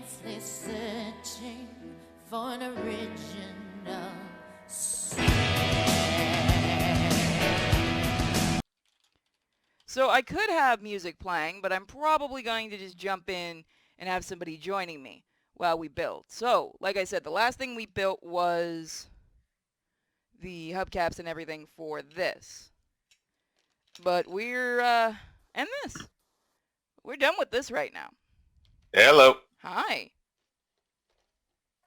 endlessly searching for an original sound. So I could have music playing, but I'm probably going to just jump in and have somebody joining me while we build. So, like I said, the last thing we built was the hubcaps and everything for this. But and this. We're done with this right now. Hello. Hi.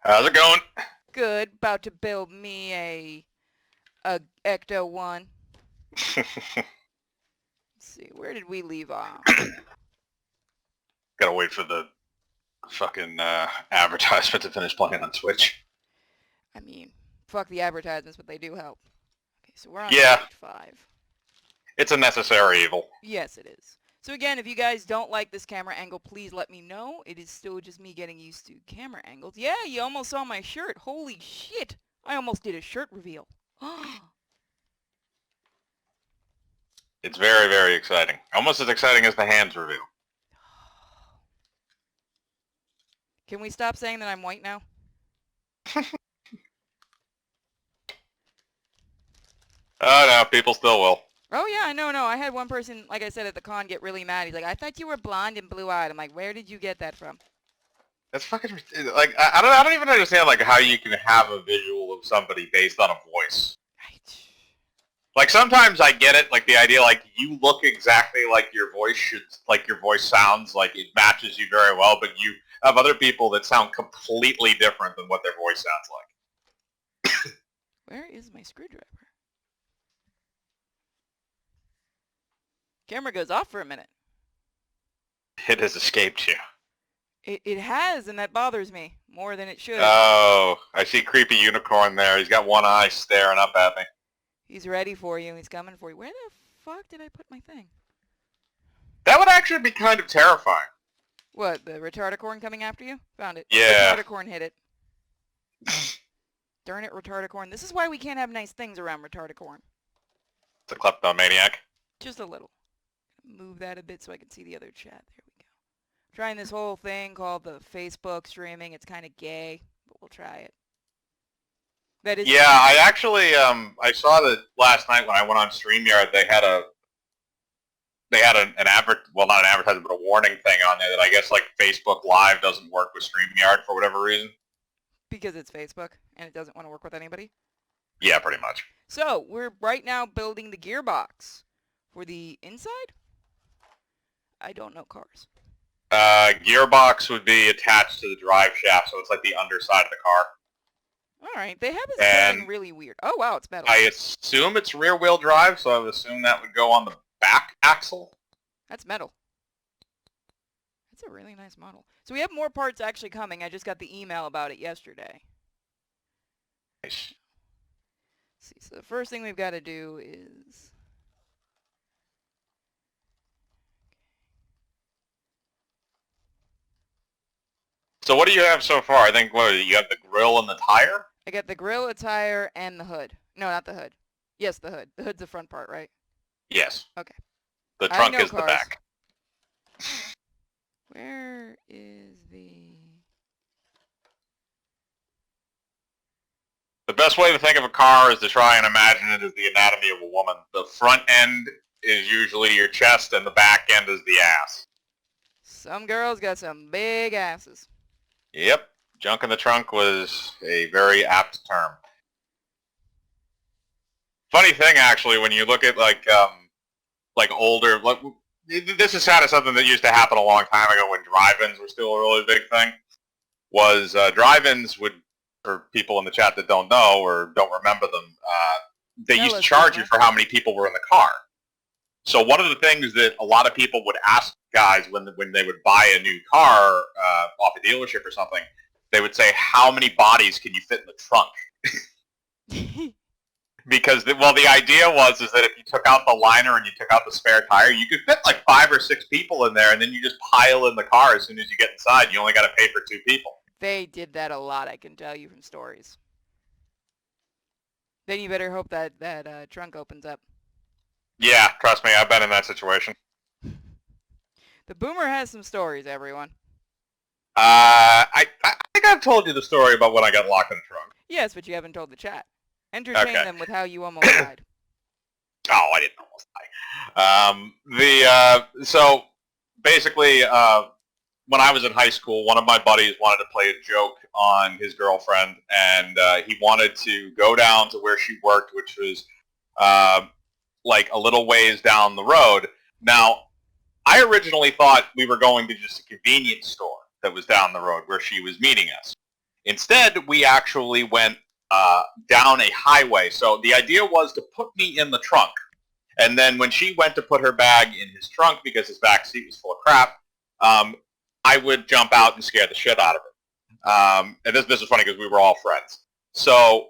How's it going? Good. About to build me a Ecto-1. Let's see, where did we leave off? Gotta wait for the fucking advertisement to finish playing on Twitch. I mean, fuck the advertisements, but they do help. Okay, so we're on Yeah. page 5. It's a necessary evil. Yes, it is. So again, if you guys don't like this camera angle, please let me know. It is still just me getting used to camera angles. Yeah, you almost saw my shirt. Holy shit. I almost did a shirt reveal. It's very, very exciting. Almost as exciting as the hands reveal. Can we stop saying that I'm white now? Oh no, people still will. Oh yeah, no. I had one person, like I said, at the con get really mad. He's like, I thought you were blonde and blue-eyed. I'm like, where did you get that from? That's fucking like I don't even understand like how you can have a visual of somebody based on a voice. Right. Like sometimes I get it, like the idea like you look exactly like your voice should, like your voice sounds, like it matches you very well, but you have other people that sound completely different than what their voice sounds like. Where is my screwdriver? Camera goes off for a minute. It has escaped you. It has, and that bothers me more than it should. Oh, I see creepy unicorn there. He's got one eye staring up at me. He's ready for you. He's coming for you. Where the fuck did I put my thing? That would actually be kind of terrifying. What, the retardicorn coming after you? Found it. Yeah. Retardicorn hit it. Darn it, retardicorn. This is why we can't have nice things around retardicorn. It's a kleptomaniac. Just a little. Move that a bit so I can see the other chat. There we go. I'm trying this whole thing called the Facebook streaming. It's kind of gay, but we'll try it. That is. Yeah, I actually I saw that last night when I went on StreamYard. They had an well, not an advertisement, but a warning thing on there that I guess like Facebook Live doesn't work with StreamYard for whatever reason. Because it's Facebook and it doesn't want to work with anybody. Yeah, pretty much. So we're right now building the gearbox for the inside. I don't know cars. Gearbox would be attached to the drive shaft, so it's like the underside of the car. All right, they have it sounding really weird. Oh wow, it's metal. I assume it's rear-wheel drive, so I would assume that would go on the back axle. That's metal. That's a really nice model. So we have more parts actually coming. I just got the email about it yesterday. Nice. Let's see, so the first thing we've got to do is... So what do you have so far? I think, what, you have the grill and the tire? I got the grill, the tire, and the hood. No, not the hood. Yes, the hood. The hood's the front part, right? Yes. Okay. The trunk is cars. the back. Where is the... The best way to think of a car is to try and imagine it as the anatomy of a woman. The front end is usually your chest, and the back end is the ass. Some girls got some big asses. Yep. Junk in the trunk was a very apt term. Funny thing, actually, when you look at like older, like, this is kind of something that used to happen a long time ago when drive-ins were still a really big thing. Was drive-ins would, for people in the chat that don't know or don't remember them, they used to charge you for how many people were in the car. So one of the things that a lot of people would ask guys when they would buy a new car off a dealership or something, they would say, how many bodies can you fit in the trunk? Because, the idea was that if you took out the liner and you took out the spare tire, you could fit like 5 or 6 people in there, and then you just pile in the car as soon as you get inside. You only got to pay for 2 people. They did that a lot, I can tell you from stories. Then you better hope that trunk opens up. Yeah, trust me, I've been in that situation. The Boomer has some stories, everyone. I think I've told you the story about when I got locked in the trunk. Yes, but you haven't told the chat. Entertain Okay. them with how you almost died. Oh, I didn't almost die. So basically, when I was in high school, one of my buddies wanted to play a joke on his girlfriend, and he wanted to go down to where she worked, which was like a little ways down the road. Now, I originally thought we were going to just a convenience store that was down the road where she was meeting us. Instead, we actually went down a highway. So the idea was to put me in the trunk. And then when she went to put her bag in his trunk because his back seat was full of crap, I would jump out and scare the shit out of her. And this is funny because we were all friends. So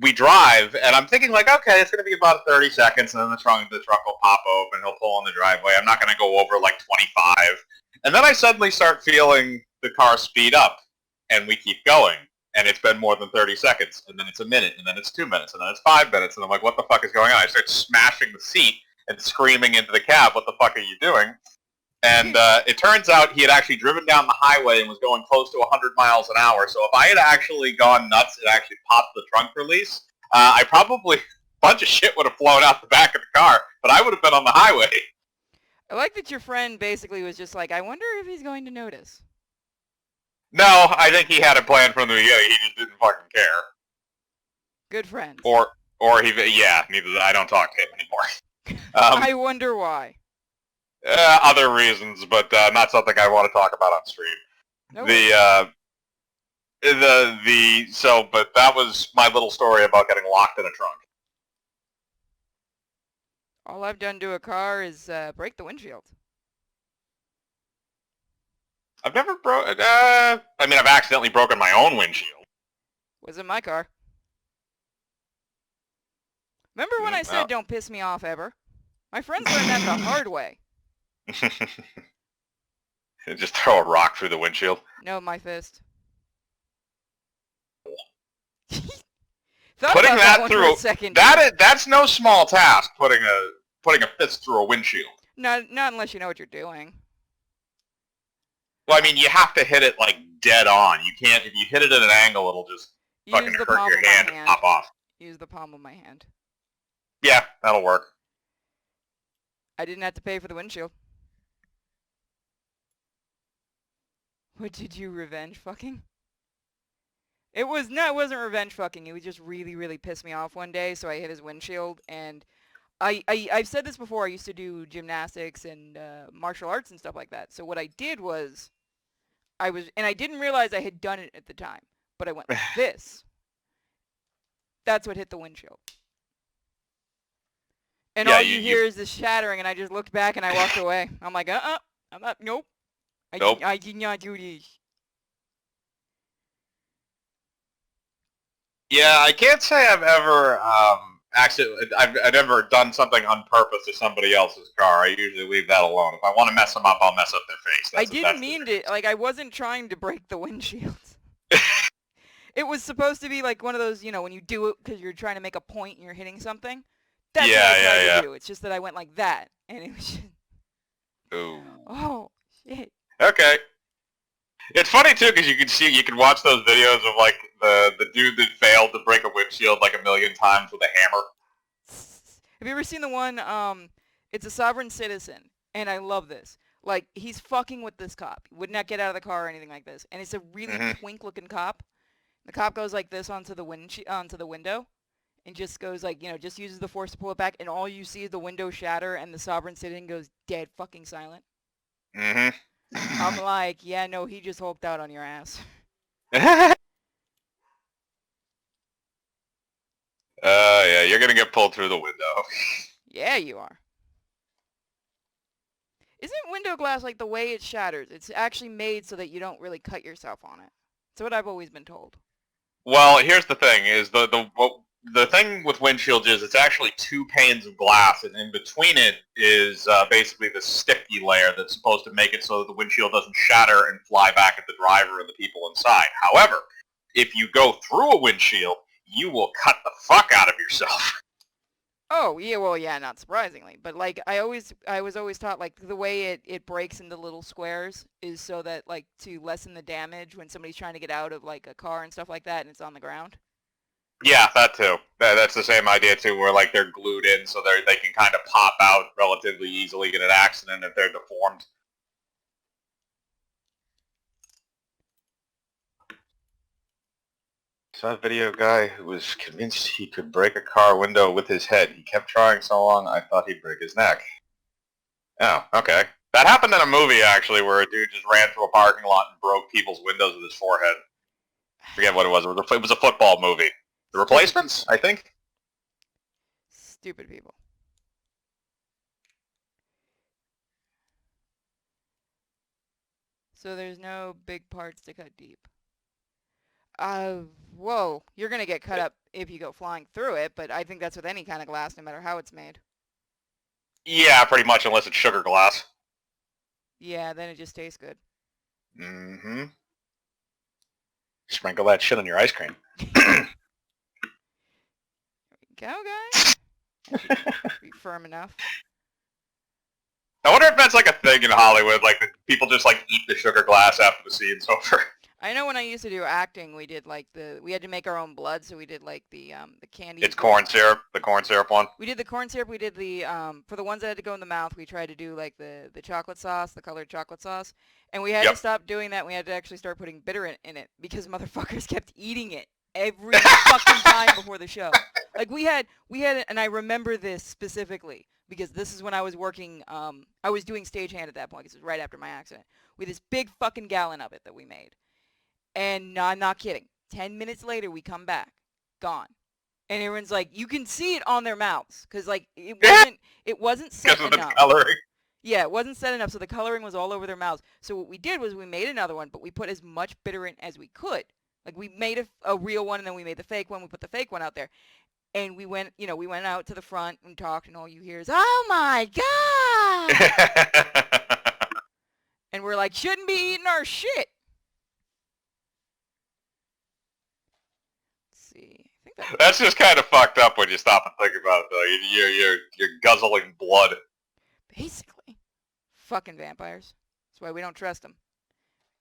we drive, and I'm thinking like, okay, it's going to be about 30 seconds, and then the trunk will pop open, he'll pull in the driveway. I'm not going to go over like 25. And then I suddenly start feeling the car speed up, and we keep going. And it's been more than 30 seconds, and then it's a minute, and then it's 2 minutes, and then it's 5 minutes, and I'm like, what the fuck is going on? I start smashing the seat and screaming into the cab, what the fuck are you doing? And it turns out he had actually driven down the highway and was going close to 100 miles an hour. So if I had actually gone nuts and actually popped the trunk release, I probably, a bunch of shit would have flown out the back of the car, but I would have been on the highway. I like that your friend basically was just like, I wonder if he's going to notice. No, I think he had a plan from the beginning. He just didn't fucking care. Good friend. Or I don't talk to him anymore. I wonder why. Other reasons, but not something I want to talk about on stream. No But that was my little story about getting locked in a trunk. All I've done to a car is break the windshield. I've never I've accidentally broken my own windshield. Was in my car. Remember when I said don't piss me off ever? My friends learned that the hard way. Just throw a rock through the windshield. No, my fist. Putting that through for a second. That's no small task. Putting a fist through a windshield. Not unless you know what you're doing. Well, I mean, you have to hit it like dead on. You can't. If you hit it at an angle, it'll just fucking hurt your hand and pop off. Use the palm of my hand. Yeah, that'll work. I didn't have to pay for the windshield. What did you revenge fucking? It wasn't revenge fucking. It was just really, really pissed me off one day. So I hit his windshield, and I've said this before. I used to do gymnastics and martial arts and stuff like that. So what I did was, and I didn't realize I had done it at the time, but I went like this. That's what hit the windshield. And all you hear is this shattering, and I just looked back and I walked away. I'm like, I'm not, nope. I did not do this. Yeah, I can't say I've ever I've ever done something on purpose to somebody else's car. I usually leave that alone. If I want to mess them up, I'll mess up their face. I didn't mean to. Like, I wasn't trying to break the windshield. It was supposed to be like one of those, when you do it because you're trying to make a point and you're hitting something. That's what I tried to do. It's just that I went like that, and it was just... Ooh. Oh, shit. Okay. It's funny, too, because you can watch those videos of, like, the dude that failed to break a windshield, like, 1,000,000 times with a hammer. Have you ever seen the one, it's a sovereign citizen, and I love this. Like, he's fucking with this cop. He would not get out of the car or anything like this. And it's a really twink-looking cop. The cop goes like this onto the window. And just goes like, just uses the force to pull it back, and all you see is the window shatter, and the sovereign citizen goes dead fucking silent. I'm like, yeah, no, he just hulked out on your ass. Yeah, you're gonna get pulled through the window. Yeah, you are. Isn't window glass like the way it shatters? It's actually made so that you don't really cut yourself on it. That's what I've always been told. Well, here's the thing: is the thing with windshields is it's actually 2 panes of glass, and in between it is basically the sticky layer that's supposed to make it so that the windshield doesn't shatter and fly back at the driver and the people inside. However, if you go through a windshield, you will cut the fuck out of yourself. Oh, yeah, well, yeah, not surprisingly. But, like, I was always taught, like, the way it breaks into little squares is so that, like, to lessen the damage when somebody's trying to get out of, like, a car and stuff like that and it's on the ground. Yeah, that too. That's the same idea too, where like they're glued in so they can kind of pop out relatively easily in an accident if they're deformed. Saw a video guy who was convinced he could break a car window with his head. He kept trying so long, I thought he'd break his neck. Oh, okay. That happened in a movie, actually, where a dude just ran through a parking lot and broke people's windows with his forehead. Forget what it was. It was a football movie. The Replacements, I think? Stupid people. So there's no big parts to cut deep. Whoa. You're going to get cut up if you go flying through it, but I think that's with any kind of glass, no matter how it's made. Yeah, pretty much, unless it's sugar glass. Yeah, then it just tastes good. Mm-hmm. Sprinkle that shit on your ice cream. Go, guys. Be firm enough. I wonder if that's like a thing in Hollywood, like people just like eat the sugar glass after the scene's over. I know when I used to do acting, we did like we had to make our own blood, so we did like the candy. It's corn syrup, the corn syrup one. We did the corn syrup. We did the for the ones that had to go in the mouth. We tried to do like the chocolate sauce, the colored chocolate sauce, and we had to stop doing that. We had to actually start putting bitter in it because motherfuckers kept eating it every fucking time before the show. Like we had, and I remember this specifically because this is when I was working. I was doing stagehand at that point because it was right after my accident. We had this big fucking gallon of it that we made. And no, I'm not kidding. 10 minutes later, we come back, gone, and everyone's like, you can see it on their mouths because like it wasn't set enough. Because of the coloring. Yeah, it wasn't set enough, so the coloring was all over their mouths. So what we did was we made another one, but we put as much bitter in as we could. Like we made a real one, and then we made the fake one. We put the fake one out there, and we went out to the front and talked, and all you hear is, "Oh my god!" And we're like, shouldn't be eating our shit. See. I think that's just kind of fucked up when you stop and think about it, though. You're guzzling blood. Basically. Fucking vampires. That's why we don't trust them.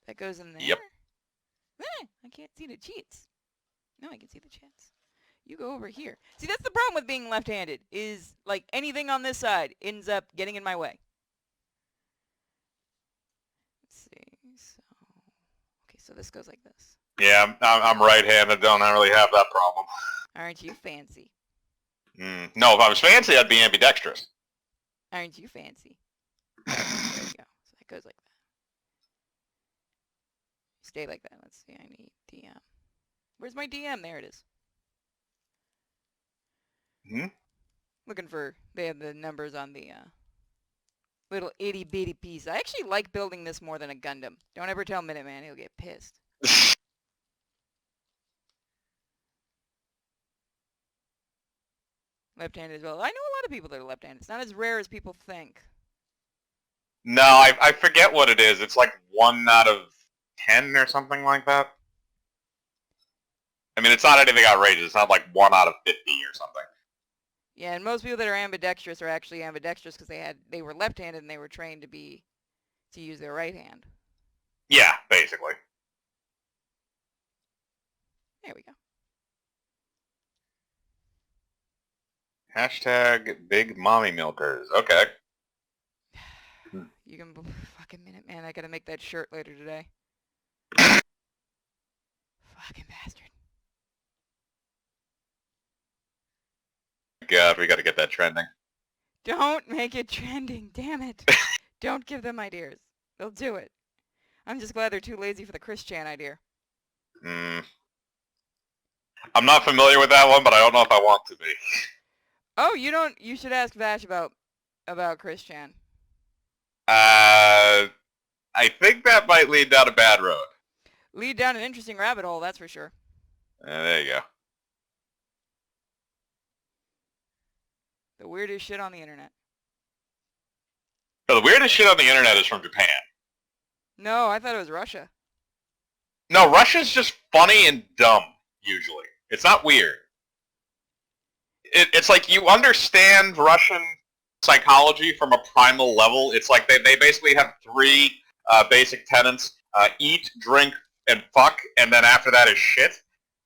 That goes in there. Yep. I can't see the cheats. No, I can see the chats. You go over here. See, that's the problem with being left-handed, is, like, anything on this side ends up getting in my way. Let's see. So, okay, so this goes like this. Yeah, I'm right-handed. Don't really have that problem. Aren't you fancy? No, if I was fancy, I'd be ambidextrous. Aren't you fancy? There you go. So that goes like that. Stay like that. Let's see. I need DM. Where's my DM? There it is. Looking for. They have the numbers on the little itty bitty piece. I actually like building this more than a Gundam. Don't ever tell Minuteman. He'll get pissed. Left-handed as well. I know a lot of people that are left-handed. It's not as rare as people think. No, I forget what it is. It's like 1 out of 10 or something like that. I mean, it's not anything outrageous. It's not like 1 out of 50 or something. Yeah, and most people that are ambidextrous are actually ambidextrous because they were left-handed and they were trained to use their right hand. Yeah, basically. There we go. Hashtag big mommy milkers. Okay. You can fucking minute, man. I gotta make that shirt later today. Fucking bastard. God, we gotta get that trending. Don't make it trending, damn it. Don't give them ideas. They'll do it. I'm just glad they're too lazy for the Chris Chan idea. I'm not familiar with that one, but I don't know if I want to be. Oh, you should ask Vash about Chris Chan. I think that might lead down a bad road. Lead down an interesting rabbit hole, that's for sure. There you go. The weirdest shit on the internet. So the weirdest shit on the internet is from Japan. No, I thought it was Russia. No, Russia's just funny and dumb, usually. It's not weird. it's like you understand Russian psychology from a primal level. It's like they basically have three basic tenets: eat, drink, and fuck, and then after that is shit.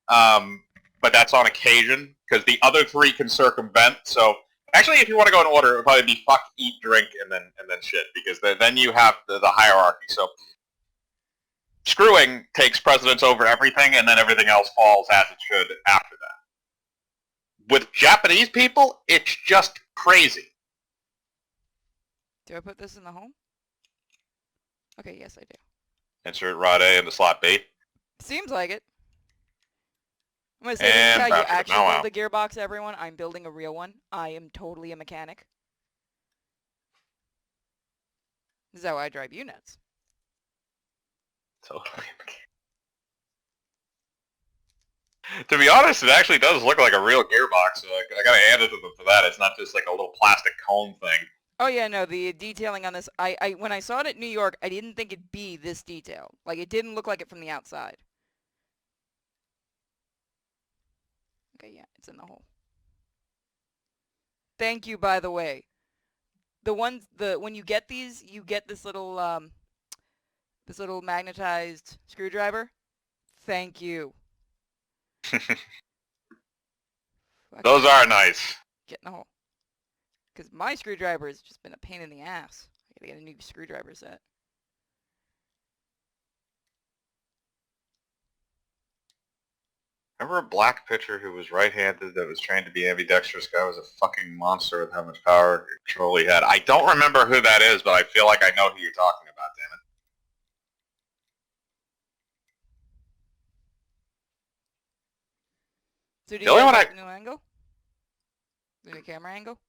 But that's on occasion because the other three can circumvent. So actually, if you want to go in order, it would probably be fuck, eat, drink, and then shit because then you have the hierarchy. So screwing takes precedence over everything, and then everything else falls as it should after that. With Japanese people, it's just crazy. Do I put this in the home? Okay, yes I do. Insert rod A into slot B. Seems like it. I'm going to say this is how you actually now build a gearbox, everyone. I'm building a real one. I am totally a mechanic. This is how I drive you nuts. Totally. To be honest, it actually does look like a real gearbox, so I gotta hand it to them for that. It's not just like a little plastic cone thing. Oh yeah, no, the detailing on this, when I saw it at New York, I didn't think it'd be this detailed. Like, it didn't look like it from the outside. Okay, yeah, it's in the hole. Thank you, by the way. When you get these, you get this little magnetized screwdriver. Thank you. Those are nice. Get in the hole. Because my screwdriver has just been a pain in the ass. I gotta get a new screwdriver set. Remember a black pitcher who was right-handed that was trained to be ambidextrous? Guy was a fucking monster with how much power control he had. I don't remember who that is, but I feel like I know who you're talking about, damn it. So do you like the new angle? The new camera angle?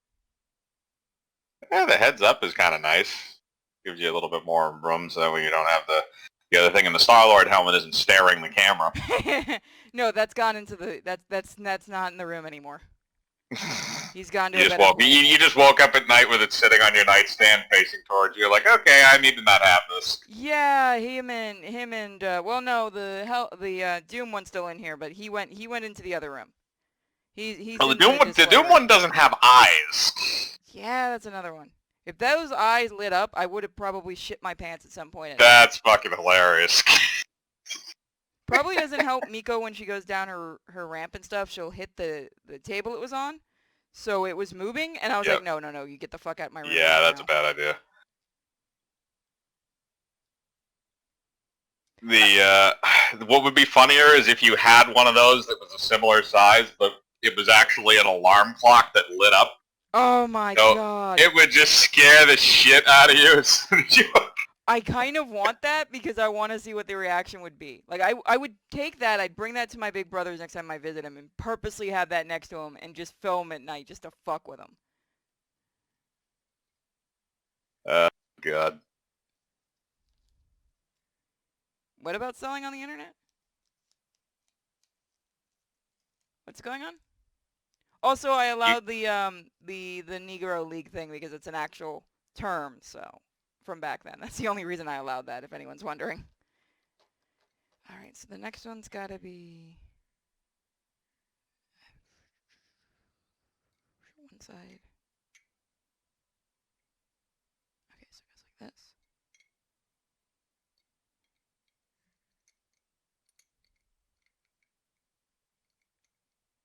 Yeah, the heads up is kind of nice. Gives you a little bit more room so that way you don't have the other thing, and the Star-Lord helmet isn't staring the camera. No, that's gone into the that's not in the room anymore. He's gone to you just woke up at night with it sitting on your nightstand facing towards you. Like, okay, I need to not have this. Yeah, him and well, no, the Doom one's still in here, but he went into the other room. He's well, the Doom one doesn't have eyes. Yeah, that's another one. If those eyes lit up, I would have probably shit my pants at some point. That's fucking hilarious. Probably doesn't help Miko when she goes down her ramp and stuff. She'll hit the table it was on, so it was moving, and I was like, no, you get the fuck out of my room. Yeah, that's a bad idea. What would be funnier is if you had one of those that was a similar size, but it was actually an alarm clock that lit up. Oh my god. It would just scare the shit out of you as soon as you... I kind of want that because I want to see what the reaction would be. Like, I would take that, I'd bring that to my big brothers next time I visit him and purposely have that next to him and just film at night just to fuck with him. God. What about selling on the internet? What's going on? Also, I allowed the Negro League thing because it's an actual term, so... from back then. That's the only reason I allowed that, if anyone's wondering. Alright, so the next one's gotta be... one side. Okay, so it goes like this.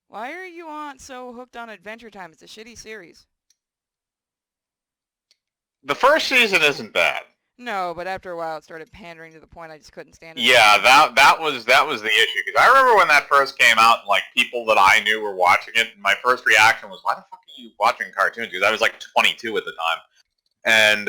Why are you so hooked on Adventure Time? It's a shitty series. The first season isn't bad. No, but after a while it started pandering to the point I just couldn't stand it. Yeah, that was the issue. Because I remember when that first came out, and like people that I knew were watching it, and my first reaction was, "Why the fuck are you watching cartoons?" Because I was like 22 at the time, and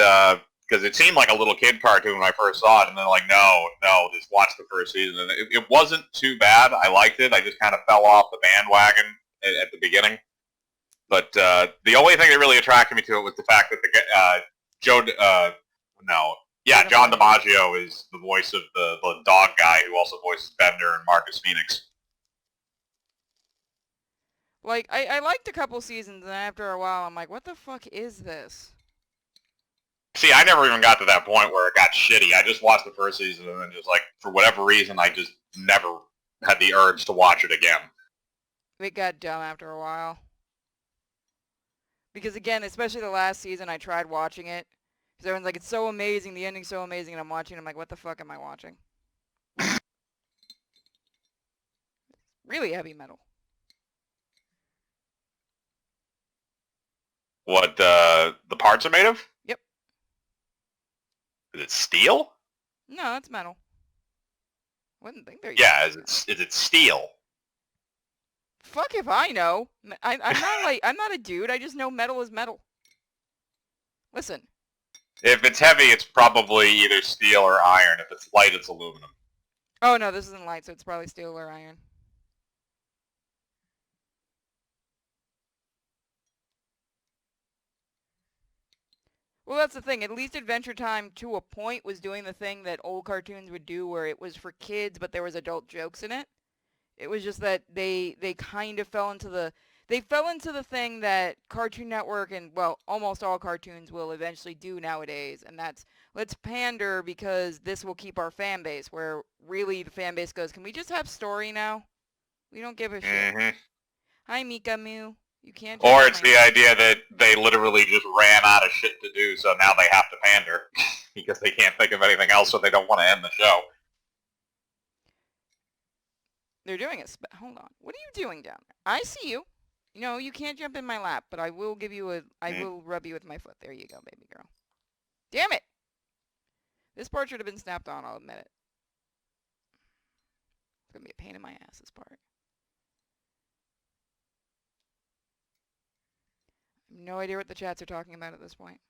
because it seemed like a little kid cartoon when I first saw it, and then like, no, just watch the first season, and it wasn't too bad. I liked it. I just kind of fell off the bandwagon at the beginning. But the only thing that really attracted me to it was the fact that John DiMaggio is the voice of the dog guy who also voices Bender and Marcus Phoenix. Like, I liked a couple seasons, and after a while I'm like, what the fuck is this? See, I never even got to that point where it got shitty. I just watched the first season, and then just like, for whatever reason, I just never had the urge to watch it again. It got dumb after a while. Because again, especially the last season, I tried watching it. Because everyone's like, it's so amazing, the ending's so amazing, and I'm watching, I'm like, what the fuck am I watching? Really heavy metal. What the parts are made of? Yep. Is it steel? No, it's metal. Wouldn't think they're Yeah, using is it steel? Fuck if I know. I'm not like, I'm not a dude, I just know metal is metal. Listen. If it's heavy, it's probably either steel or iron. If it's light, it's aluminum. Oh no, this isn't light, so it's probably steel or iron. Well, that's the thing. At least Adventure Time, to a point, was doing the thing that old cartoons would do where it was for kids, but there was adult jokes in it. It was just that they kind of fell into the... They fell into the thing that Cartoon Network and, well, almost all cartoons will eventually do nowadays, and that's, let's pander because this will keep our fan base, where really the fan base goes, can we just have story now? We don't give a shit. Mm-hmm. Hi, Mika Moo. You can't Or jump it's my- the idea that they literally just ran out of shit to do, so now they have to pander because they can't think of anything else, so they don't want to end the show. They're doing it. Hold on. What are you doing down there? I see you. You know, you can't jump in my lap, but I will give you a... I will rub you with my foot. There you go, baby girl. Damn it! This part should have been snapped on, I'll admit it. It's gonna be a pain in my ass, this part. I have no idea what the chats are talking about at this point.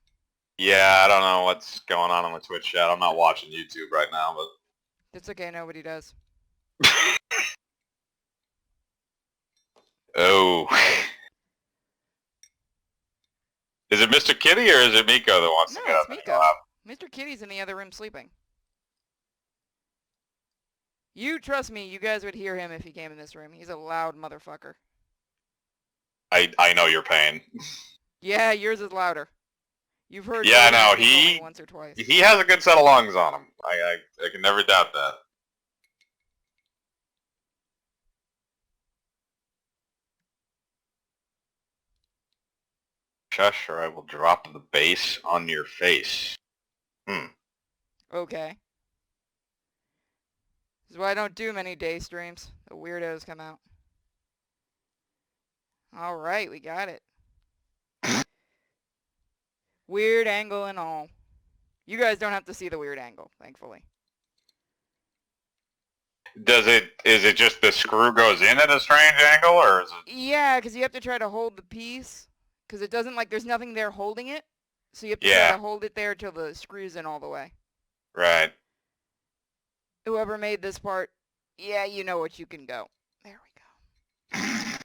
Yeah, I don't know what's going on the Twitch chat. I'm not watching YouTube right now, but... It's okay, nobody does. Oh. Is it Mr. Kitty or is it Miko that wants No, to get it's up and Miko. go out? Mr. Kitty's in the other room sleeping. You, trust me, you guys would hear him if he came in this room. He's a loud motherfucker. I know your pain. Yeah, yours is louder. You've heard Yeah, I Jordan know, only he- once or twice. He has a good set of lungs on him. I can never doubt that. Shush, or I will drop the bass on your face. Okay. This is why I don't do many day streams. The weirdos come out. Alright, we got it. Weird angle and all. You guys don't have to see the weird angle, thankfully. Is it just the screw goes in at a strange angle, or is it... Yeah, because you have to try to hold the piece. Because it doesn't, like, there's nothing there holding it. So you have to try Yeah. to hold it there till the screw's in all the way. Right. Whoever made this part, yeah, you know what you can go. There we go.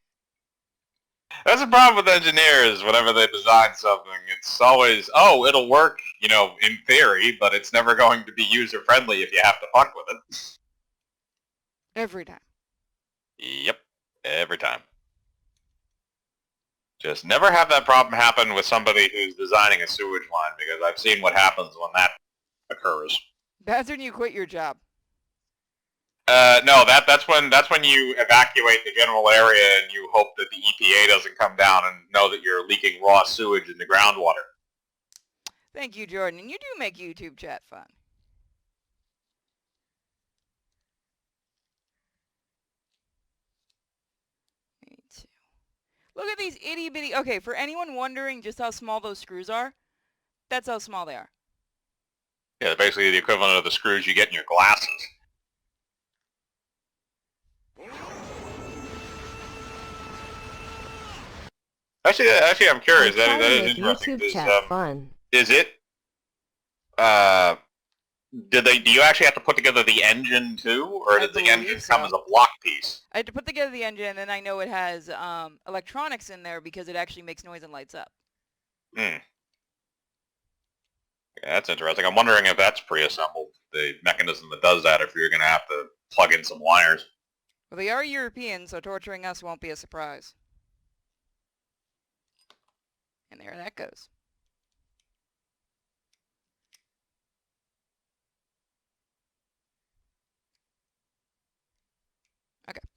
That's the problem with engineers. Whenever they design something, it's always, oh, it'll work, you know, in theory, but it's never going to be user-friendly if you have to fuck with it. Every time. Yep. Every time. Just never have that problem happen with somebody who's designing a sewage line, because I've seen what happens when that occurs. That's when you quit your job. No, that's when you evacuate the general area and you hope that the EPA doesn't come down and know that you're leaking raw sewage into groundwater. Thank you, Jordan. And you do make YouTube chat fun. Me too. Look at these itty bitty... Okay, for anyone wondering just how small those screws are, that's how small they are. Yeah, basically the equivalent of the screws you get in your glasses. Actually, I'm curious. That is interesting. YouTube chat fun. Is it? Do you actually have to put together the engine too, or I does the believe engine so. come as a block piece? I had to put together the engine, and then I know it has electronics in there because it actually makes noise and lights up. Hmm. Yeah, that's interesting. I'm wondering if that's pre-assembled, the mechanism that does that, if you're going to have to plug in some wires. Well, they are European, so torturing us won't be a surprise. And there that goes.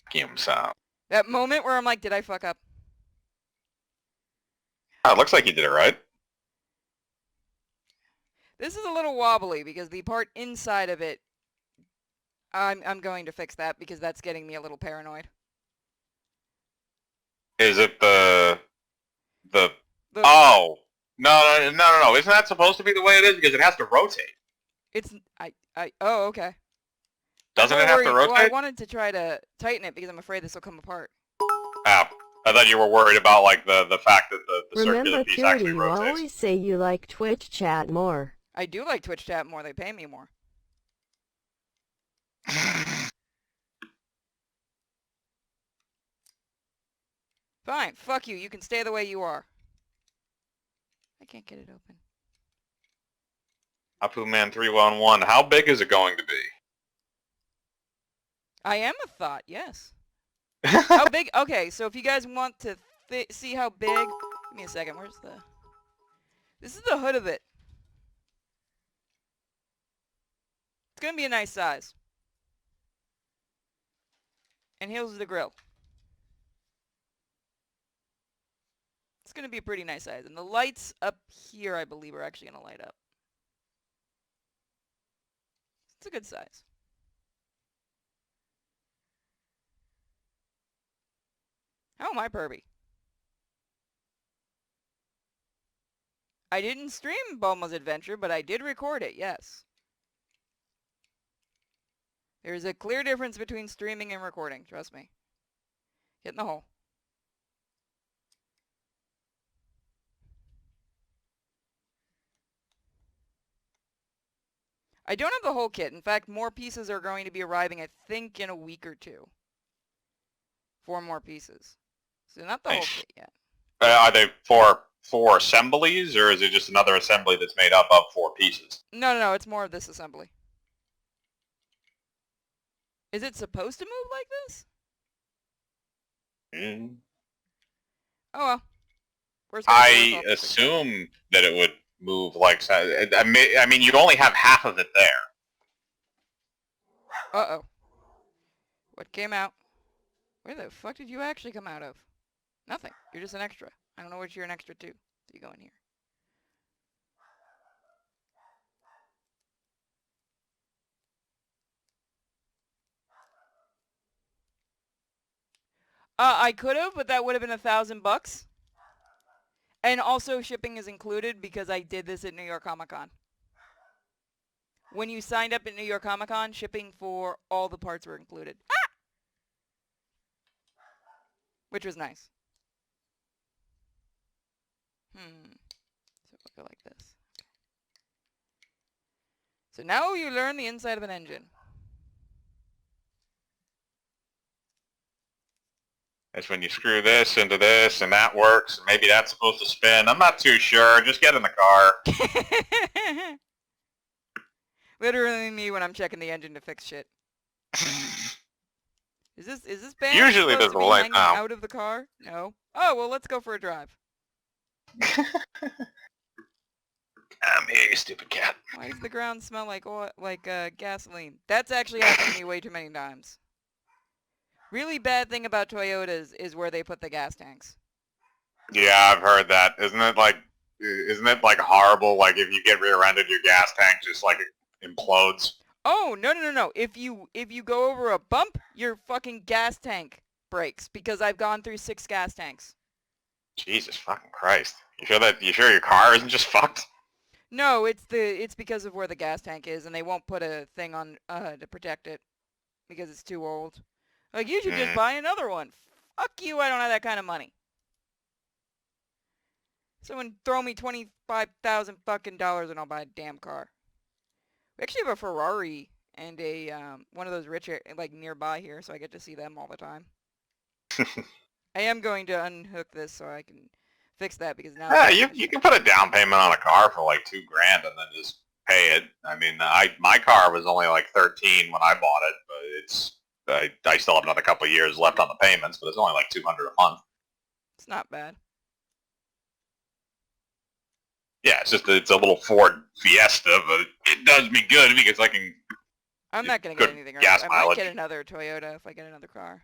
Vacuum sound. That moment where I'm like, did I fuck up? Oh, it looks like you did it right. This is a little wobbly because the part inside of it, I'm going to fix that because that's getting me a little paranoid. Is it the... The Oh! No. Isn't that supposed to be the way it is? Because it has to rotate. It's oh, okay. Doesn't I'm it have worried. to rotate? Well, I wanted to try to tighten it because I'm afraid this will come apart. Oh. I thought you were worried about, like, the fact that the circular Remember, piece Purity, actually you rotates. always say you like Twitch chat more. I do like Twitch chat more. They pay me more. Fine. Fuck you. You can stay the way you are. I can't get it open. Apu Man 311, how big is it going to be? I am a thought, yes. How big? Okay, so if you guys want to see how big... Give me a second. Where's the... This is the hood of it. It's going to be a nice size. And here's the grill. It's going to be a pretty nice size. And the lights up here, I believe, are actually going to light up. It's a good size. How am I pervy? I didn't stream Bulma's Adventure, but I did record it, yes. There's a clear difference between streaming and recording, trust me. Get in the hole. I don't have the whole kit. In fact, more pieces are going to be arriving, I think, in a week or two. 4 more pieces. So not the whole kit yet. Are they four assemblies, or is it just another assembly that's made up of 4 pieces? No, it's more of this assembly. Is it supposed to move like this? Mm. Oh well. I assume that it would move like... I mean, you only have half of it there. Uh-oh. What came out? Where the fuck did you actually come out of? Nothing. You're just an extra. I don't know what you're an extra to. So you go in here. I could have, but that would have been $1,000. And also shipping is included because I did this at New York Comic Con. When you signed up at New York Comic Con, shipping for all the parts were included. Ah! Which was nice. So we'll go like this. So now you learn the inside of an engine. It's when you screw this into this, and that works, and maybe that's supposed to spin. I'm not too sure. Just get in the car. Literally me when I'm checking the engine to fix shit. Is this band Usually supposed there's to a be light hanging now. out of the car? No. Oh, well, let's go for a drive. Come here, you stupid cat. Why does the ground smell like oil, like gasoline? That's actually happened to me way too many times. Really bad thing about Toyotas is where they put the gas tanks. Yeah, I've heard that. Isn't it like horrible? Like if you get rear-ended, your gas tank just like implodes. Oh, no. If you go over a bump, your fucking gas tank breaks because I've gone through 6 gas tanks. Jesus fucking Christ. You sure your car isn't just fucked? No, it's because of where the gas tank is, and they won't put a thing on to protect it because it's too old. Like, you should just buy another one. Fuck you, I don't have that kind of money. Someone throw me $25,000 fucking dollars and I'll buy a damn car. We actually have a Ferrari and a one of those rich like nearby here, so I get to see them all the time. I am going to unhook this so I can fix that because now... Yeah, you can put a down payment on a car for like $2,000 and then just pay it. I mean, my car was only like 13 when I bought it, but I still have another couple of years left on the payments, but it's only like $200 a month. It's not bad. Yeah, it's a little Ford Fiesta, but it does me good because I can... I'm not going to get anything right. I might get another Toyota if I get another car.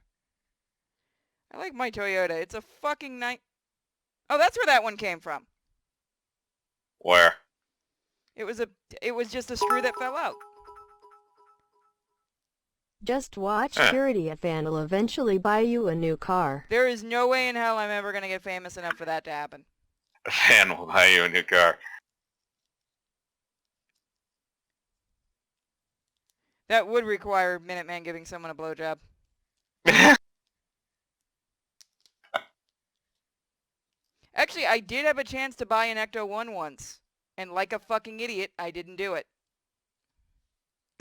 I like my Toyota. It's a fucking nice... Oh, that's where that one came from. Where? It was just a screw that fell out. Just watch Huh. puritysin will eventually buy you a new car. There is no way in hell I'm ever gonna get famous enough for that to happen. A fan will buy you a new car. That would require Minuteman giving someone a blowjob. Actually, I did have a chance to buy an Ecto-1 once. And like a fucking idiot, I didn't do it.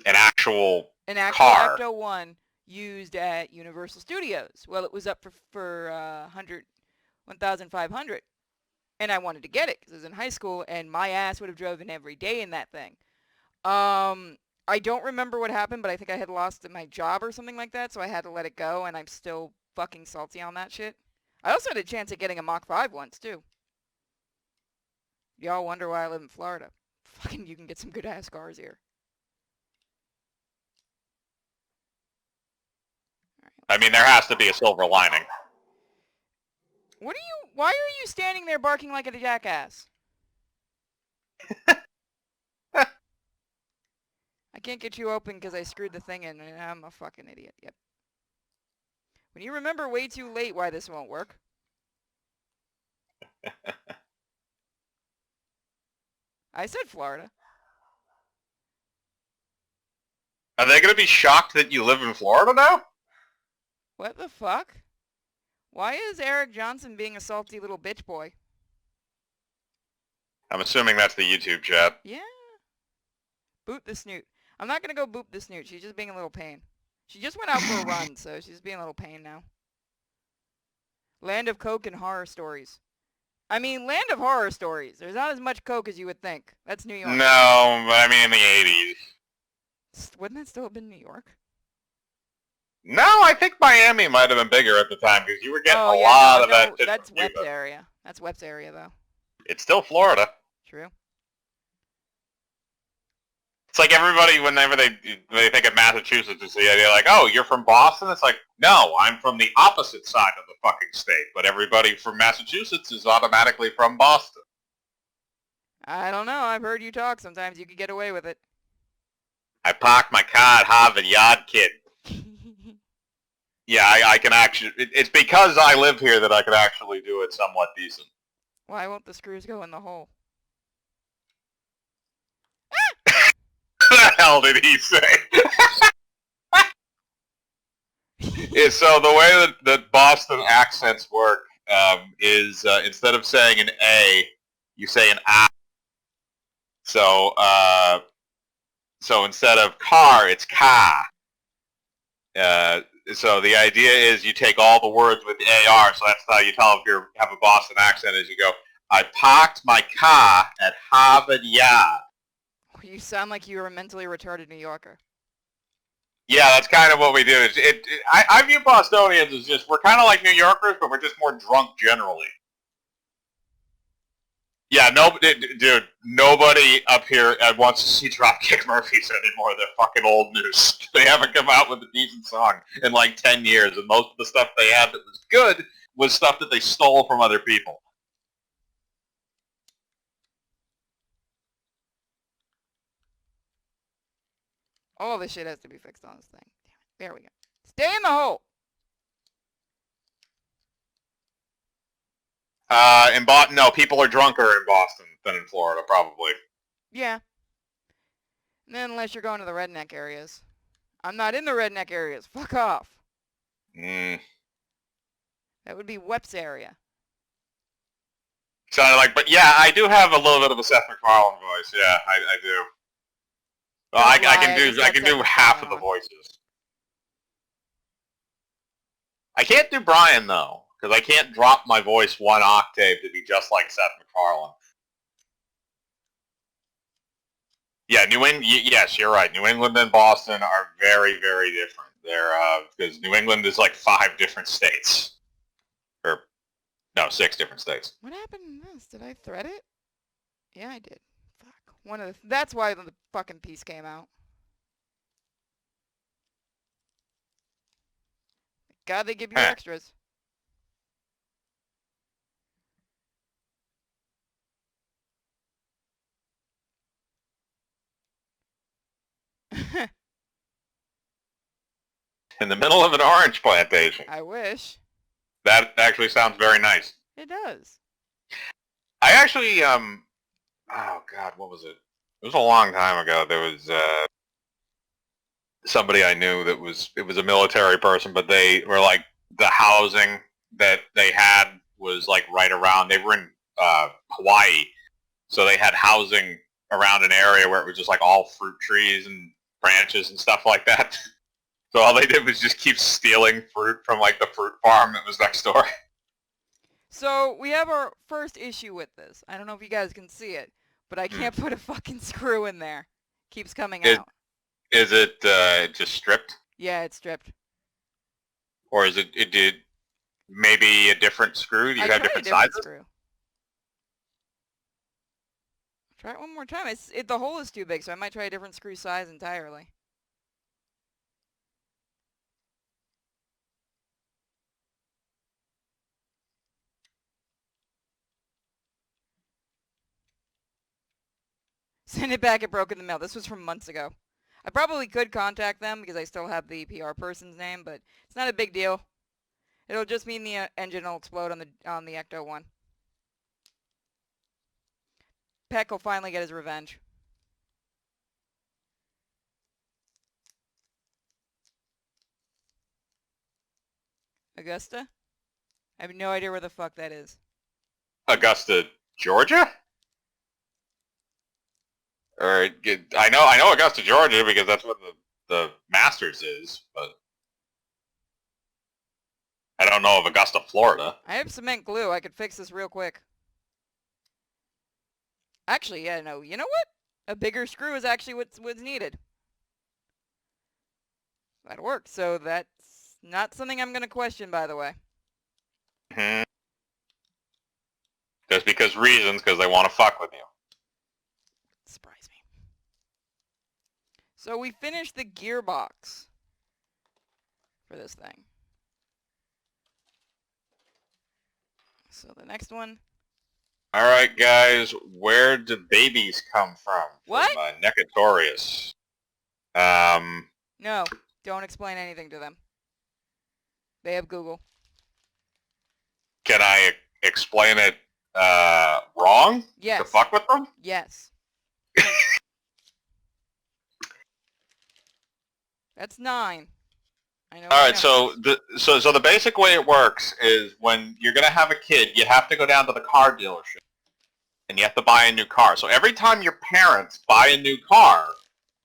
An actual An actual car. Ecto-1 used at Universal Studios. Well, it was up for 1,500. And I wanted to get it because I was in high school and my ass would have driven every day in that thing. I don't remember what happened, but I think I had lost my job or something like that, so I had to let it go, and I'm still fucking salty on that shit. I also had a chance at getting a Mach 5 once, too. Y'all wonder why I live in Florida. Fucking, you can get some good-ass cars here. I mean, there has to be a silver lining. Why are you standing there barking like a jackass? I can't get you open because I screwed the thing in, and I'm a fucking idiot. Yep. When you remember way too late why this won't work. I said Florida. Are they going to be shocked that you live in Florida now? What the fuck? Why is Eric Johnson being a salty little bitch boy? I'm assuming that's the YouTube chat. Yeah. Boot the snoot. I'm not going to go boop the snoot. She's just being a little pain. She just went out for a run, so she's being a little pain now. Land of Coke and Horror Stories. I mean, Land of Horror Stories. There's not as much Coke as you would think. That's New York. No, but I mean in the 80s. Wouldn't that still have been New York? No, I think Miami might have been bigger at the time because you were getting a yeah, lot no, of that shit that's from Web's Cuba. area. That's Web's area, though. It's still Florida. True. It's like everybody, whenever they think of Massachusetts, it's the idea like, oh, you're from Boston? It's like, no, I'm from the opposite side of the fucking state. But everybody from Massachusetts is automatically from Boston. I don't know. I've heard you talk. Sometimes you could get away with it. I parked my car at Harvard Yard, kid. Yeah, I can actually... It's because I live here that I can actually do it somewhat decent. Why won't the screws go in the hole? What the hell did he say? Yeah, so the way that Boston accents work is instead of saying an A, you say an A. So so instead of car, it's car. So the idea is you take all the words with AR, so that's how you tell if you have a Boston accent is you go, I parked my car at Harvard Yard. You sound like you were a mentally retarded New Yorker. Yeah, that's kind of what we do. I view Bostonians as just, we're kind of like New Yorkers, but we're just more drunk generally. Yeah, dude, nobody up here wants to see Dropkick Murphys anymore. They're fucking old news. They haven't come out with a decent song in like 10 years, and most of the stuff they had that was good was stuff that they stole from other people. All this shit has to be fixed on this thing. Damn it. There we go. Stay in the hole! No, people are drunker in Boston than in Florida, probably. Yeah. And then unless you're going to the redneck areas. I'm not in the redneck areas. Fuck off. Mm. That would be Wep's area. Sounded like, but yeah, I do have a little bit of a Seth MacFarlane voice. Yeah, I do. Well, I can do half of the voices. I can't do Brian though, because I can't drop my voice one octave to be just like Seth MacFarlane. Yeah, yes, you're right. New England and Boston are very, very different. They're because New England is like 5 different states, or no, 6 different states. What happened in this? Did I thread it? Yeah, I did. Fuck. That's why the fucking piece came out. God, they give you extras. In the middle of an orange plantation. I wish. That actually sounds very nice. It does. I actually, oh God, what was it? It was a long time ago. There was somebody I knew it was a military person, but they were like, the housing that they had was like right around, they were in Hawaii, so they had housing around an area where it was just like all fruit trees and branches and stuff like that. So all they did was just keep stealing fruit from like the fruit farm that was next door. So we have our first issue with this. I don't know if you guys can see it, but I can't put a fucking screw in there. Keeps coming out. Is it just stripped? Yeah, it's stripped. Or is it did maybe a different screw? Do you have different sizes? Screw. Try it one more time. The hole is too big, so I might try a different screw size entirely. Send it back, it broke in the mail. This was from months ago. I probably could contact them because I still have the PR person's name, but it's not a big deal. It'll just mean the engine will explode on the Ecto-1. Peck will finally get his revenge. Augusta? I have no idea where the fuck that is. Augusta, Georgia? Or I know Augusta, Georgia, because that's what the Masters is, but I don't know of Augusta, Florida. I have cement glue. I could fix this real quick. Actually, yeah, no. You know what? A bigger screw is actually what's needed. That'll work. So that's not something I'm going to question, by the way. Hmm. Just because they want to fuck with you. Surprise me. So we finished the gearbox for this thing. So the next one. All right, guys. Where do babies come from? What? From Necatorius. No, don't explain anything to them. They have Google. Can I explain it wrong? Yes. To fuck with them? Yes. That's 9. I know. All right, so the basic way it works is when you're gonna have a kid, you have to go down to the car dealership, and you have to buy a new car. So every time your parents buy a new car,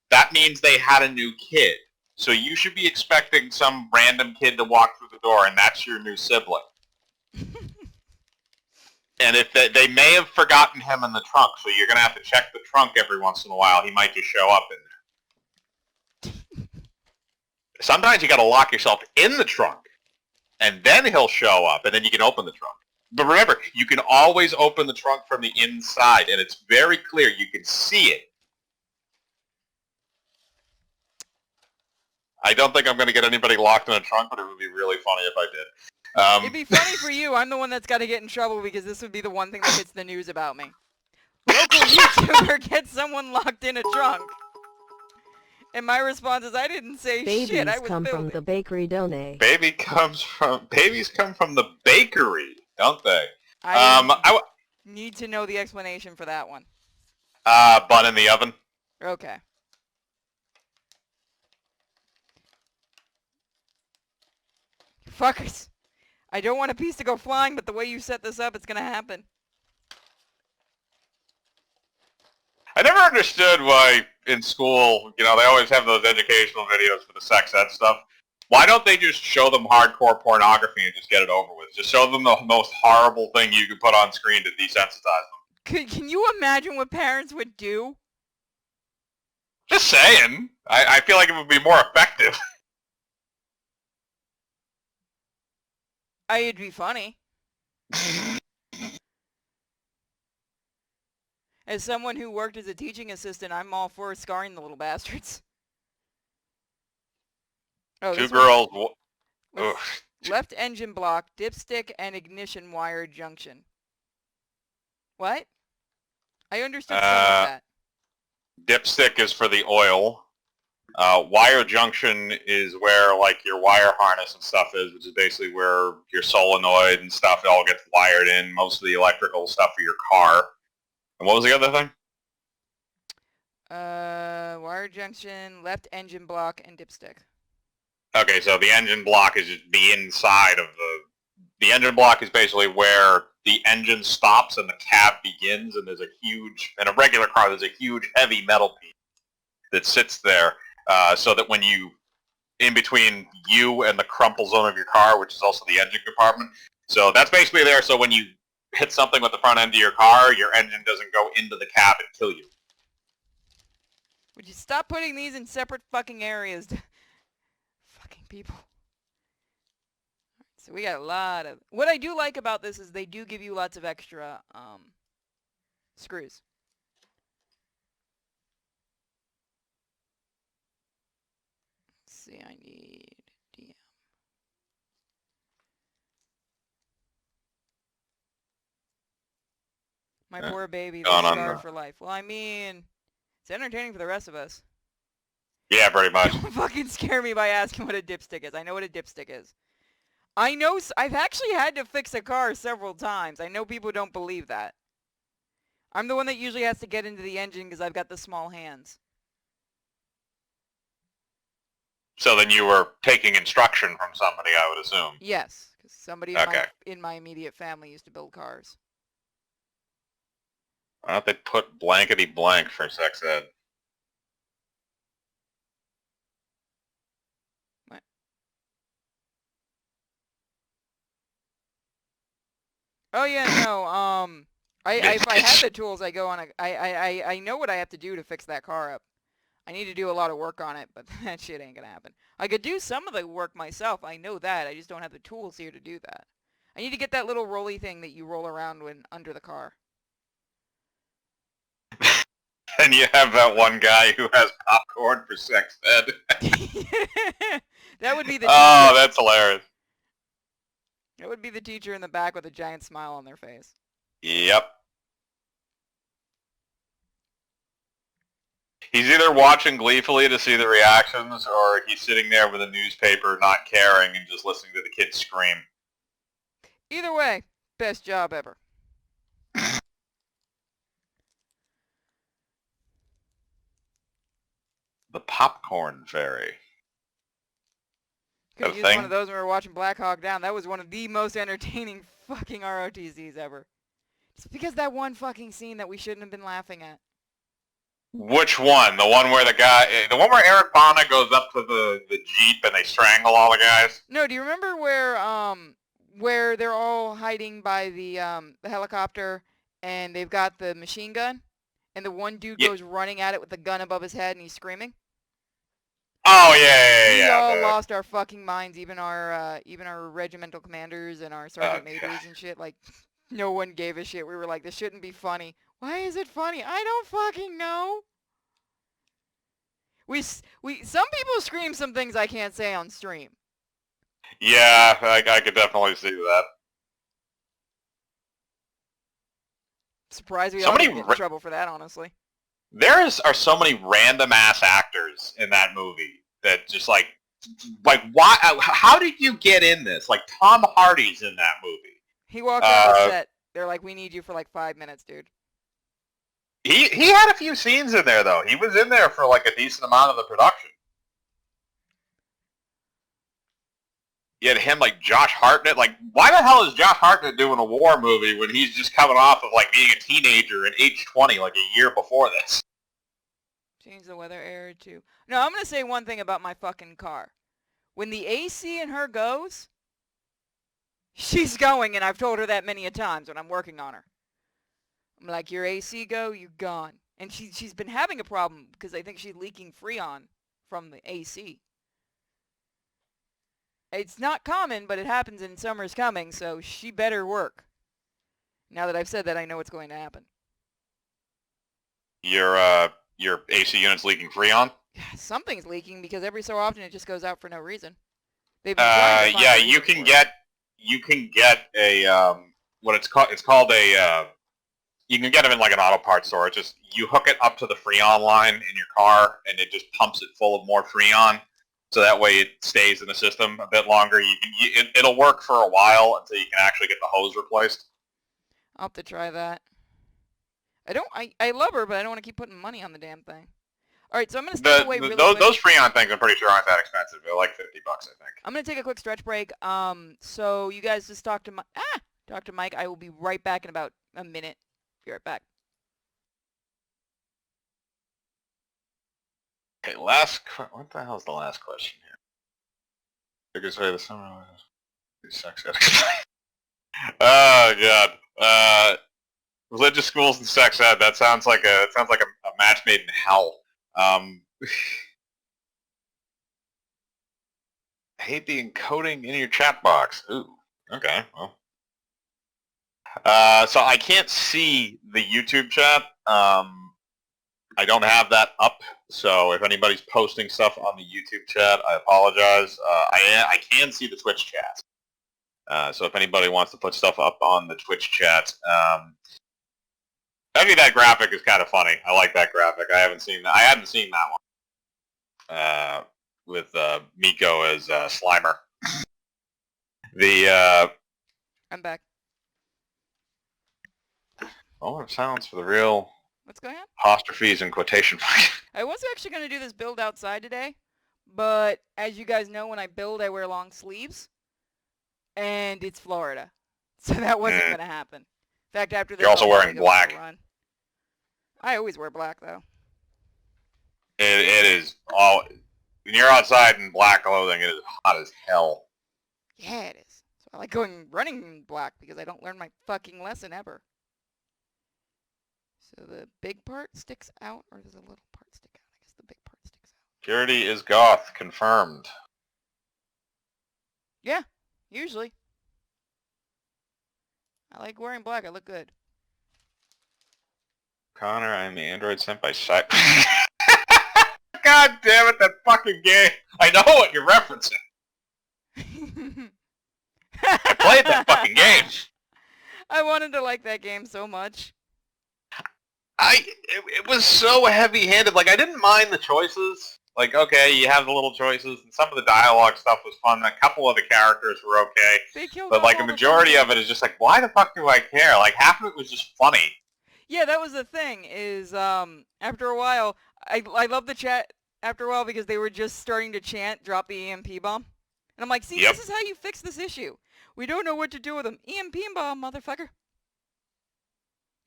that means they had a new kid. So you should be expecting some random kid to walk through the door, and that's your new sibling. And if they may have forgotten him in the trunk, so you're gonna have to check the trunk every once in a while. He might just show up in there. Sometimes you got to lock yourself in the trunk, and then he'll show up, and then you can open the trunk. But remember, you can always open the trunk from the inside, and it's very clear. You can see it. I don't think I'm going to get anybody locked in a trunk, but it would be really funny if I did. It'd be funny for you. I'm the one that's got to get in trouble because this would be the one thing that hits the news about me. Local YouTuber gets someone locked in a trunk. And my response is, I didn't say shit. I was come building. from the bakery, don't they? Babies come from the bakery, don't they? I need to know the explanation for that one. Bun in the oven. Okay. Fuckers. I don't want a piece to go flying, but the way you set this up, it's gonna happen. I never understood why in school, they always have those educational videos for the sex ed stuff. Why don't they just show them hardcore pornography and just get it over with? Just show them the most horrible thing you can put on screen to desensitize them. Can you imagine what parents would do? Just saying. I feel like it would be more effective. It'd be funny. As someone who worked as a teaching assistant, I'm all for scarring the little bastards. Oh, Two girls. Left engine block, dipstick, and ignition wire junction. What? I understood some of that. Dipstick is for the oil. Wire junction is where like your wire harness and stuff is, which is basically where your solenoid and stuff all gets wired in. Most of the electrical stuff for your car. And what was the other thing? Wire junction, left engine block, and dipstick. Okay, so the engine block is just the inside of the engine block is basically where the engine stops and the cab begins, and there's in a regular car, there's a huge heavy metal piece that sits there, so that when you, in between you and the crumple zone of your car, which is also the engine compartment, so that's basically there so when you hit something with the front end of your car, your engine doesn't go into the cab and kill you. Would you stop putting these in separate fucking areas? Fucking people. So we got a lot of... What I do like about this is they do give you lots of extra screws. Let's see, I need DM. My poor baby, they're scarred for life. Well, I mean, it's entertaining for the rest of us. Yeah, pretty much. Don't fucking scare me by asking what a dipstick is. I know what a dipstick is. I know, I've actually had to fix a car several times. I know people don't believe that. I'm the one that usually has to get into the engine because I've got the small hands. So then you were taking instruction from somebody, I would assume. Yes, because somebody in my immediate family used to build cars. Why don't they put blankety blank for sex ed? What? Oh yeah, no. If I had the tools, I go on I know what I have to do to fix that car up. I need to do a lot of work on it, but that shit ain't gonna happen. I could do some of the work myself. I know that. I just don't have the tools here to do that. I need to get that little rolly thing that you roll around when under the car. And you have that one guy who has popcorn for sex ed. That would be the teacher. Oh, that's hilarious. That would be the teacher in the back with a giant smile on their face. Yep. He's either watching gleefully to see the reactions, or he's sitting there with a newspaper not caring and just listening to the kids scream. Either way, best job ever. The popcorn fairy. Could have used one of those when we were watching Black Hawk Down. That was one of the most entertaining fucking ROTCs ever. Just because that one fucking scene that we shouldn't have been laughing at. Which one? The one where the one where Eric Bana goes up to the Jeep and they strangle all the guys? No, do you remember where they're all hiding by the helicopter and they've got the machine gun? And the one dude goes running at it with the gun above his head and he's screaming? Oh, yeah. We all lost our fucking minds, even our regimental commanders and our sergeant majors and shit. Like, no one gave a shit. We were like, this shouldn't be funny. Why is it funny? I don't fucking know. Some people scream some things I can't say on stream. Yeah, I could definitely see that. Surprised we all didn't get in trouble for that, honestly. There are so many random ass actors in that movie that just like why? How did you get in this? Like Tom Hardy's in that movie. He walked out of the set. They're like, we need you for like 5 minutes, dude. He had a few scenes in there though. He was in there for like a decent amount of the production. You had him like Josh Hartnett. Like, why the hell is Josh Hartnett doing a war movie when he's just coming off of like being a teenager at age 20, like a year before this? Change the weather area too. No, I'm gonna say one thing about my fucking car. When the AC in her goes, she's going, and I've told her that many a times when I'm working on her. I'm like, your AC go, you gone. And she's been having a problem because I think she's leaking Freon from the AC. It's not common, but it happens and summer's coming, so she better work. Now that I've said that, I know what's going to happen. Your AC unit's leaking Freon? Something's leaking because every so often it just goes out for no reason. Yeah, you can get a what it's called a You can get them in like an auto parts store. It's just you hook it up to the Freon line in your car, and it just pumps it full of more Freon, so that way it stays in the system a bit longer. It'll work for a while until you can actually get the hose replaced. I'll have to try that. I love her, but I don't want to keep putting money on the damn thing. All right, so I'm gonna step away really quick. Those Freon things, I'm pretty sure aren't that expensive. They're like $50, I think. I'm gonna take a quick stretch break. So you guys just talk to Mike. I will be right back in about a minute. Be right back. Okay, what the hell is the last question here? Biggest way the summer was sex ed. Oh god. Religious schools and sex ed. That sounds like a match made in hell. I hate the encoding in your chat box. Ooh. Okay. Well. So I can't see the YouTube chat. I don't have that up, so if anybody's posting stuff on the YouTube chat, I apologize. I can see the Twitch chat. So if anybody wants to put stuff up on the Twitch chat, maybe that graphic is kind of funny. I like that graphic. I hadn't seen that one. With Miko as Slimer. I'm back. Moment of silence for the real What's going on? apostrophes and quotation marks. I was actually going to do this build outside today, but as you guys know, when I build, I wear long sleeves, and it's Florida, so that wasn't going to happen. In fact, after this, You're also wearing black. I always wear black, though. It is all. When you're outside in black clothing, it is hot as hell. Yeah, it is. So I like running in black because I don't learn my fucking lesson ever. So the big part sticks out, or does a little part stick out? I guess the big part sticks out. Purity is goth, confirmed. Yeah, usually. I like wearing black. I look good. Connor, I'm the android sent by Sci. God damn it, that fucking game. I know what you're referencing. I played that fucking game. I wanted to like that game so much. It was so heavy-handed. Like, I didn't mind the choices. Like, okay, you have the little choices, and some of the dialogue stuff was fun. A couple of the characters were okay. But, like, a majority of it is just like, why the fuck do I care? Like, half of it was just funny. Yeah, that was the thing, is, after a while, I love the chat after a while because they were just starting to chant, drop the EMP bomb. And I'm like, see, This is how you fix this issue. We don't know what to do with them. EMP bomb, motherfucker.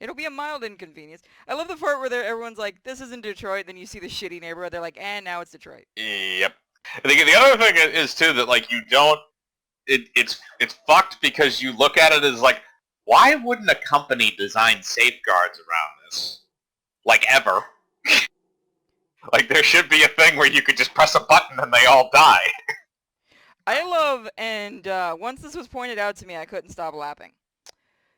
It'll be a mild inconvenience. I love the part where everyone's like, this isn't Detroit, then you see the shitty neighborhood, they're like, and now it's Detroit. Yep. The other thing is, too, that, like, you don't... It's fucked because you look at it as, like, why wouldn't a company design safeguards around this? Like, ever. Like, there should be a thing where you could just press a button and they all die. I love, and once this was pointed out to me, I couldn't stop laughing.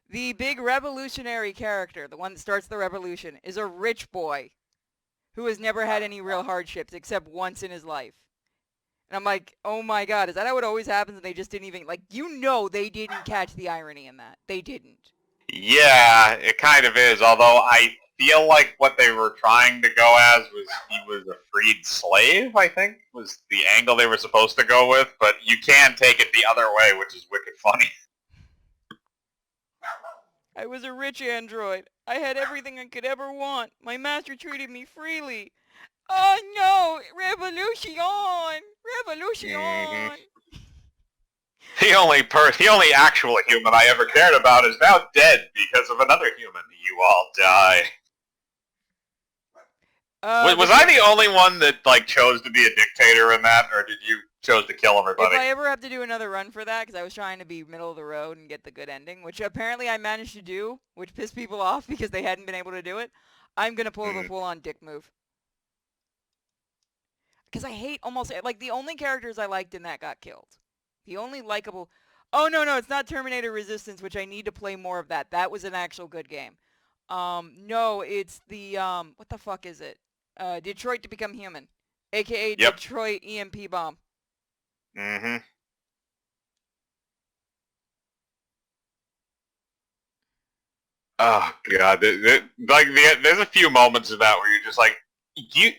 The big revolutionary character, the one that starts the revolution, is a rich boy who has never had any real hardships except once in his life. And I'm like, oh my god, is that how it always happens and they just didn't even, like, they didn't catch the irony in that. They didn't. Yeah, it kind of is, although I feel like what they were trying to go as was he was a freed slave, I think, was the angle they were supposed to go with, but you can take it the other way, which is wicked funny. I was a rich android. I had everything I could ever want. My master treated me freely. Oh no! Revolution! Revolution! Mm-hmm. The only actual human I ever cared about is now dead because of another human. You all die. Was I the only one that, like, chose to be a dictator in that, or did you chose to kill everybody? If I ever have to do another run for that, because I was trying to be middle of the road and get the good ending, which apparently I managed to do, which pissed people off because they hadn't been able to do it, I'm going to pull the full-on dick move. Because I hate almost, like, the only characters I liked in that got killed. The only likable... Oh, no, it's not Terminator Resistance, which I need to play more of that. That was an actual good game. No, it's the, what the fuck is it? Detroit to Become Human. A.K.A. Detroit EMP Bomb. Mm-hmm. Oh god, there's a few moments of that where you're just like, you,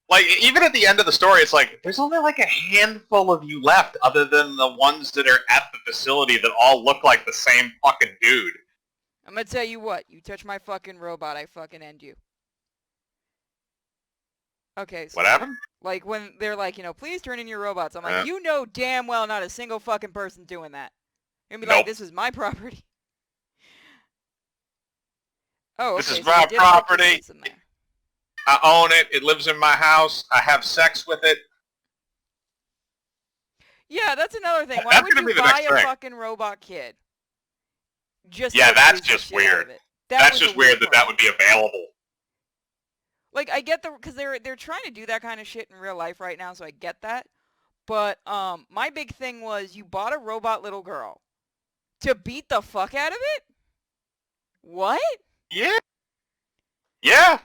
like even at the end of the story, it's like there's only like a handful of you left, other than the ones that are at the facility that all look like the same fucking dude. I'm gonna tell you what. You touch my fucking robot, I fucking end you. Okay, so What happened? like when they're like, please turn in your robots. I'm like, you know damn well not a single fucking person doing that. You're gonna be like, this is my property. Oh, okay. This is so my they did have property. kids in there. I own it. It lives in my house. I have sex with it. Yeah, that's another thing. Why That's would gonna you be the buy next a thing. fucking robot kid? Just Yeah, to that's abuse the just shit out of weird. it. That's just weird that that would be available. Like, I get because they're trying to do that kind of shit in real life right now, so I get that. But my big thing was you bought a robot little girl to beat the fuck out of it. What? Yeah. Yeah.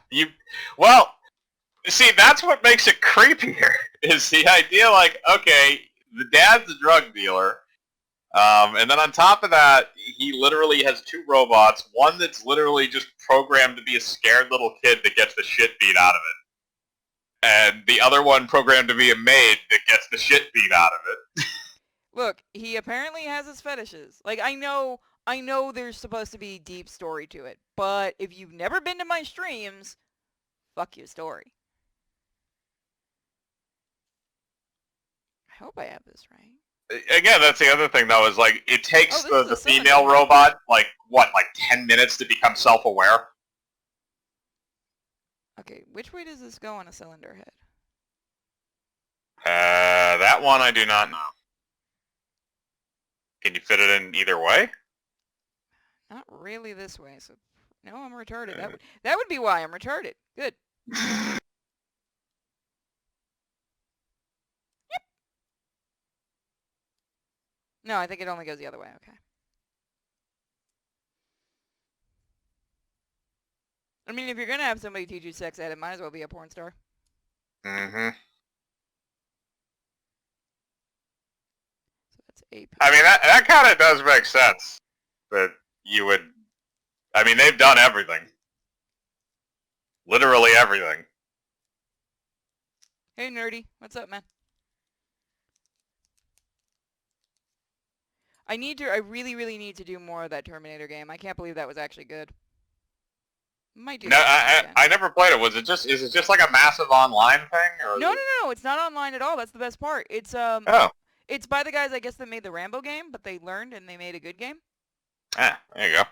Well, see, that's what makes it creepier. Is the idea like, okay, the dad's a drug dealer. And then on top of that, he literally has two robots. One that's literally just programmed to be a scared little kid that gets the shit beat out of it. And the other one programmed to be a maid that gets the shit beat out of it. Look, he apparently has his fetishes. Like, I know there's supposed to be deep story to it. But if you've never been to my streams, fuck your story. I hope I have this right. Again, that's the other thing, though, is like, it takes the cylinder. female robot, like 10 minutes to become self-aware? Okay, which way does this go on a cylinder head? That one I do not know. Can you fit it in either way? Not really this way, so... No, I'm retarded. That would be why I'm retarded. Good. No, I think it only goes the other way. Okay. I mean, if you're gonna have somebody teach you sex ed, it might as well be a porn star. Mm-hmm. So that's a... I mean, that kind of does make sense. That you would... I mean, they've done everything. Literally everything. Hey, Nerdy. What's up, man? I really, really need to do more of that Terminator game. I can't believe that was actually good. Might do No, that again. I never played it. Is it just like a massive online thing? Or No, it's not online at all. That's the best part. It's it's by the guys, I guess, that made the Rambo game, but they learned and they made a good game. Ah, there you go.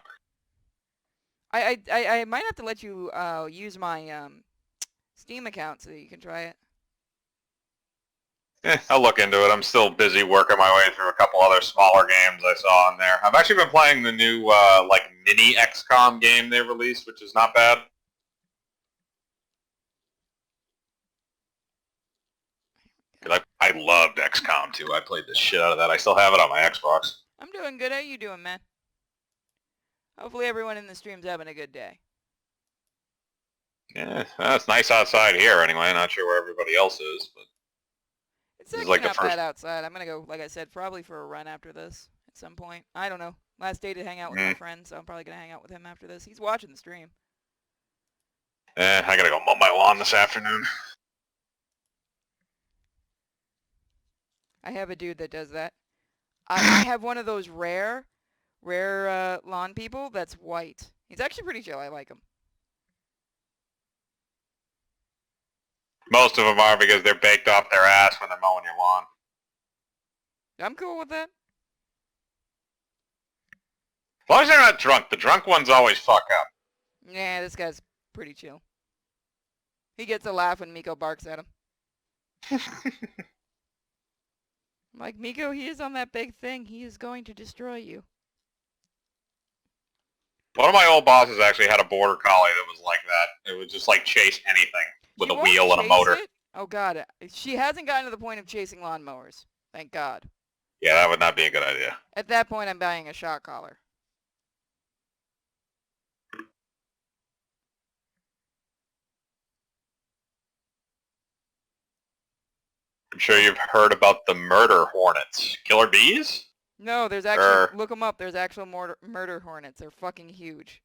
I might have to let you use my Steam account so that you can try it. I'll look into it. I'm still busy working my way through a couple other smaller games I saw in there. I've actually been playing the new, mini XCOM game they released, which is not bad. I loved XCOM 2. I played the shit out of that. I still have it on my Xbox. I'm doing good. How you doing, man? Hopefully everyone in the stream's having a good day. Yeah, well, it's nice outside here anyway. Not sure where everybody else is, but... It's actually not bad outside. I'm going to go, like I said, probably for a run after this at some point. I don't know. Last day to hang out with my friend, so I'm probably going to hang out with him after this. He's watching the stream. I got to go mow my lawn this afternoon. I have a dude that does that. I have one of those rare lawn people that's white. He's actually pretty chill. I like him. Most of them are because they're baked off their ass when they're mowing your lawn. I'm cool with that. As long as they're not drunk. The drunk ones always fuck up. Yeah, this guy's pretty chill. He gets a laugh when Miko barks at him. I'm like, Miko, he is on that big thing. He is going to destroy you. One of my old bosses actually had a border collie that was like that. It would just like chase anything with a wheel and a motor. It? Oh god, she hasn't gotten to the point of chasing lawnmowers. Thank God. Yeah, that would not be a good idea. At that point, I'm buying a shock collar. I'm sure you've heard about the murder hornets. Killer bees? No, there's actually... Look them up. There's actual murder hornets. They're fucking huge.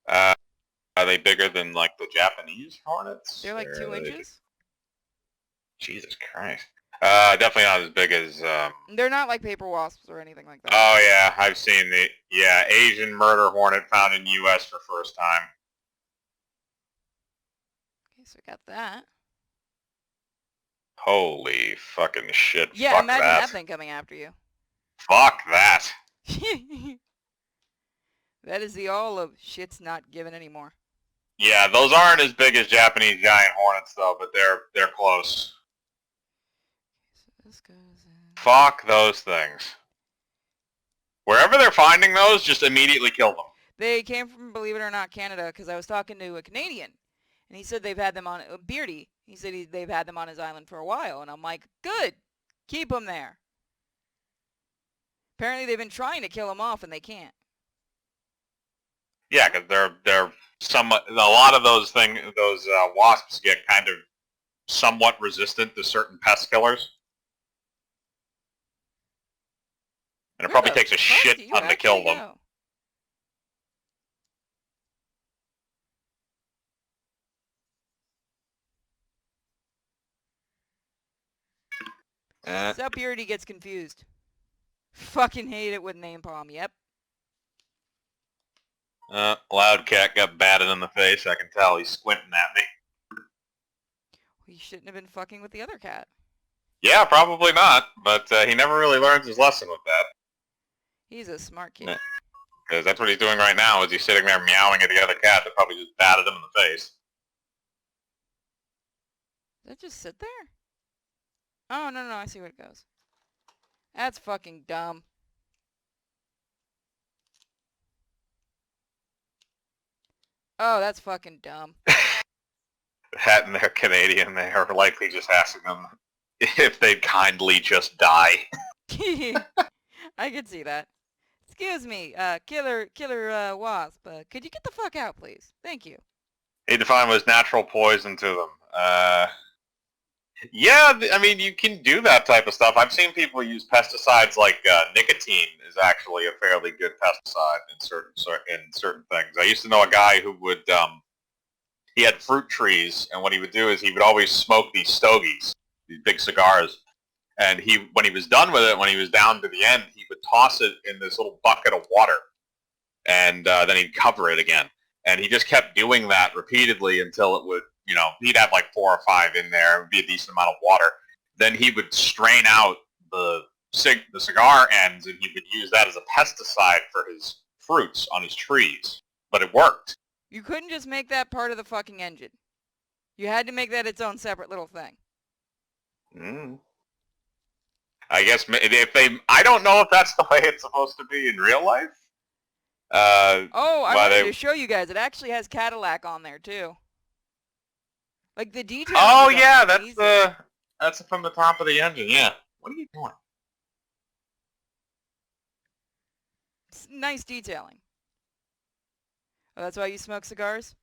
Are they bigger than like the Japanese hornets? They're like 2 Or are they- inches. Jesus Christ. Definitely not as big as. They're not like paper wasps or anything like that. Oh yeah, I've seen the Asian murder hornet found in U.S. for first time. Okay, so we got that. Holy fucking shit! Yeah, Fuck imagine that. that thing coming after you. Fuck that. That is the all of shit's not given anymore. Yeah, those aren't as big as Japanese giant hornets though, but they're close. So this goes in. Fuck those things. Wherever they're finding those, just immediately kill them. They came from, believe it or not, Canada, because I was talking to a Canadian, and he said they've had them on, Beardy, he said they've had them on his island for a while, and I'm like, good, keep them there. Apparently they've been trying to kill them off, and they can't. Yeah, because they're somewhat. A lot of those wasps get kind of somewhat resistant to certain pest killers, and it Where probably the takes a fuck shit do you ton to kill actually them. go? So Beardy gets confused. Fucking hate it with napalm, yep. Loudcat got batted in the face. I can tell he's squinting at me. He shouldn't have been fucking with the other cat. Yeah, probably not, but he never really learns his lesson with that. He's a smart kid. Yeah. Because that's what he's doing right now, is he's sitting there meowing at the other cat that probably just batted him in the face. Does that just sit there? Oh, no, I see where it goes. That's fucking dumb. Oh, that's fucking dumb. Hat and they're Canadian, they are likely just asking them if they'd kindly just die. I can see that. Excuse me, killer wasp. Could you get the fuck out, please? Thank you. He defined was natural poison to them. Yeah, I mean, you can do that type of stuff. I've seen people use pesticides like nicotine is actually a fairly good pesticide in certain things. I used to know a guy who would he had fruit trees, and what he would do is he would always smoke these stogies, these big cigars, and when he was done with it, when he was down to the end, he would toss it in this little bucket of water, and then he'd cover it again, and he just kept doing that repeatedly until it would. He'd have like 4 or 5 in there. It would be a decent amount of water. Then he would strain out the cigar ends, and he would use that as a pesticide for his fruits on his trees. But it worked. You couldn't just make that part of the fucking engine. You had to make that its own separate little thing. I guess I don't know if that's the way it's supposed to be in real life. I wanted to show you guys. It actually has Cadillac on there too. Like the detail. Oh yeah, that's from the top of the engine. Yeah. What are you doing? It's nice detailing. Oh, that's why you smoke cigars?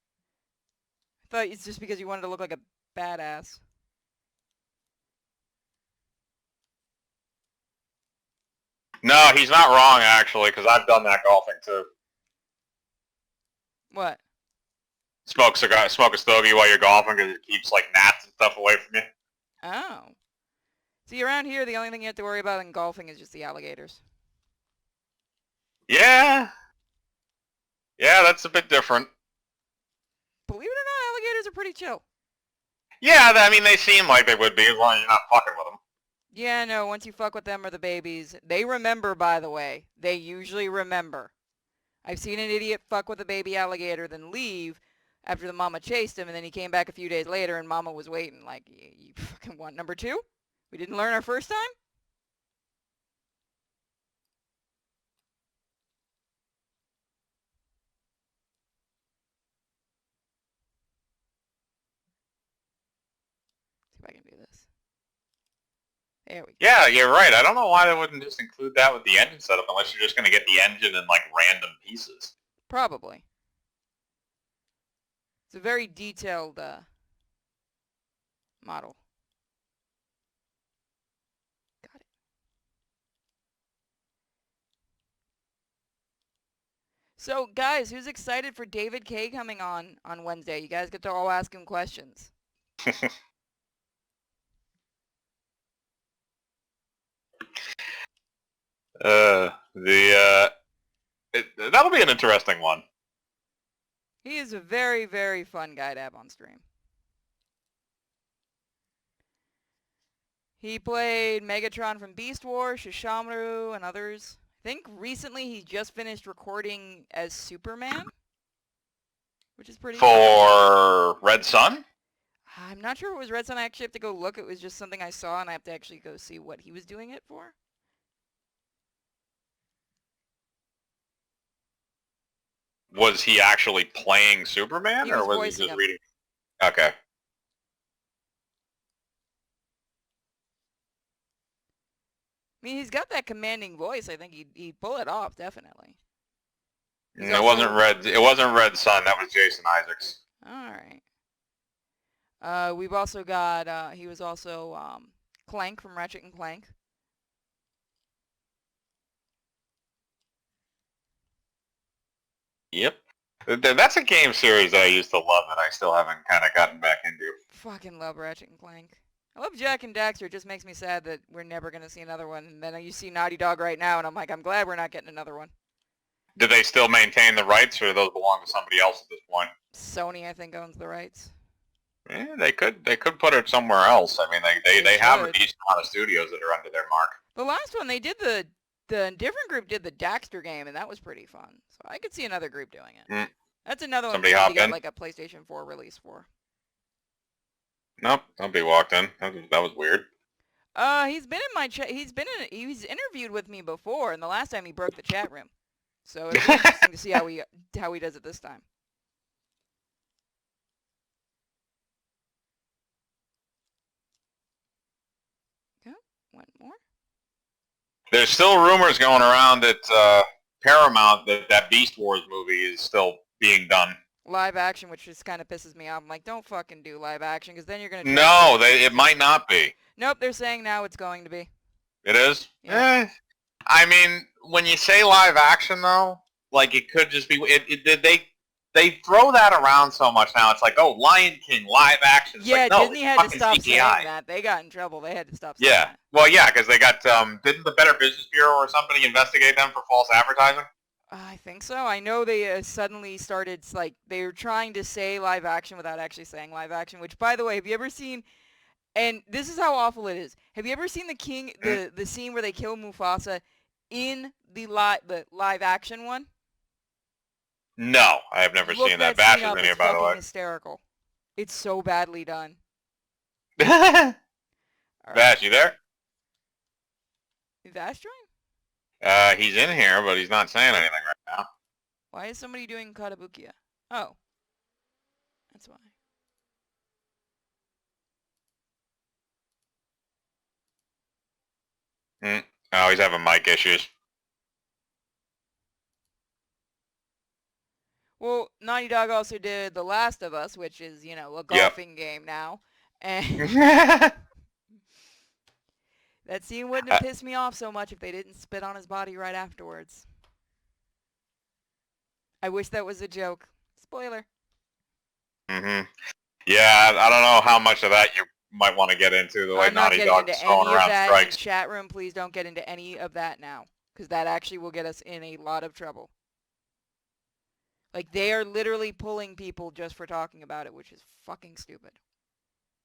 I thought it's just because you wanted to look like a badass. No, he's not wrong actually, because I've done that golfing too. What? Smoke a stogie while you're golfing because it keeps like gnats and stuff away from you. Oh. See, around here, the only thing you have to worry about in golfing is just the alligators. Yeah. Yeah, that's a bit different. Believe it or not, alligators are pretty chill. Yeah, I mean, they seem like they would be as long as you're not fucking with them. Yeah, no, once you fuck with them or the babies, they remember, by the way. They usually remember. I've seen an idiot fuck with a baby alligator, then leave after the mama chased him, and then he came back a few days later, and mama was waiting. Like, you fucking want number 2? We didn't learn our first time? See if I can do this. There we go. Yeah, you're right. I don't know why they wouldn't just include that with the engine setup unless you're just going to get the engine in, like, random pieces. Probably. It's a very detailed model. Got it. So, guys, who's excited for David K coming on Wednesday? You guys get to all ask him questions. That'll be an interesting one. He is a very, very fun guy to have on stream. He played Megatron from Beast Wars, Shisamaru, and others. I think recently he just finished recording as Superman, which is pretty cool. For Red Sun? I'm not sure if it was Red Sun. I actually have to go look. It was just something I saw, and I have to actually go see what he was doing it for. Was he actually playing Superman, He or was was he voicing just him. reading? Okay. I mean, he's got that commanding voice. I think he'd pull it off, definitely. He's It wasn't Red. It wasn't Red Sun. That was Jason Isaacs. All right. We've also got. He was also Clank from Ratchet and Clank. Yep. That's a game series that I used to love that I still haven't kind of gotten back into. Fucking love Ratchet and Clank. I love Jack and Daxter. It just makes me sad that we're never going to see another one. And then you see Naughty Dog right now, and I'm like, I'm glad we're not getting another one. Do they still maintain the rights, or do those belong to somebody else at this point? Sony, I think, owns the rights. Yeah, they could put it somewhere else. I mean, they have a should. decent amount of studios that are under their mark. The last one, they did the different group did the Daxter game, and that was pretty fun. So I could see another group doing it. Mm. That's another one Somebody that hop you got in? like a PlayStation 4 release for. Nope, nobody walked in. That was weird. He's been in my chat. He's interviewed with me before, and the last time he broke the chat room. So it'll be interesting to see how he does it this time. Okay, one more. There's still rumors going around that Paramount, that Beast Wars movie is still being done. Live action, which just kind of pisses me off. I'm like, don't fucking do live action, because then you're gonna. No, it might not be. Nope, they're saying now it's going to be. It is? Yeah. I mean, when you say live action, though, like, it could just be... They throw that around so much now. It's like, oh, Lion King, live action. It's Yeah, like, no, Disney it's had to fucking stop CGI. saying that. They got in trouble. They had to stop saying Yeah. that. Well, yeah, because they got... didn't the Better Business Bureau or somebody investigate them for false advertising? I think so. I know they suddenly started, like, they were trying to say live action without actually saying live action, which, by the way, have you ever seen... And this is how awful it is. Have you ever seen the scene where they kill Mufasa in the live action one? No, I have never Look seen that. scene Bash up. is in here, It's by the fucking way. hysterical. It's so badly done. Bash, All right. you there? Is Vash join? He's in here, but he's not saying anything right now. Why is somebody doing Katabukiya? Oh. That's why. Oh, he's having mic issues. Well, Naughty Dog also did The Last of Us, which is, you know, a golfing game now. And that scene wouldn't have pissed me off so much if they didn't spit on his body right afterwards. I wish that was a joke. Spoiler. Mm-hmm. Yeah, I don't know how much of that you might want to get into, the way I'm not Naughty getting Dog into is any throwing of around that strikes. in chat room. Please don't get into any of that now, because that actually will get us in a lot of trouble. Like, they are literally pulling people just for talking about it, which is fucking stupid.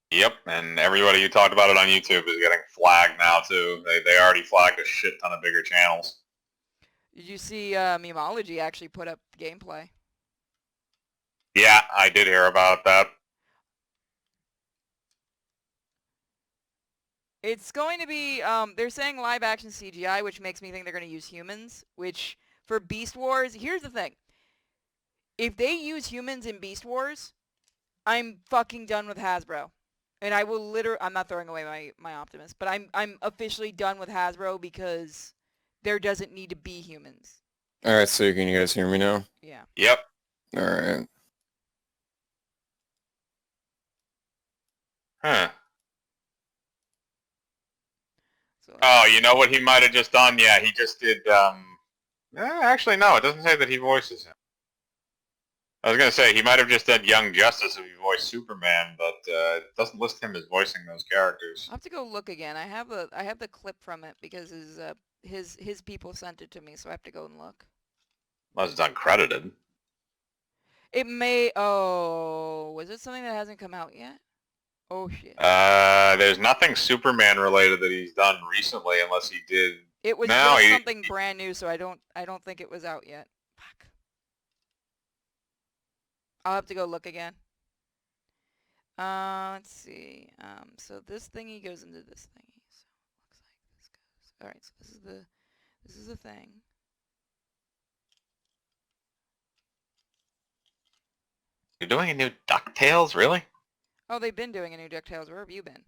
Yep, and everybody who talked about it on YouTube is getting flagged now, too. They already flagged a shit ton of bigger channels. Did you see Memology actually put up gameplay? Yeah, I did hear about that. It's going to be, they're saying live action CGI, which makes me think they're going to use humans, which, for Beast Wars, here's the thing. If they use humans in Beast Wars, I'm fucking done with Hasbro. And I will I'm not throwing away my Optimus, but I'm officially done with Hasbro because there doesn't need to be humans. Alright, so can you guys hear me now? Yeah. Yep. Alright. Huh. So, Oh, you know what he might have just done? Yeah, he just did, Actually, no. It doesn't say that he voices him. I was gonna say he might have just said Young Justice if he voiced Superman, but it doesn't list him as voicing those characters. I'll have to go look again. I have the clip from it because his people sent it to me, so I have to go and look. Unless it's uncredited. It may. Oh, was it something that hasn't come out yet? Oh shit. There's nothing Superman related that he's done recently, unless he did. It was No, just something brand new, so I don't think it was out yet. Fuck. I'll have to go look again. Let's see. So this thingy goes into this thingy. So it looks like this goes. All right. So this is the thing. You're doing a new DuckTales, really? Oh, they've been doing a new DuckTales. Where have you been?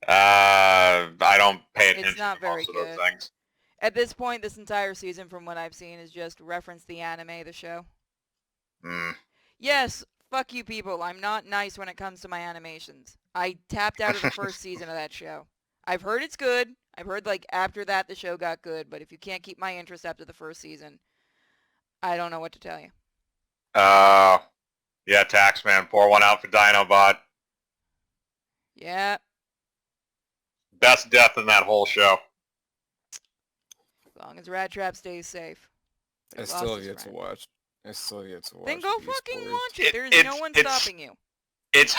I don't pay attention It's not to very most of those good. things. At this point, this entire season, from what I've seen, is just reference the anime, the show. Yes, fuck you people. I'm not nice when it comes to my animations. I tapped out of the first season of that show. I've heard it's good. I've heard, like, after that the show got good, but if you can't keep my interest after the first season, I don't know what to tell you. Yeah, Taxman, pour one out for Dinobot. Yeah. Best death in that whole show. As long as Rat Trap stays safe. I still have yet to watch. I still have yet to watch. Then go Beast fucking Boys. watch it. There's no one stopping you. It's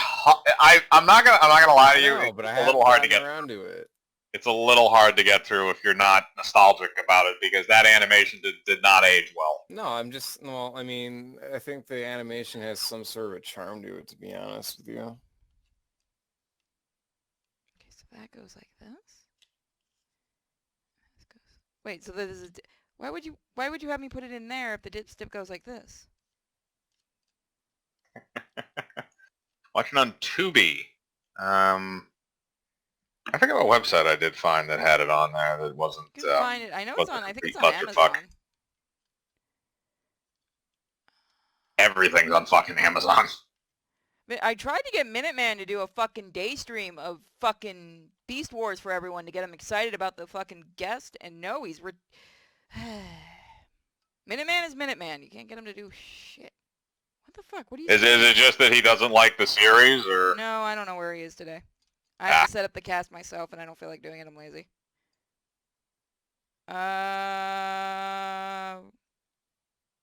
I'm not gonna lie to you. No, but it's I a little hard to haven't get around to it. It's a little hard to get through if you're not nostalgic about it, because that animation did not age well. No, I'm just, well, I mean, I think the animation has some sort of a charm to it, to be honest with you. Okay, so that goes like this. This goes. Wait, so this is. Why would you have me put it in there if the dip stip goes like this? Watching on Tubi. I forget what website I did find that had it on there that wasn't. You can find it. I know it's wasn't on. I think it's on complete Amazon. clusterfuck. Everything's on fucking Amazon. But I tried to get Minuteman to do a fucking day stream of fucking Beast Wars for everyone to get them excited about the fucking guest, and no, he's Minuteman is Minuteman. You can't get him to do shit. What the fuck? What are you Is it just that he doesn't like the series, or? No, I don't know where he is today. I have to set up the cast myself, and I don't feel like doing it. I'm lazy.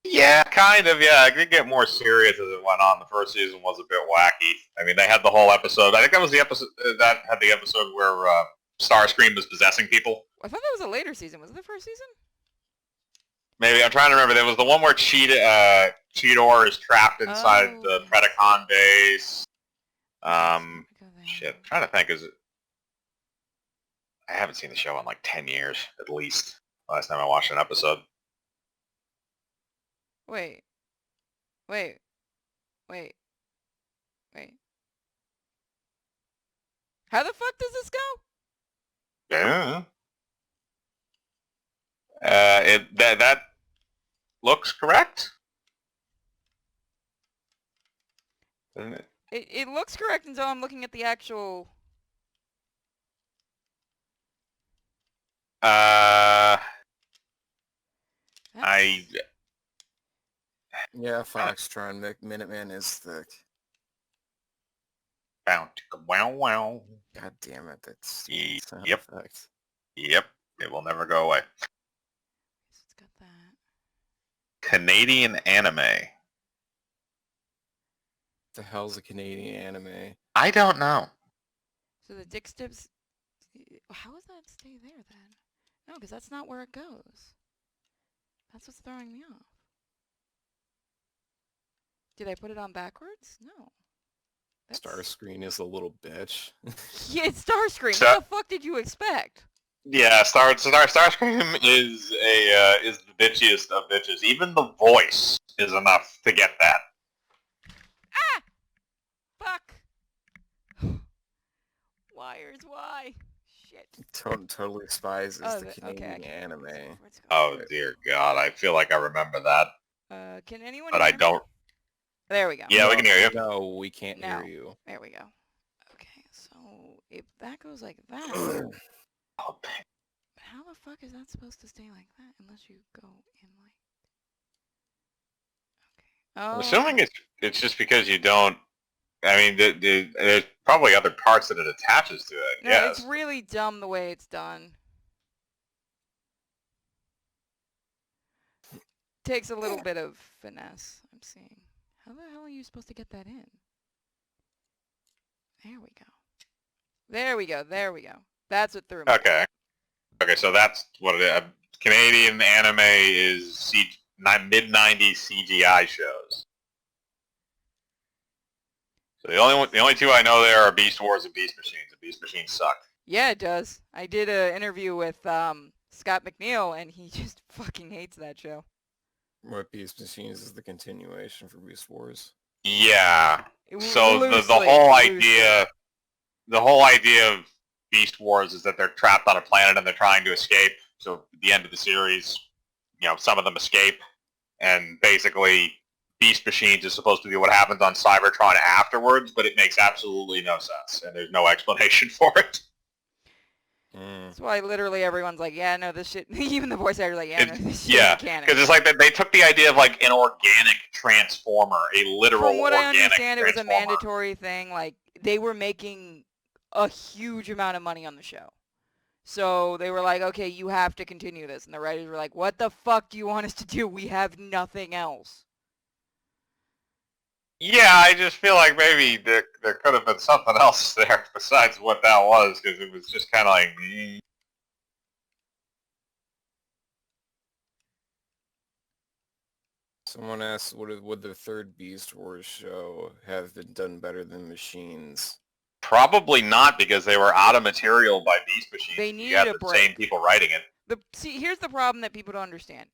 Yeah, kind of, yeah. It did get more serious as it went on. The first season was a bit wacky. I mean, they had the whole episode. I think that was the episode that had the episode where Starscream was possessing people. I thought that was a later season. Was it the first season? Maybe. I'm trying to remember. There was the one where Cheetor is trapped inside the Predacon base. Shit. I'm trying to think. I haven't seen the show in like 10 years, at least. Last time I watched an episode. Wait. How the fuck does this go? Yeah. That looks correct. Doesn't it? It looks correct until I'm looking at the actual... Yeah, Foxtron, Minuteman is thick. Wow. God damn it, that's sound Yep. effect. Yep. It will never go away. It's got that. Canadian anime. The hell's a Canadian anime? I don't know. So the dick stips... How does that stay there then? No, because that's not where it goes. That's what's throwing me off. Did I put it on backwards? No. Starscream is a little bitch. Yeah, it's Starscream. What the fuck did you expect? Yeah, Starscream is the bitchiest of bitches. Even the voice is enough to get that. Ah! Fuck. Wires, why? Shit. Totally Spies is the okay, Canadian anime. Oh dear God, I feel like I remember that. Can anyone but hear I me? don't. There we go. Yeah, we can hear you. No, we can't No. hear you. There we go. Okay, so if that goes like that, Oh, how the fuck is that supposed to stay like that unless you go in like... Okay. I'm Oh, assuming it's just because you don't. I mean, there's probably other parts that it attaches to it. no, Yes. it's really dumb the way it's done. Takes a little bit of finesse, I'm seeing. How the hell are you supposed to get that in? There we go. There we go, there we go. That's what threw me. Okay. Okay, so that's what it is. Canadian anime is mid-90s CGI shows. So the only two I know there are Beast Wars and Beast Machines. And Beast Machines sucked. Yeah, it does. I did an interview with Scott McNeil, and he just fucking hates that show. What Beast Machines is the continuation for Beast Wars? Yeah. So the Loosely, whole loosely. idea of Beast Wars is that they're trapped on a planet and they're trying to escape. So at the end of the series, some of them escape, and basically Beast Machines is supposed to be what happens on Cybertron afterwards, but it makes absolutely no sense, and there's no explanation for it. That's why literally everyone's like, yeah, no, this shit... Even the voice actor's like, yeah, no, this shit Yeah, isn't canon. because it's like they took the idea of like an organic transformer, a literal From what I organic understand, it was a transformer. mandatory thing. Like, they were making a huge amount of money on the show. So they were like, okay, you have to continue this. And the writers were like, what the fuck do you want us to do? We have nothing else. Yeah, I just feel like maybe there could have been something else there besides what that was, because it was just kind of like... Someone asked, would the third Beast Wars show have been done better than Machines? Probably not, because they were out of material by Beast Machines. They You needed had a the break. same people writing it. See, here's the problem that people don't understand.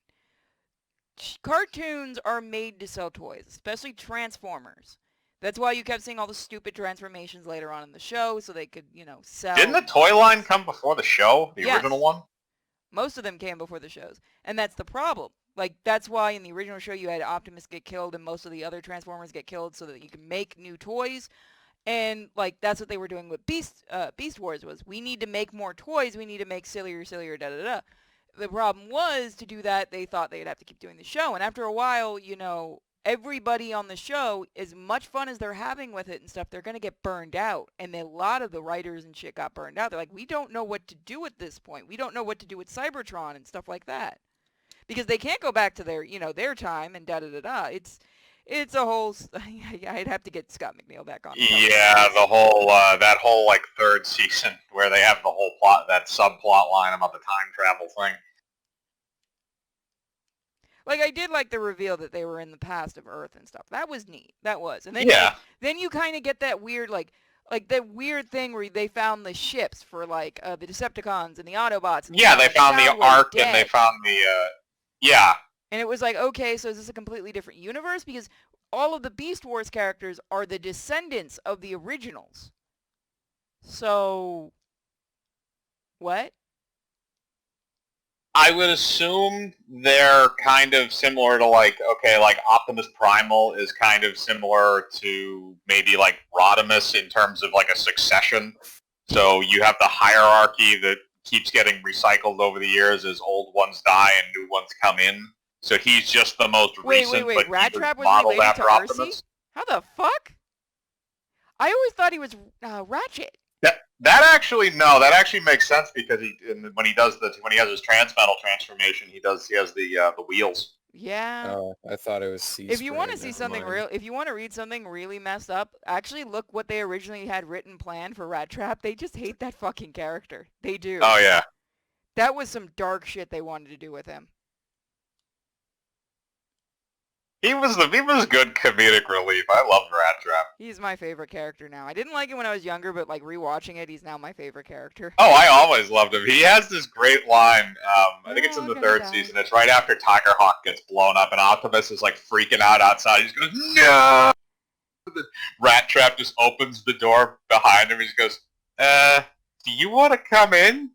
Cartoons are made to sell toys, especially Transformers. That's why you kept seeing all the stupid transformations later on in the show, so they could, sell... Didn't the toy line come before the show, the Yes. original one? Most of them came before the shows. And that's the problem. Like, that's why in the original show you had Optimus get killed and most of the other Transformers get killed so that you can make new toys. And, like, that's what they were doing with Beast Wars was, we need to make more toys, we need to make sillier, da-da-da. The problem was, to do that, they thought they'd have to keep doing the show. And after a while, everybody on the show, as much fun as they're having with it and stuff, they're going to get burned out. And a lot of the writers and shit got burned out. They're like, we don't know what to do at this point. We don't know what to do with Cybertron and stuff like that. Because they can't go back to their, their time and da-da-da-da. It's a whole... I'd have to get Scott McNeil back on. Yeah, the whole, that whole, like, third season where they have the whole plot, that subplot line about the time travel thing. Like, I did like the reveal that they were in the past of Earth and stuff. That was neat. That was. And then Yeah. then you kind of get that weird, like that weird thing where they found the ships for, like, the Decepticons and the Autobots. And Yeah, they found the Ark dead. and they found the, yeah. And it was like, okay, so is this a completely different universe? Because all of the Beast Wars characters are the descendants of the originals. So, what? I would assume they're kind of similar to, like, okay, like Optimus Primal is kind of similar to maybe like Rodimus in terms of like a succession. So you have the hierarchy that keeps getting recycled over the years as old ones die and new ones come in. So he's just the most recent, Wait, but he Rat was Trap was modeled related after to Optimus. Arcee? How the fuck? I always thought he was Ratchet. That actually makes sense because when he has his trans-metal transformation, he has the wheels. Yeah. Oh, I thought it was Sea If you want to Spray, see never something mind. if you want to read something really messed up, actually look what they originally had written planned for Rat Trap. They just hate that fucking character. They do. Oh yeah. That was some dark shit they wanted to do with him. He was good comedic relief. I loved Rat Trap. He's my favorite character now. I didn't like it when I was younger, but like rewatching it, he's now my favorite character. Oh, I always loved him. He has this great line. I think it's in the We're third gonna die. season. It's right after Tigerhawk gets blown up, and Optimus is like freaking out outside. He just goes, "No!" The Rat Trap just opens the door behind him. He just goes, "Do you want to come in?"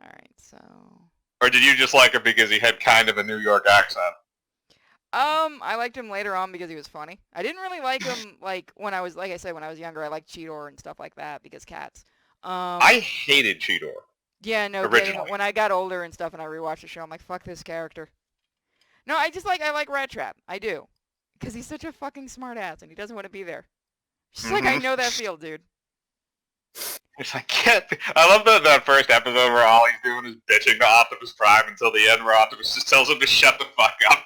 All right, so Or did you just like him because he had kind of a New York accent? I liked him later on because he was funny. I didn't really like him when I was younger. I liked Cheetor and stuff like that because cats. I hated Cheetor Yeah, no kidding. originally. When I got older and stuff and I rewatched the show, I'm like, fuck this character. No, I like Rat Trap. I do. Because he's such a fucking smart ass and he doesn't want to be there. She's like, I know that feel, dude. It's like, I love that first episode where all he's doing is bitching to Optimus Prime until the end where Optimus just tells him to shut the fuck up.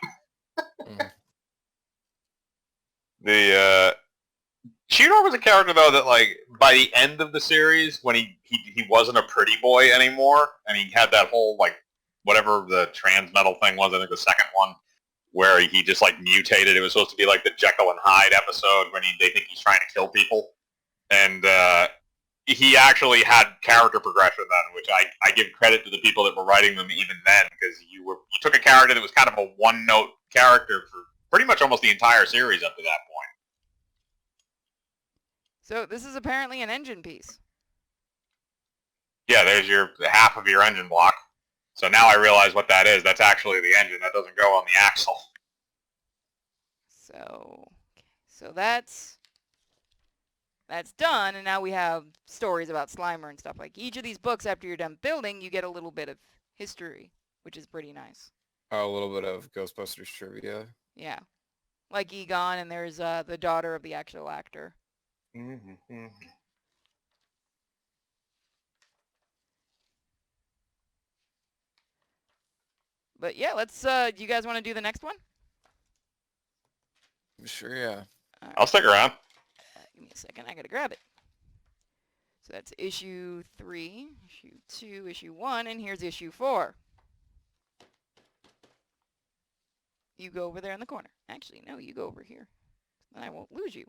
The Cheetor was a character though that like by the end of the series when he wasn't a pretty boy anymore and he had that whole like whatever the trans metal thing was, I think the second one, where he just like mutated. It was supposed to be like the Jekyll and Hyde episode when they think he's trying to kill people. And he actually had character progression then, which I give credit to the people that were writing them even then, because you took a character that was kind of a one-note character for pretty much almost the entire series up to that point. So this is apparently an engine piece. Yeah, there's your half of your engine block. So now I realize what that is. That's actually the engine. That doesn't go on the axle. So that's done, and now we have stories about Slimer and stuff. Like each of these books, after you're done building, you get a little bit of history, which is pretty nice. A little bit of Ghostbusters trivia. Yeah. Like Egon, and there's the daughter of the actual actor. Mm-hmm. But yeah, let's, do you guys want to do the next one? Sure, yeah. Right. I'll stick around. Give me a second, I gotta grab it. So that's issue 3, issue 2, issue 1, and here's issue 4. You go over there in the corner. Actually, no, you go over here. Then I won't lose you.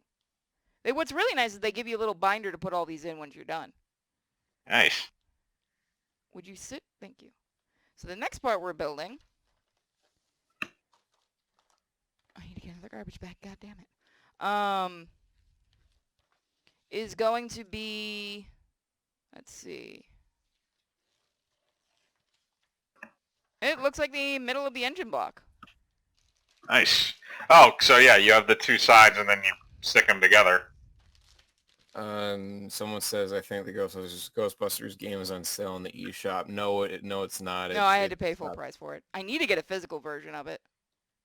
What's really nice is they give you a little binder to put all these in once you're done. Nice. Would you sit? Thank you. So the next part we're building... I need to get another garbage bag, god damn it. Is going to be... Let's see. It looks like the middle of the engine block. Nice. Oh, so yeah, you have the two sides and then you stick them together. Someone says I think the Ghostbusters game is on sale in the eShop. No, it's not. No, I had to pay full price for it. I need to get a physical version of it.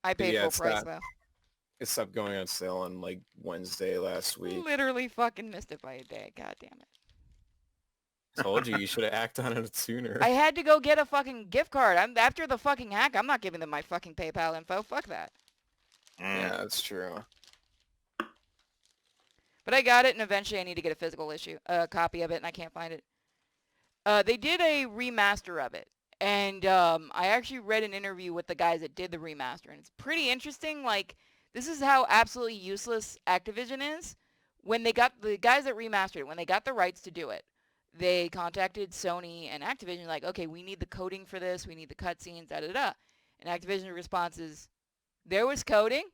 I paid full price though. It stopped going on sale on like Wednesday last week. Literally fucking missed it by a day. God damn it. Told you should have acted on it sooner. I had to go get a fucking gift card. After the fucking hack, I'm not giving them my fucking PayPal info. Fuck that. Yeah, that's true. But I got it, and eventually I need to get a physical copy of it, and I can't find it. They did a remaster of it, and I actually read an interview with the guys that did the remaster, and it's pretty interesting. Like, this is how absolutely useless Activision is. When they got the guys that remastered it, when they got the rights to do it, they contacted Sony and Activision, like, okay, we need the coding for this, we need the cutscenes, da-da-da. And Activision's response is, there was coding?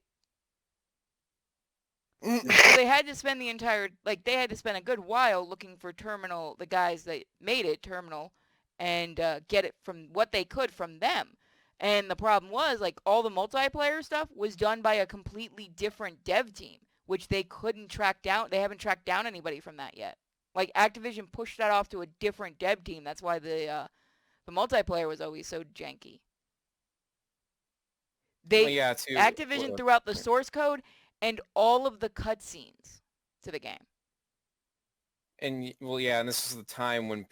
So they had to spend they had to spend a good while looking for Terminal, the guys that made it, Terminal, and get it from what they could from them. And the problem was, like, all the multiplayer stuff was done by a completely different dev team, which they couldn't track down. They haven't tracked down anybody from that yet. Like, Activision pushed that off to a different dev team. That's why the multiplayer was always so janky. Activision threw out the source code and all of the cutscenes to the game. And and this is the time when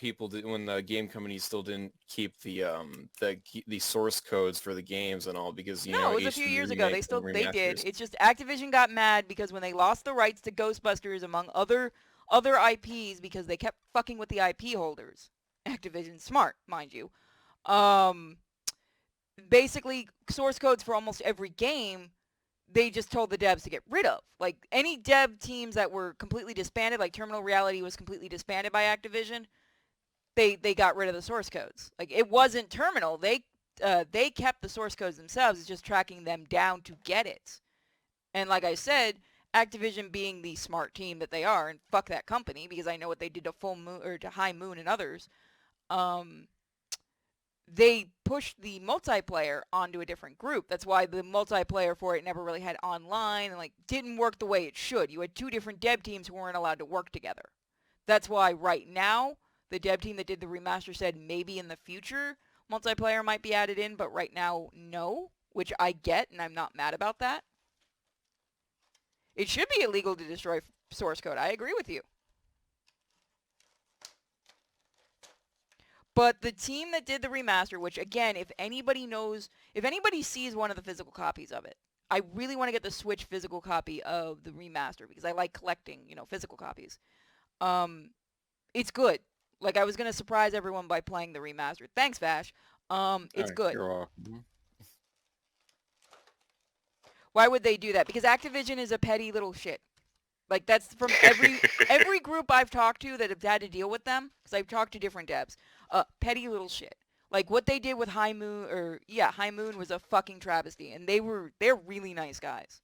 when the game companies still didn't keep the source codes for the games and all, because it was a few years ago. They did. It's just Activision got mad because when they lost the rights to Ghostbusters among other IPs, because they kept fucking with the IP holders. Activision, smart, mind you. Basically, source codes for almost every game, they just told the devs to get rid of. Like, any dev teams that were completely disbanded, like Terminal Reality was completely disbanded by Activision, they got rid of the source codes. Like, it wasn't Terminal. They kept the source codes themselves. It's just tracking them down to get it. And like I said, Activision being the smart team that they are, and fuck that company, because I know what they did to Full Moon, or to High Moon and others, they pushed the multiplayer onto a different group. That's why the multiplayer for it never really had online and like didn't work the way it should. You had two different dev teams who weren't allowed to work together. That's why right now the dev team that did the remaster said maybe in the future multiplayer might be added in, but right now no, which I get and I'm not mad about that. It should be illegal to destroy source code. I agree with you. But the team that did the remaster, which again, if anybody sees one of the physical copies of it, I really want to get the Switch physical copy of the remaster because I like collecting, physical copies. It's good. Like I was gonna surprise everyone by playing the remaster. Thanks, Vash. It's good. You're welcome. Why would they do that? Because Activision is a petty little shit. Like that's from every group I've talked to that have had to deal with them, because I've talked to different devs. Petty little shit. Like what they did with High Moon was a fucking travesty, and they're really nice guys.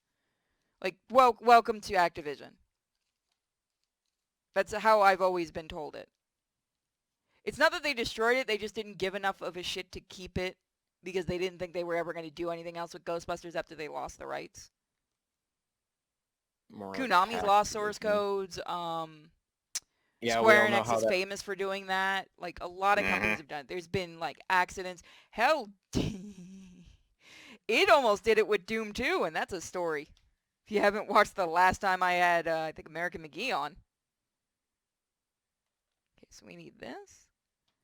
Like welcome to Activision. That's how I've always been told it. It's not that they destroyed it, they just didn't give enough of a shit to keep it because they didn't think they were ever going to do anything else with Ghostbusters after they lost the rights. Konami's lost source codes. Yeah, Square Enix is famous for doing that. Like, a lot of companies have done it. There's been, like, accidents. Hell, it almost did it with Doom 2, and that's a story. If you haven't watched the last time I had, I think, American McGee on. Okay, so we need this.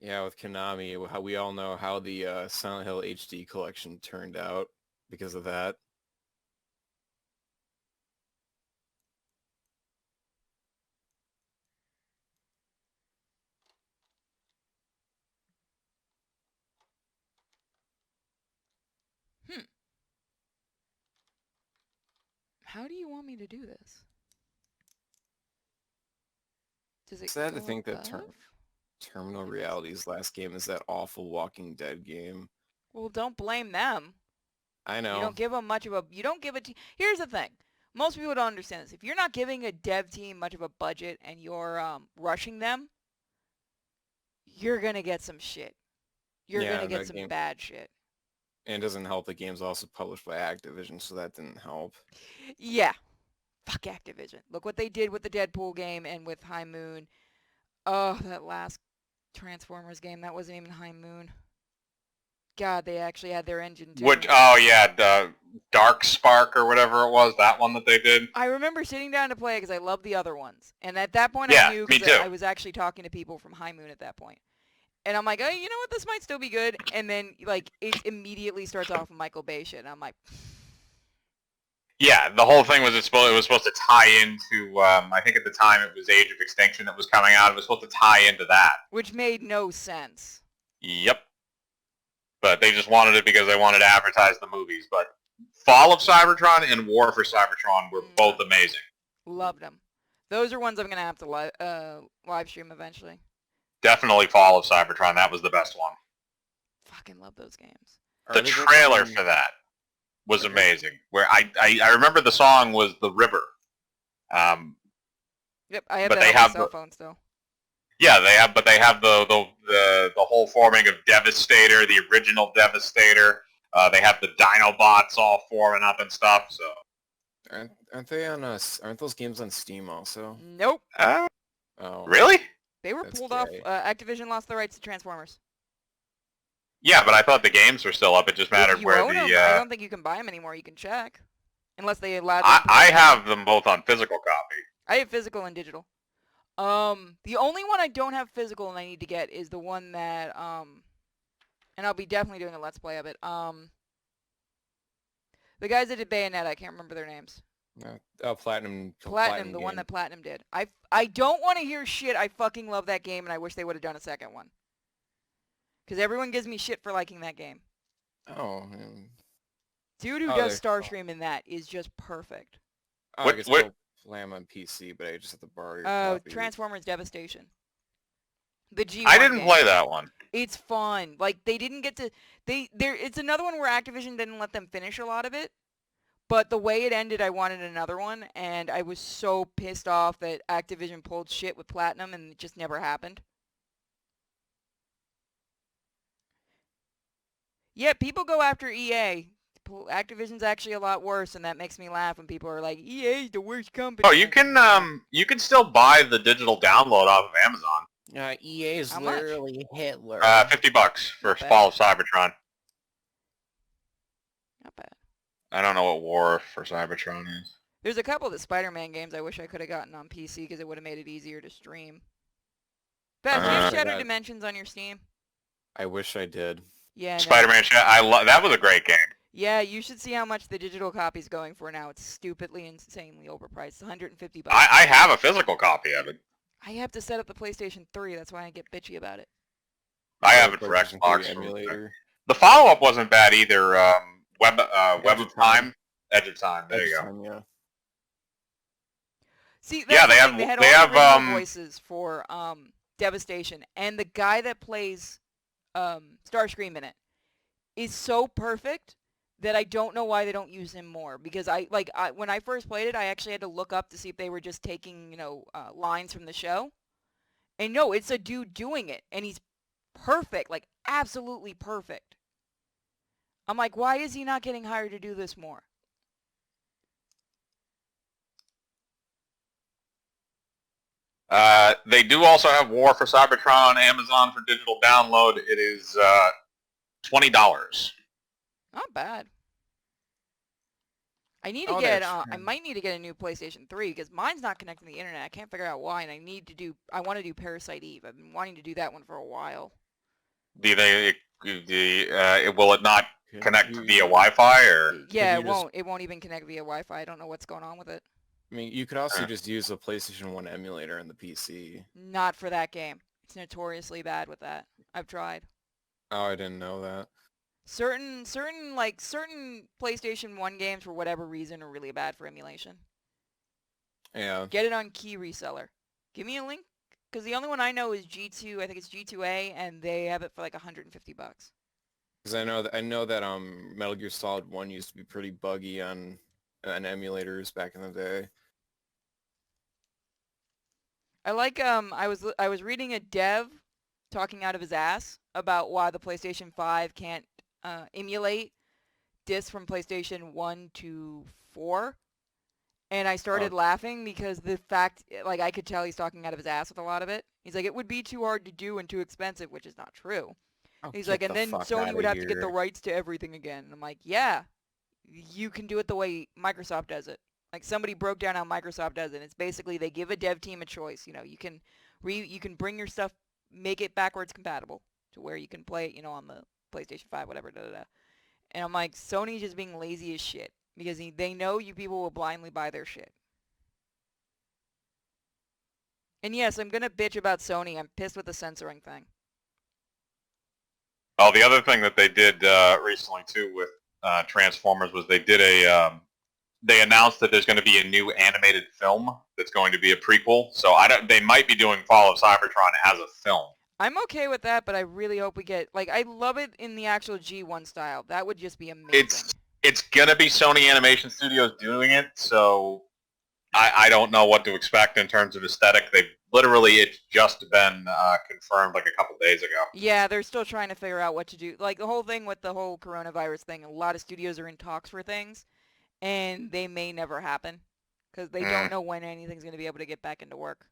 Yeah, with Konami, how we all know how the Silent Hill HD collection turned out because of that. How do you want me to do this? Does it Sad to go think that above? Terminal Reality's last game is that awful Walking Dead game. Well, don't blame them. I know. You don't give them much of a... You don't give it... Here's the thing. Most people don't understand this. If you're not giving a dev team much of a budget and you're rushing them, you're going to get some shit. You're going to get some bad shit. And it doesn't help the game's also published by Activision, so that didn't help. Yeah. Fuck Activision. Look what they did with the Deadpool game and with High Moon. Oh, that last Transformers game. That wasn't even High Moon. God, they actually had their engine too. Dark Spark or whatever it was, that one that they did. I remember sitting down to play it because I loved the other ones. And at that point Yeah, I knew me because too. I was actually talking to people from High Moon at that point. And I'm like, oh, you know what? This might still be good. And then, like, it immediately starts off with Michael Bay shit. And I'm like... Yeah, the whole thing was it was supposed to tie into, I think at the time it was Age of Extinction that was coming out. It was supposed to tie into that. Which made no sense. Yep. But they just wanted it because they wanted to advertise the movies. But Fall of Cybertron and War for Cybertron were both amazing. Loved them. Those are ones I'm going to have to live stream eventually. Definitely Fall of Cybertron. That was the best one. Fucking love those games. The trailer for that was amazing. Where I remember the song was The River. Yep, I have that on my cell phone still. Yeah, they have the whole forming of Devastator, the original Devastator. They have the Dinobots all forming up and stuff. So aren't they on aren't those games on Steam also? Nope. Oh, really? They were pulled off. Activision lost the rights to Transformers. Yeah, but I thought the games were still up. It just mattered where the... I don't think you can buy them anymore. You can check. Unless they allowed... I have them both on physical copy. I have physical and digital. The only one I don't have physical and I need to get is the one that, and I'll be definitely doing a Let's Play of it. The guys that did Bayonetta, I can't remember their names. Platinum. Platinum, the one that Platinum did. I don't want to hear shit. I fucking love that game, and I wish they would have done a second one. Because everyone gives me shit for liking that game. Oh. Dude who does Starscream in that is just perfect. I can still play them on PC, but I just have to borrow your copy. Transformers Devastation. The G1 I didn't game. play that one. It's fun. Like, they didn't get to... It's another one where Activision didn't let them finish a lot of it. But the way it ended, I wanted another one, and I was so pissed off that Activision pulled shit with Platinum, and it just never happened. Yeah, people go after EA. Activision's actually a lot worse, and that makes me laugh when people are like, EA's the worst company. Oh, you can still buy the digital download off of Amazon. EA is How much? literally Hitler. $50 for Not bad. Fall of Cybertron. Not bad. I don't know what War for Cybertron is. There's a couple of the Spider-Man games I wish I could have gotten on PC because it would have made it easier to stream. Beth, do you have Uh, Shattered Dimensions on your Steam? I wish I did. Yeah, no. Spider-Man. That was a great game. Yeah, you should see how much the digital copy's going for now. It's stupidly, insanely overpriced. $150. I have a physical copy of it. I have to set up the PlayStation 3. That's why I get bitchy about it. I have it for PlayStation 3 Xbox. emulator. The follow-up wasn't bad either. Web Edge of of Time. Time. Edge of Time. There you go. Time, yeah. See, Yeah, that's the thing. They had all the original voices for Devastation, and the guy that plays Starscream in it is so perfect that I don't know why they don't use him more. Because when I first played it, I actually had to look up to see if they were just taking lines from the show, and no, it's a dude doing it, and he's perfect, like absolutely perfect. I'm like, why is he not getting hired to do this more? They do also have War for Cybertron on Amazon for digital download. It is $20. Not bad. I need to Oh, get. that's I true. might need to get a new PlayStation 3 because mine's not connecting to the internet. I can't figure out why, and I want to do Parasite Eve. I've been wanting to do that one for a while. Will it not connect via Wi-Fi or? Yeah, you it just- won't. It won't even connect via Wi-Fi. I don't know what's going on with it. I mean, you could also just use a PlayStation 1 emulator in the PC. Not for that game. It's notoriously bad with that. I've tried. Oh, I didn't know that. Certain PlayStation 1 games for whatever reason are really bad for emulation. Yeah. Get it on Key Reseller. Give me a link, because the only one I know is G2. I think it's G2A, and they have it for like $150. Because I know that Metal Gear Solid 1 used to be pretty buggy on emulators back in the day. I like I was reading a dev talking out of his ass about why the PlayStation 5 can't emulate discs from PlayStation 1 to 4. And I started laughing because the fact, like, I could tell he's talking out of his ass with a lot of it. He's like, it would be too hard to do and too expensive, which is not true. Oh, He's get like, and the then fuck Sony outta would have to get the here. rights to everything again. And I'm like, yeah, you can do it the way Microsoft does it. Like, somebody broke down how Microsoft does it. It's basically they give a dev team a choice. You know, you can bring your stuff, make it backwards compatible to where you can play it, on the PlayStation 5, whatever, da-da-da. And I'm like, Sony's just being lazy as shit because they know you people will blindly buy their shit. And yes, I'm going to bitch about Sony. I'm pissed with the censoring thing. Oh, the other thing that they did recently too with Transformers was they announced that there's going to be a new animated film that's going to be a prequel. So they might be doing Fall of Cybertron as a film. I'm okay with that, but I really hope we get, I love it in the actual G1 style. That would just be amazing. It's going to be Sony Animation Studios doing it, so I don't know what to expect in terms of aesthetic. It's just been confirmed like a couple days ago. Yeah, they're still trying to figure out what to do. Like, the whole thing with the whole coronavirus thing, a lot of studios are in talks for things, and they may never happen because they don't know when anything's going to be able to get back into work.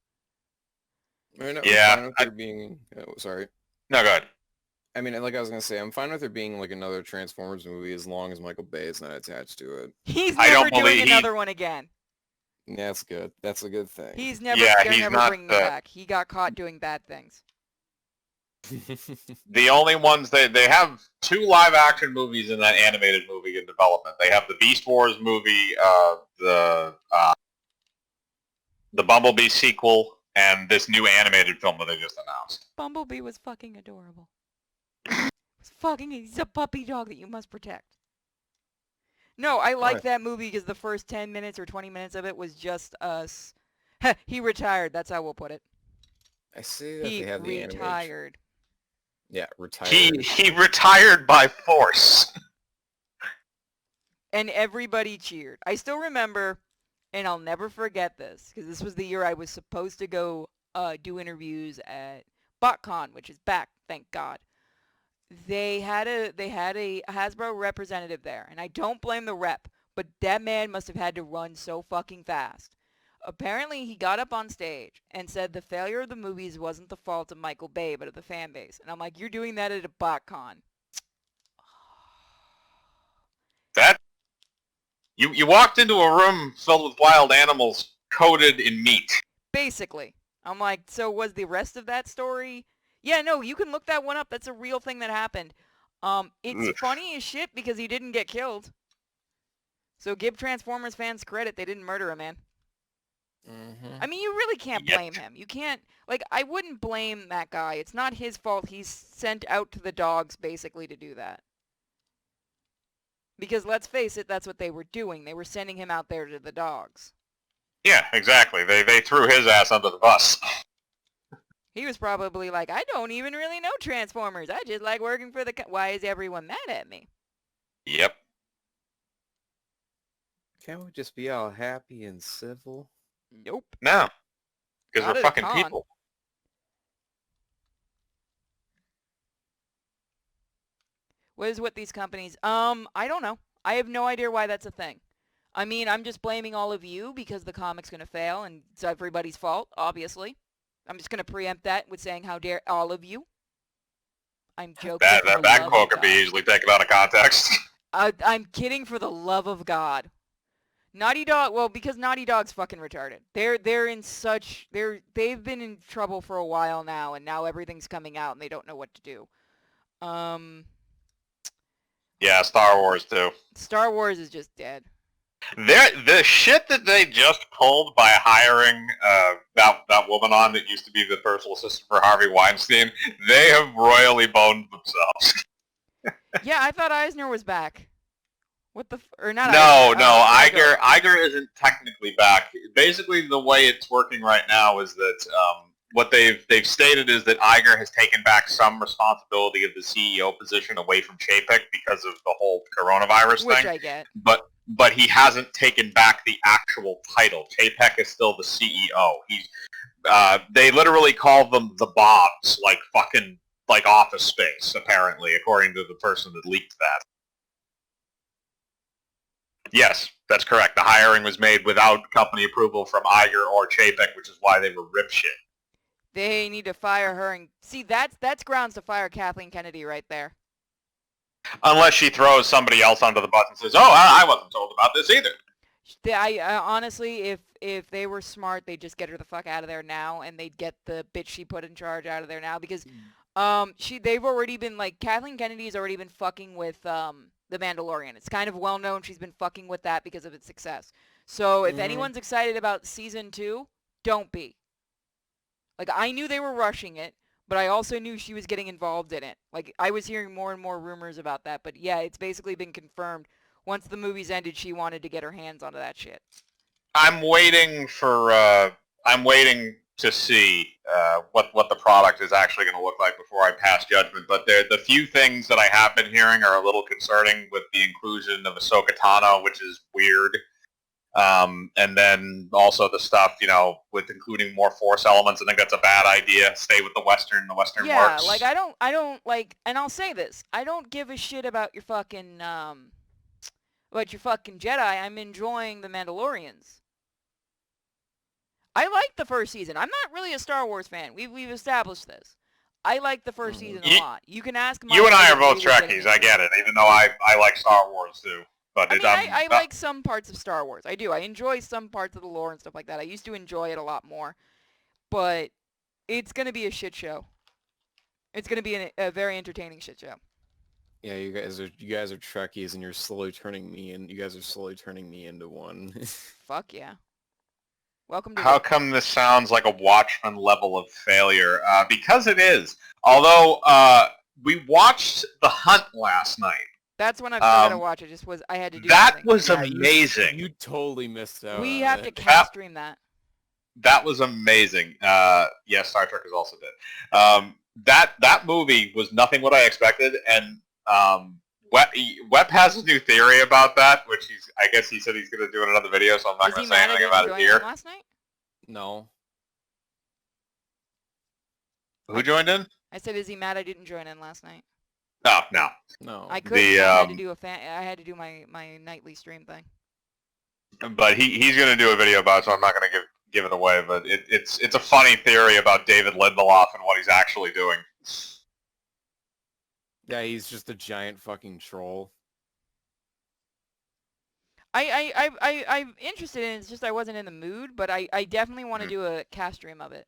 I mean, Yeah, I'm fine with there being... sorry. No, go ahead. I mean, like I was going to say, I'm fine with there being like another Transformers movie as long as Michael Bay is not attached to it. He's I never don't doing believe another one again. Yeah, that's good. That's a good thing. He's never, Yeah, they're he's never not bringing him back. He got caught doing bad things. The only ones they have 2 live-action movies in that animated movie in development. They have the Beast Wars movie, the Bumblebee sequel, and this new animated film that they just announced. Bumblebee was fucking adorable. He's a puppy dog that you must protect. No, I like that movie because the first 10 minutes or 20 minutes of it was just us. He retired. That's how we'll put it. I see that He they have the animation. retired. Yeah, retired. He retired by force. And everybody cheered. I still remember, and I'll never forget this, because this was the year I was supposed to go do interviews at BotCon, which is back, thank God. they had a Hasbro representative there, and I don't blame the rep, but that man must have had to run so fucking fast. Apparently, he got up on stage and said the failure of the movies wasn't the fault of Michael Bay, but of the fan base. And I'm like, you're doing that at a BotCon. That you walked into a room filled with wild animals coated in meat. Basically. I'm like, so was the rest of that story? Yeah, no, you can look that one up. That's a real thing that happened. It's Ugh. funny as shit because he didn't get killed. So give Transformers fans credit. They didn't murder him, man. I mean, you really can't blame him. You can't, like, I wouldn't blame that guy. It's not his fault. He's sent out to the dogs, basically, to do that. Because let's face it, that's what they were doing. They were sending him out there to the dogs. Yeah, exactly. They threw his ass under the bus. He was probably like, I don't even really know Transformers. I just like working for the... Why is everyone mad at me? Yep. Can't we just be all happy and civil? Nope. No. Because Not we're at a fucking con. people. What is with these companies? I don't know. I have no idea why that's a thing. I mean, I'm just blaming all of you because the comic's going to fail and it's everybody's fault, obviously. I'm just going to preempt that with saying, how dare all of you. I'm joking. That quote could be easily taken out of context. I'm kidding, for the love of God. Naughty Dog, well, because Naughty Dog's fucking retarded. They're in such, they've been in trouble for a while now, and now everything's coming out and they don't know what to do. Yeah, Star Wars too. Star Wars is just dead. The shit that they just pulled by hiring that woman on that used to be the personal assistant for Harvey Weinstein, they have royally boned themselves. Yeah, I thought Eisner was back. What the or not? No, Eisner, Iger isn't technically back. Basically, the way it's working right now is that what they've stated is that Iger has taken back some responsibility of the CEO position away from Chapek because of the whole coronavirus which thing. I get. But he hasn't taken back the actual title. Chapek is still the CEO. They literally call them the Bobs, like fucking like Office Space, apparently, according to the person that leaked that. Yes, that's correct. The hiring was made without company approval from Iger or Chapek, which is why they were rip shit. They need to fire her, and see, that's grounds to fire Kathleen Kennedy right there. Unless she throws somebody else under the bus and says, "Oh, I wasn't told about this either." I honestly, if they were smart, they'd just get her the fuck out of there now, and they'd get the bitch she put in charge out of there now, because they've already been, like, Kathleen Kennedy's already been fucking with The Mandalorian. It's kind of well known she's been fucking with that because of its success. So if anyone's excited about season 2, don't be. Like, I knew they were rushing it, but I also knew she was getting involved in it. Like, I was hearing more and more rumors about that, but yeah, it's basically been confirmed. Once the movies ended, she wanted to get her hands onto that shit. I'm waiting to see what the product is actually going to look like before I pass judgment. But the few things that I have been hearing are a little concerning, with the inclusion of Ahsoka Tano, which is weird. And then also the stuff, with including more Force elements. I think that's a bad idea. Stay with the Western. The Western works. Yeah, like, I don't, like, and I'll say this. I don't give a shit about your fucking, Jedi. I'm enjoying The Mandalorians. I liked the first season. I'm not really a Star Wars fan. We've established this. I like the first season a lot. You can ask Mike. You and I are both Trekkies. I get it, even though I like Star Wars too. But I like some parts of Star Wars. I do. I enjoy some parts of the lore and stuff like that. I used to enjoy it a lot more. But it's going to be a shit show. It's going to be a very entertaining shit show. Yeah, you guys are Trekkies, and you're slowly turning me in. You guys are slowly turning me into one. Fuck yeah. Welcome to How come this sounds like a Watchmen level of failure? Because it is. Although, we watched The Hunt last night. That's when I've started to watch it. I had to do that something. was amazing. You totally missed out. We have to cast stream that. That was amazing. Yes, Star Trek is also dead. That movie was nothing what I expected, and Web has a new theory about that, which I guess he said he's going to do in another video, so I'm not going to say anything about it here. Last night? No. Who joined in? I said, is he mad I didn't join in last night? No, no. No. I couldn't. The, I had to do I had to do my nightly stream thing. But he's going to do a video about it, so I'm not going to give it away. But it's a funny theory about David Lindelof and what he's actually doing. Yeah, he's just a giant fucking troll. I'm interested in it. It's just I wasn't in the mood, but I definitely want to do a cast stream of it.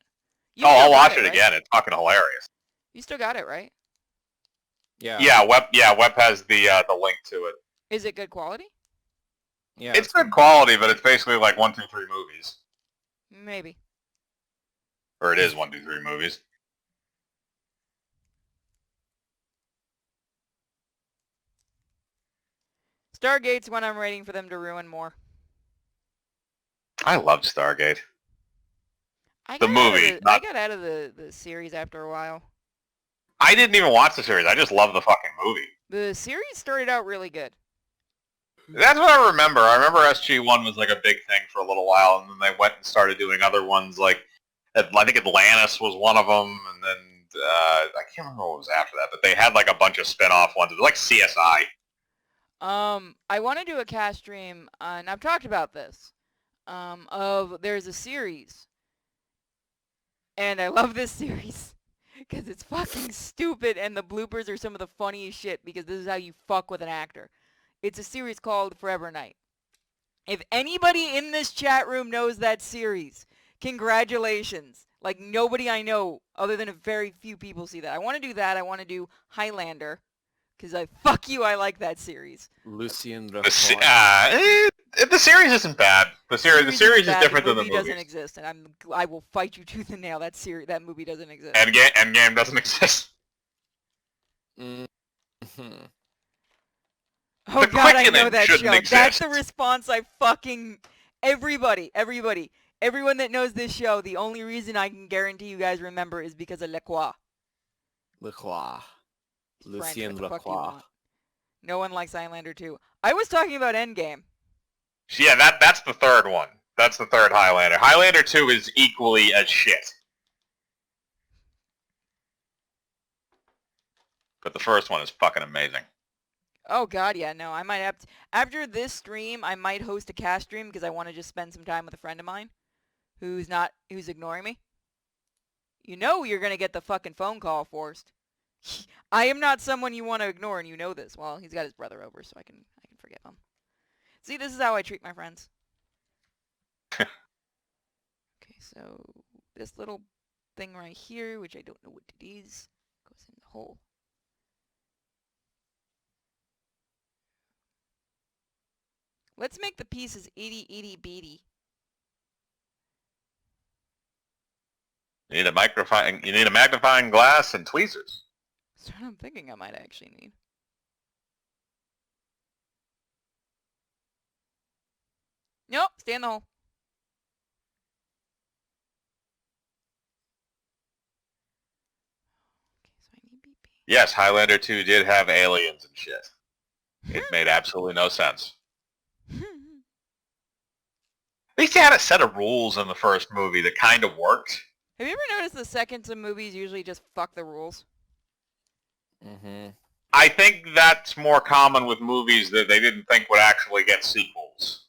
You Oh, still I'll got watch it right? again. It's fucking hilarious. You still got it, right? Yeah. Yeah, Web has the link to it. Is it good quality? Yeah. It's good quality, but it's basically like 1, 2, 3 movies. Maybe. Or it is 1, 2, 3 movies. Stargate's when I'm waiting for them to ruin more. I loved Stargate. I The got out of movie, I not- got out of the series after a while. I didn't even watch the series. I just love the fucking movie. The series started out really good. That's what I remember. I remember SG-1 was like a big thing for a little while, and then they went and started doing other ones like, I think Atlantis was one of them, and then I can't remember what was after that, but they had like a bunch of spin-off ones. It was like CSI. I want to do a cast stream, and I've talked about this, there's a series, and I love this series, because it's fucking stupid, and the bloopers are some of the funniest shit, because this is how you fuck with an actor. It's a series called Forever Night. If anybody in this chat room knows that series, congratulations. Like, nobody I know, other than a very few people, see that. I want to do that. I want to do Highlander. Because fuck you, I like that series. Lucien The series isn't bad. The series is different than the movie doesn't movies. exist, and I will fight you tooth and nail. That movie doesn't exist. Endgame doesn't exist. Mm-hmm. Oh The god, I know quickening that show. shouldn't That's the exist. response I fucking... Everybody, everyone that knows this show, the only reason I can guarantee you guys remember is because of Le Croix. Lacroix. French, Lucien what the fuck you Lacroix. want? No one likes Highlander 2. I was talking about Endgame. Yeah, that's the third one. That's the third Highlander. Highlander 2 is equally as shit. But the first one is fucking amazing. Oh god, yeah, no, I might have to... After this stream, I might host a cast stream because I want to just spend some time with a friend of mine who's ignoring me. You know you're going to get the fucking phone call, Forrest. I am not someone you want to ignore, and you know this. Well, he's got his brother over, so I can forgive him. See, this is how I treat my friends. Okay, so this little thing right here, which I don't know what it is, goes in the hole. Let's make the pieces itty beady. You need a magnifying glass and tweezers. That's what I'm thinking I might actually need. Nope, stay in the hole. Okay, so I need BP. Yes, Highlander 2 did have aliens and shit. It made absolutely no sense. At least they had a set of rules in the first movie that kind of worked. Have you ever noticed the seconds of movies usually just fuck the rules? Mm-hmm. I think that's more common with movies that they didn't think would actually get sequels.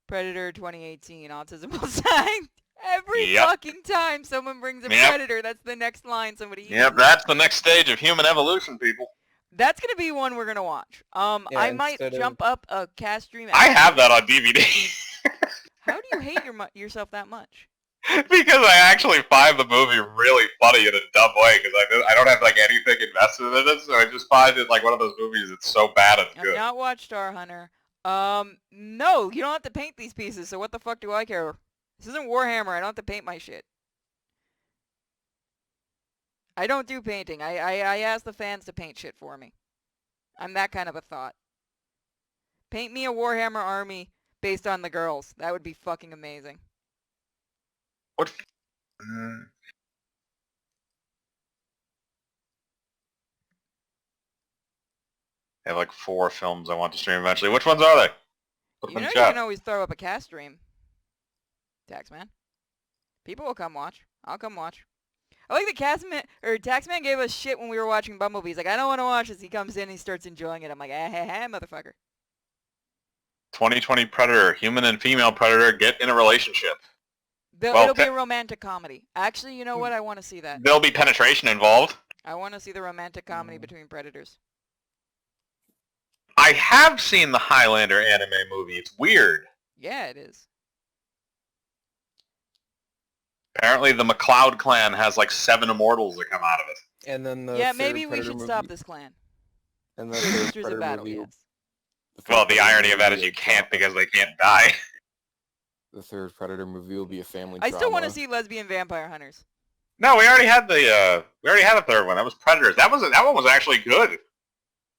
Predator 2018, autism will sign. Every Yep. fucking time someone brings a Yep. Predator, that's the next line somebody uses. Yep, that's the next stage of human evolution, people. That's going to be one we're going to watch. I might instead of- jump up a cast stream. I have that on DVD. How do you hate yourself that much? Because I actually find the movie really funny in a dumb way, because I don't have like anything invested in it, so I just find it like one of those movies that's so bad it's I've good. not watched Star Hunter. No, you don't have to paint these pieces, so what the fuck do I care? This isn't Warhammer, I don't have to paint my shit. I don't do painting. I ask the fans to paint shit for me. I'm that kind of a thought. Paint me a Warhammer army based on the girls. That would be fucking amazing. What? I have like 4 films I want to stream eventually. Which ones are they? Put You them know in you chat. can always throw up a cast stream. Taxman. People will come watch. I'll come watch. I like the Taxman gave us shit when we were watching Bumblebee. He's like, I don't want to watch this. He comes in and he starts enjoying it. I'm like, motherfucker. 2020 Predator, human and female Predator get in a relationship. It'll be a romantic comedy. Actually, you know what? I want to see that. There'll be penetration involved. I want to see the romantic comedy between predators. I have seen the Highlander anime movie. It's weird. Yeah, it is. Apparently the MacLeod clan has like 7 immortals that come out of it. And then the maybe we Predator should movie, stop this clan. And then Sisters of Battle, yes. Well, the irony of that is you can't because they can't die. The third Predator movie will be a family I drama. still want to see lesbian vampire hunters. No, we already had the third one. That was Predators. That one was actually good.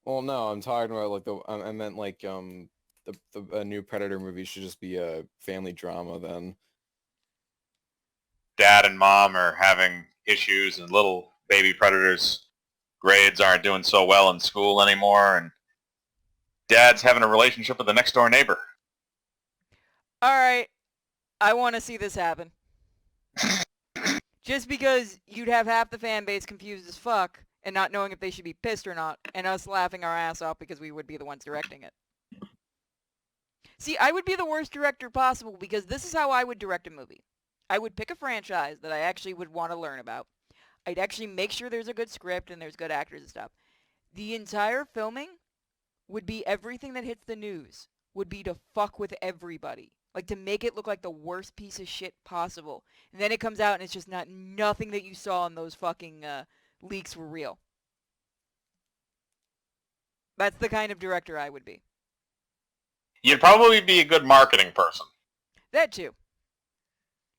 Well, no, I'm talking about like I meant like the new Predator movie should just be a family drama then. Dad and mom are having issues, and little baby Predator's grades aren't doing so well in school anymore, and Dad's having a relationship with the next door neighbor. All right, I want to see this happen. Just because you'd have half the fan base confused as fuck and not knowing if they should be pissed or not, and us laughing our ass off because we would be the ones directing it. See, I would be the worst director possible because this is how I would direct a movie. I would pick a franchise that I actually would want to learn about. I'd actually make sure there's a good script and there's good actors and stuff. The entire filming would be everything that hits the news. Would be to fuck with everybody. Like to make it look like the worst piece of shit possible. And then it comes out and it's just nothing that you saw in those fucking leaks were real. That's the kind of director I would be. You'd probably be a good marketing person. That too.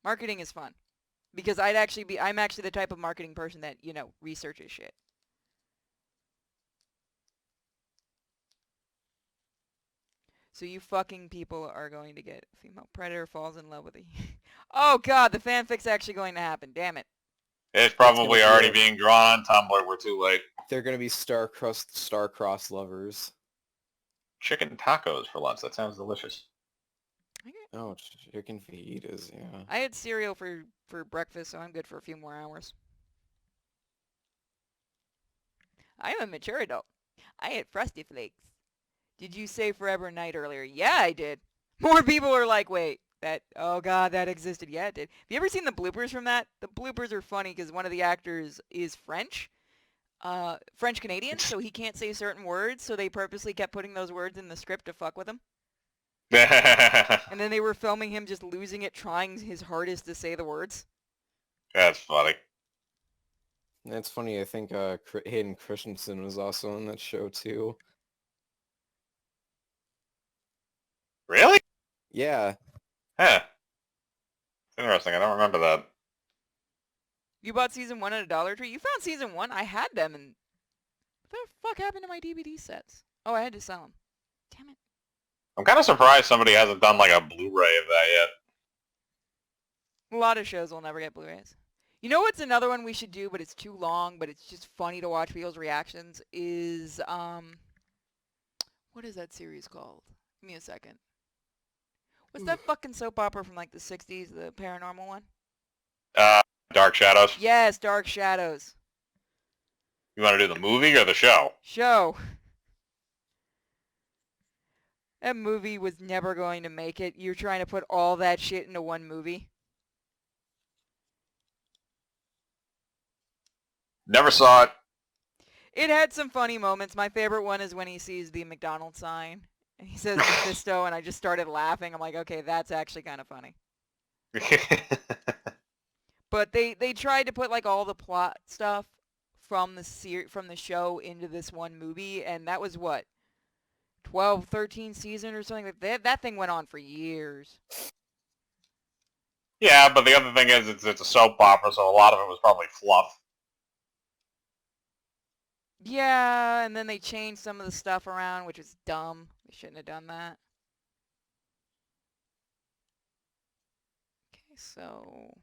Marketing is fun. Because I'm actually the type of marketing person that, researches shit. So you fucking people are going to get a female predator falls in love with a... Oh god, the fanfic's actually going to happen. Damn it. It's probably already being drawn on Tumblr. We're too late. They're gonna be star-crossed lovers. Chicken tacos for lunch. That sounds delicious. Oh, chicken fajitas, yeah. I had cereal for breakfast, so I'm good for a few more hours. I'm a mature adult. I had Frosty Flakes. Did you say Forever Night earlier? Yeah, I did. More people are like, wait, oh god, that existed. Yeah, it did. Have you ever seen the bloopers from that? The bloopers are funny because one of the actors is French. French-Canadian, so he can't say certain words, so they purposely kept putting those words in the script to fuck with him. And then they were filming him just losing it, trying his hardest to say the words. That's funny. That's funny, I think Hayden Christensen was also on that show too. Really? Yeah. Huh. Interesting. I don't remember that. You bought season 1 at a Dollar Tree? You found season 1? I had them, and what the fuck happened to my DVD sets? Oh, I had to sell them. Damn it. I'm kind of surprised somebody hasn't done like a Blu-ray of that yet. A lot of shows will never get Blu-rays. You know what's another one we should do, but it's too long, but it's just funny to watch people's reactions, is, what is that series called? Give me a second. What's that fucking soap opera from like the 60s, the paranormal one? Dark Shadows. Yes, Dark Shadows. You want to do the movie or the show? Show. That movie was never going to make it. You're trying to put all that shit into one movie. Never saw it. It had some funny moments. My favorite one is when he sees the McDonald's sign. And he says Mephisto, and I just started laughing. I'm like, okay, that's actually kind of funny. But they tried to put like all the plot stuff from the show into this one movie, and that was what, 12, 13 season or something like that. That thing went on for years. Yeah, but the other thing is it's a soap opera, so a lot of it was probably fluff. Yeah, and then they changed some of the stuff around, which is dumb. They shouldn't have done that. Okay, so...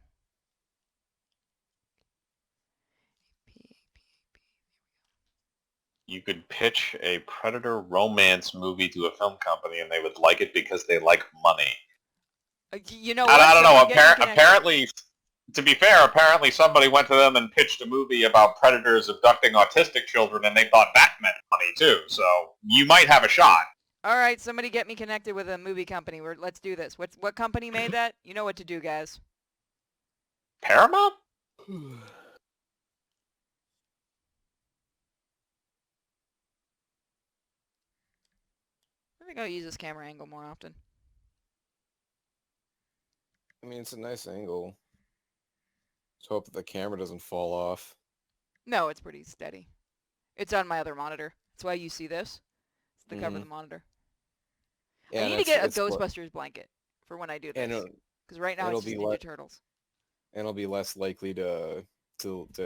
You could pitch a Predator romance movie to a film company and they would like it because they like money. You know I don't know. Someone get me connected. to be fair, apparently somebody went to them and pitched a movie about predators abducting autistic children, and they thought that meant money too. So you might have a shot. All right, somebody get me connected with a movie company. Let's do this. What company made that? You know what to do, guys. Paramount? I think I'll use this camera angle more often. I mean, it's a nice angle. Let's hope that the camera doesn't fall off. No, it's pretty steady. It's on my other monitor. That's why you see this. It's the cover of the monitor. Yeah, I need to get a Ghostbusters blanket for when I do this. Because right now it's just Ninja Turtles. And it'll be less likely to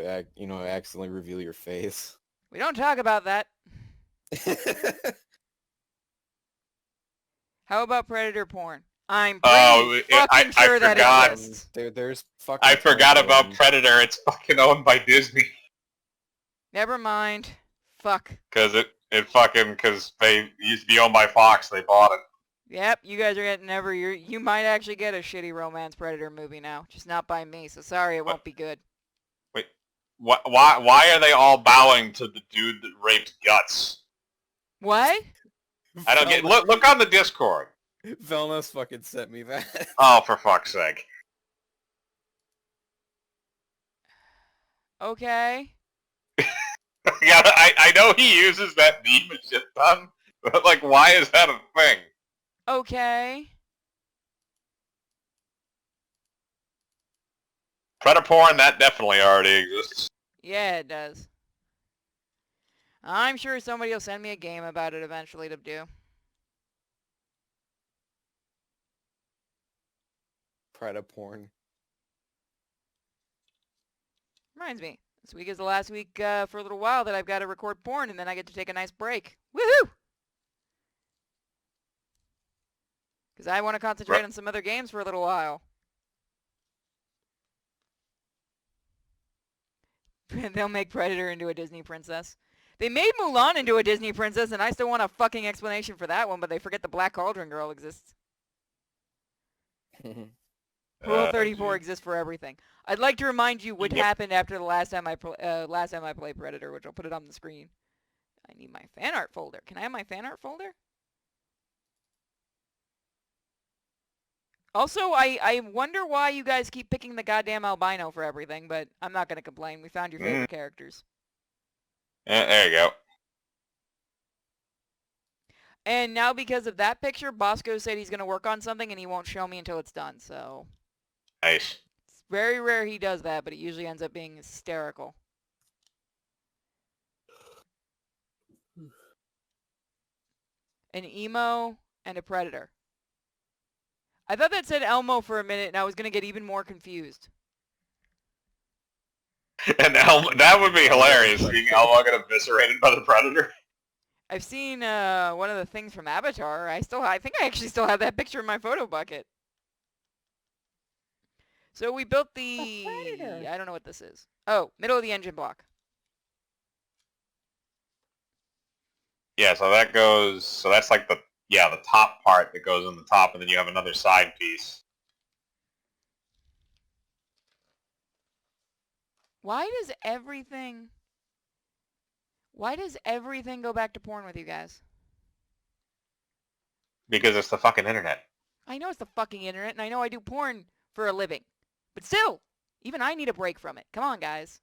act, accidentally reveal your face. We don't talk about that. How about predator porn? I'm pretty fucking sure that exists. There's fucking. I forgot about Predator. It's fucking owned by Disney. Never mind. Fuck. Because they used to be owned by Fox. They bought it. Yep, you guys are getting you might actually get a shitty romance predator movie now, just not by me. So sorry, it won't be good. Wait, why are they all bowing to the dude that raped Guts? What? I don't get. Look on the Discord. Velna's fucking sent me that. Oh, for fuck's sake. Okay. Yeah, I know he uses that meme a shit ton, but like, why is that a thing? Okay. Predator porn, that definitely already exists. Yeah, it does. I'm sure somebody will send me a game about it eventually to do. Predator porn. Reminds me, this week is the last week for a little while that I've got to record porn, and then I get to take a nice break. Woohoo! Because I want to concentrate on some other games for a little while. They'll make Predator into a Disney princess. They made Mulan into a Disney princess, and I still want a fucking explanation for that one, but they forget the Black Cauldron Girl exists. Rule 34 exists for everything. I'd like to remind you what happened after the last time I played Predator, which I'll put it on the screen. I need my fan art folder. Can I have my fan art folder? Also, I wonder why you guys keep picking the goddamn albino for everything, but I'm not going to complain. We found your favorite characters. There you go. And now because of that picture, Bosco said he's going to work on something and he won't show me until it's done, so... Nice. It's very rare he does that, but it usually ends up being hysterical. An emo and a predator. I thought that said Elmo for a minute, and I was going to get even more confused. And that would be hilarious, seeing Elmo get eviscerated by the Predator. I've seen one of the things from Avatar. I think I actually still have that picture in my photo bucket. So we built the... I don't know what this is. Oh, middle of the engine block. Yeah, so that goes... So that's like the top part that goes on the top, and then you have another side piece. Why does everything go back to porn with you guys? Because it's the fucking internet. I know it's the fucking internet, and I know I do porn for a living. But still, even I need a break from it. Come on, guys.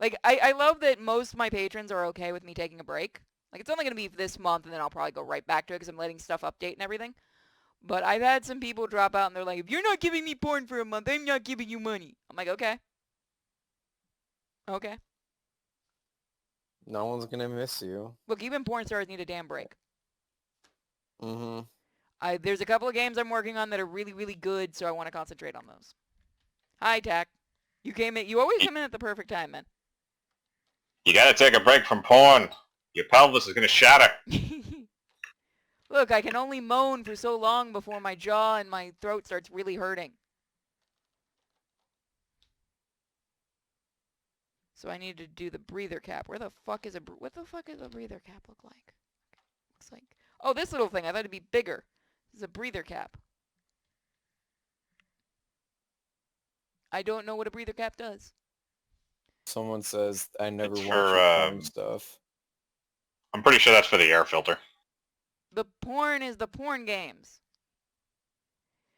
Like, I love that most of my patrons are okay with me taking a break. Like, it's only going to be this month, and then I'll probably go right back to it because I'm letting stuff update and everything. But I've had some people drop out, and they're like, if you're not giving me porn for a month, I'm not giving you money. I'm like, okay. Okay. No one's gonna miss you. Look, even porn stars need a damn break. Mm-hmm. There's a couple of games I'm working on that are really, really good, so I want to concentrate on those. Hi, Tack. You always come in at the perfect time, man. You gotta take a break from porn. Your pelvis is gonna shatter. Look, I can only moan for so long before my jaw and my throat starts really hurting. So I need to do the breather cap. What the fuck does a breather cap look like? Looks like... Oh, this little thing. I thought it'd be bigger. This is a breather cap. I don't know what a breather cap does. Someone says I never It's watch for, your porn stuff. I'm pretty sure that's for the air filter. The porn is the porn games.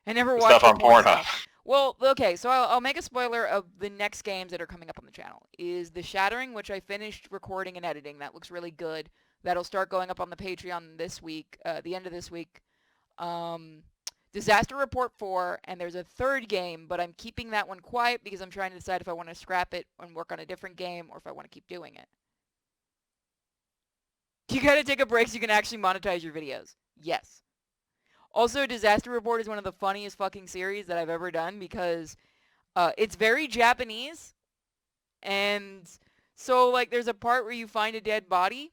I never The watched stuff the on porn Pornhub. stuff. Well, okay, so I'll make a spoiler of the next games that are coming up on the channel. Is The Shattering, which I finished recording and editing. That looks really good. That'll start going up on the Patreon this week, the end of this week. Disaster Report 4, and there's a third game, but I'm keeping that one quiet because I'm trying to decide if I want to scrap it and work on a different game or if I want to keep doing it. You gotta take a break so you can actually monetize your videos. Yes. Also, Disaster Report is one of the funniest fucking series that I've ever done because it's very Japanese. And so, like, there's a part where you find a dead body,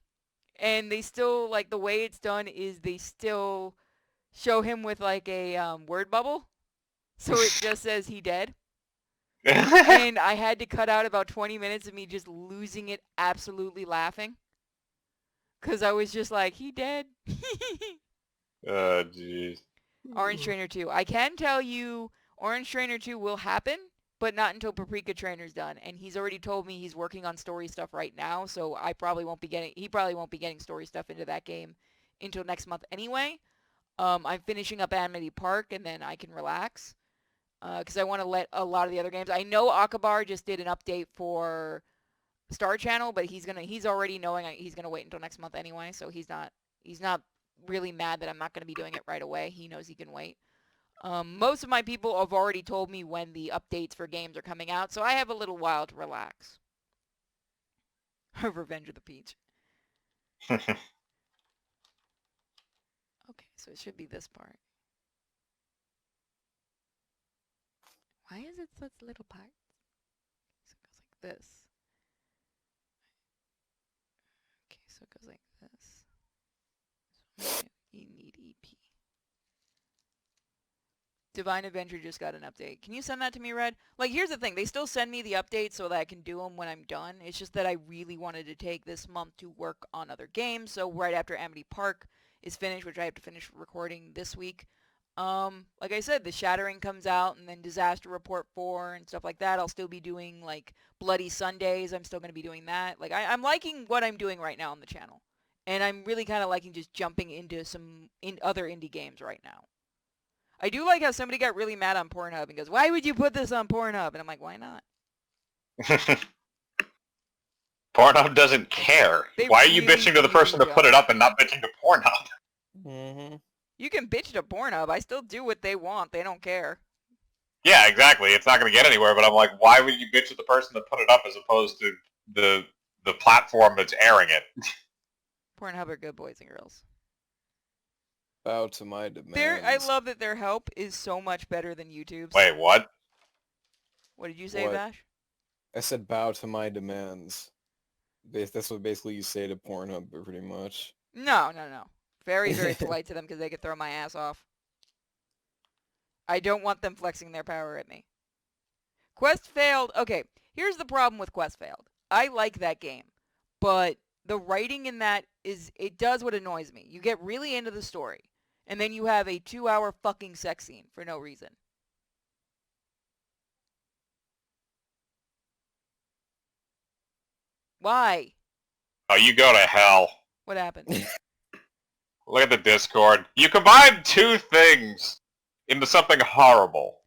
and they still, like, the way it's done is they still show him with, like, a word bubble. So it just says he dead. And I had to cut out about 20 minutes of me just losing it, absolutely laughing. Because I was just like, he dead. Jeez. Orange Trainer 2. I can tell you Orange Trainer 2 will happen, but not until Paprika Trainer's done. And he's already told me he's working on story stuff right now, so he probably won't be getting story stuff into that game until next month anyway. I'm finishing up Amity Park, and then I can relax. Because I want to let a lot of the other games. I know Akabar just did an update for Star Channel, but he's already knowing he's gonna wait until next month anyway, so he's not really mad that I'm not gonna be doing it right away. He knows he can wait. Most of my people have already told me when the updates for games are coming out, so I have a little while to relax. Revenge of the Peach. Okay, so it should be this part. Why is it such little parts? So it goes like this. Okay, so it goes like this. You need EP. Divine Adventure just got an update. Can you send that to me, Red? Like, here's the thing. They still send me the updates so that I can do them when I'm done. It's just that I really wanted to take this month to work on other games. So right after Amity Park is finished, which I have to finish recording this week, like I said, The Shattering comes out, and then Disaster Report 4 and stuff like that. I'll still be doing, like, Bloody Sundays. I'm still going to be doing that. Like, I'm liking what I'm doing right now on the channel. And I'm really kind of liking just jumping into some other indie games right now. I do like how somebody got really mad on Pornhub and goes, why would you put this on Pornhub? And I'm like, why not? Pornhub doesn't care. They Why are you really, bitching to the person to really put it don't. up and not bitching to Pornhub? Mm-hmm. You can bitch to Pornhub. I still do what they want. They don't care. Yeah, exactly. It's not going to get anywhere, but I'm like, why would you bitch at the person that put it up as opposed to the platform that's airing it? Pornhub are good boys and girls. Bow to my demands. I love that their help is so much better than YouTube's. Wait, what? What did you say, What? Vash? I said bow to my demands. That's what basically you say to Pornhub, pretty much. No. Very, very polite to them because they could throw my ass off. I don't want them flexing their power at me. Quest failed. Okay, here's the problem with Quest failed. I like that game, but the writing in that it does what annoys me. You get really into the story, and then you have a 2-hour fucking sex scene for no reason. Why? Oh, you go to hell. What happened? Look at the Discord. You combined two things into something horrible.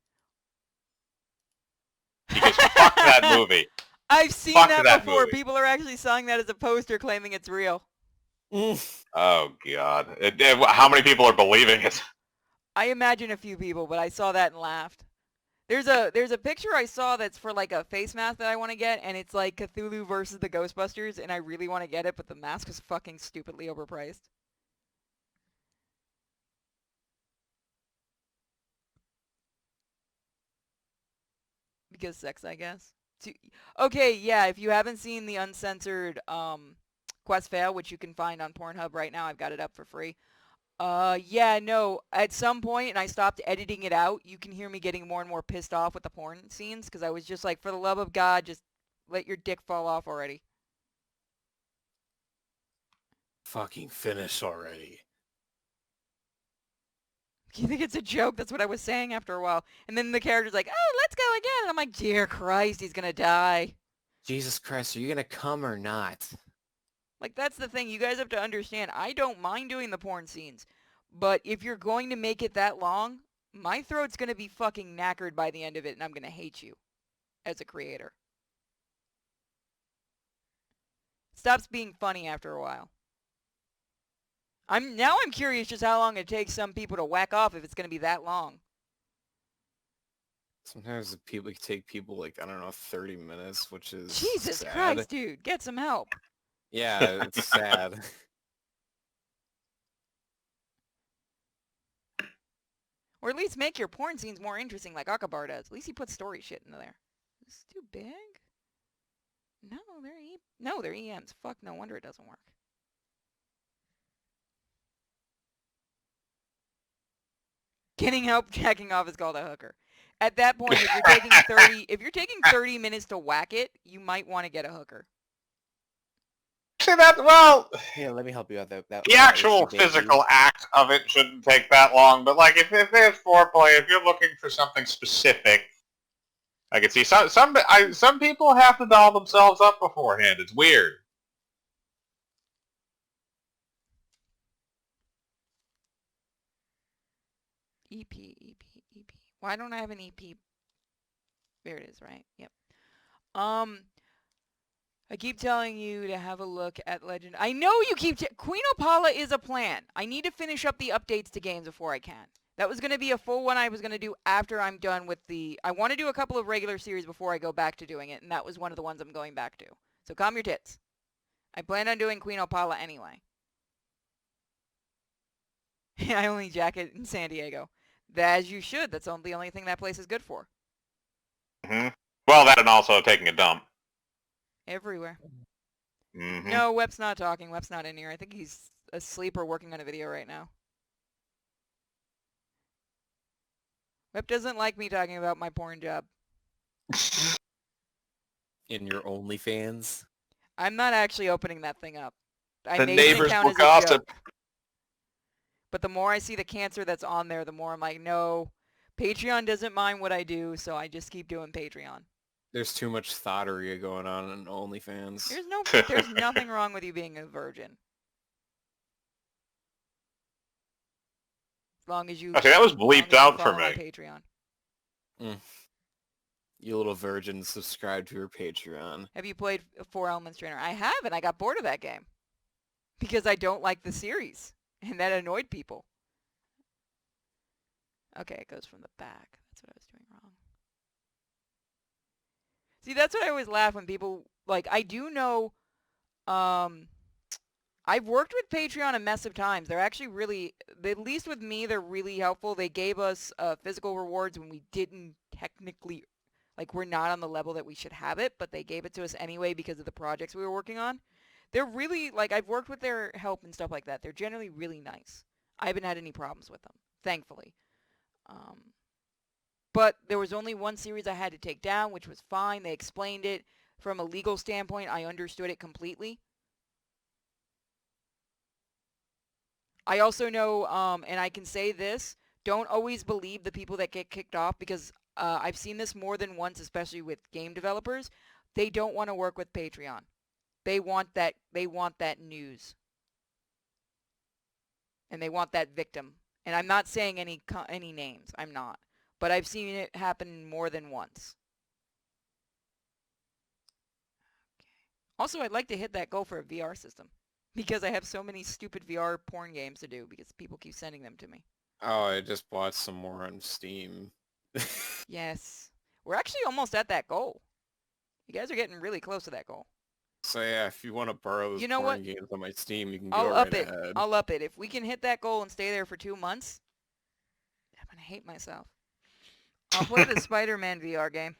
Because fuck that movie. I've seen Fuck that that before. movie. People are actually selling that as a poster claiming it's real. Oh, God. How many people are believing it? I imagine a few people, but I saw that and laughed. There's a picture I saw that's for like a face mask that I want to get, and it's like Cthulhu versus the Ghostbusters, and I really want to get it, but the mask is fucking stupidly overpriced. Because sex, I guess. Okay, yeah, if you haven't seen the uncensored Quest Fail, which you can find on Pornhub right now, I've got it up for free. Yeah, no, at some point, and I stopped editing it out, you can hear me getting more and more pissed off with the porn scenes, because I was just like, for the love of God, just let your dick fall off already. Fucking finish already. You think it's a joke? That's what I was saying after a while. And then the character's like, oh, let's go again. And I'm like, dear Christ, he's going to die. Jesus Christ, are you gonna come or not? Like, that's the thing. You guys have to understand. I don't mind doing the porn scenes. But if you're going to make it that long, my throat's going to be fucking knackered by the end of it, and I'm going to hate you as a creator. Stops being funny after a while. I'm curious just how long it takes some people to whack off if it's going to be that long. Sometimes people take people like, I don't know, 30 minutes, which is Jesus sad. Christ, dude. Get some help. Yeah, it's sad. Or at least make your porn scenes more interesting like Akabar does. At least he puts story shit into there. Is this too big? No, they're EMs. Fuck, no wonder it doesn't work. Getting help jacking off is called a hooker. At that point, if you're taking 30 minutes to whack it, you might want to get a hooker. See that? Well, Yeah, let me help you out. the actual physical act of it shouldn't take that long. But like, if there's foreplay, if you're looking for something specific, I can see some people have to doll themselves up beforehand. It's weird. EP. Why don't I have an EP? There it is, right? Yep. I keep telling you to have a look at Legend. I know you keep... Queen Opala is a plan. I need to finish up the updates to games before I can. That was going to be a full one I was going to do after I'm done with the... I want to do a couple of regular series before I go back to doing it, and that was one of the ones I'm going back to. So calm your tits. I plan on doing Queen Opala anyway. I only jack it in San Diego. As you should. That's the only thing that place is good for. Mm-hmm. Well, that and also taking a dump. Everywhere. Mm-hmm. No, Web's not talking. Web's not in here. I think he's asleep or working on a video right now. Web doesn't like me talking about my porn job. In your OnlyFans? I'm not actually opening that thing up. I The made an neighbors account will as a gossip. joke. But the more I see the cancer that's on there, the more I'm like, no, Patreon doesn't mind what I do, so I just keep doing Patreon. There's too much thottery going on in OnlyFans. There's nothing wrong with you being a virgin. As long as you... Okay, that was bleeped out for follow my me. Patreon. You little virgin, subscribe to her Patreon. Have you played Four Elements Trainer? I have, and I got bored of that game. Because I don't like the series. And that annoyed people. Okay, it goes from the back. That's what I was doing wrong. See, that's what I always laugh when people... Like, I do know... I've worked with Patreon a mess of times. They're actually really... At least with me, they're really helpful. They gave us physical rewards when we didn't technically... Like, we're not on the level that we should have it, but they gave it to us anyway because of the projects we were working on. They're really, like, I've worked with their help and stuff like that. They're generally really nice. I haven't had any problems with them, thankfully. But there was only one series I had to take down, which was fine. They explained it. From a legal standpoint, I understood it completely. I also know, and I can say this, don't always believe the people that get kicked off, because I've seen this more than once, especially with game developers. They don't want to work with Patreon. They want that news. And they want that victim. And I'm not saying any names. I'm not. But I've seen it happen more than once. Okay. Also, I'd like to hit that goal for a VR system. Because I have so many stupid VR porn games to do because people keep sending them to me. Oh, I just bought some more on Steam. Yes. We're actually almost at that goal. You guys are getting really close to that goal. So yeah, if you want to borrow those porn games on my Steam, you can go right ahead. I'll up it. If we can hit that goal and stay there for 2 months, I'm going to hate myself. I'll play the Spider-Man VR game.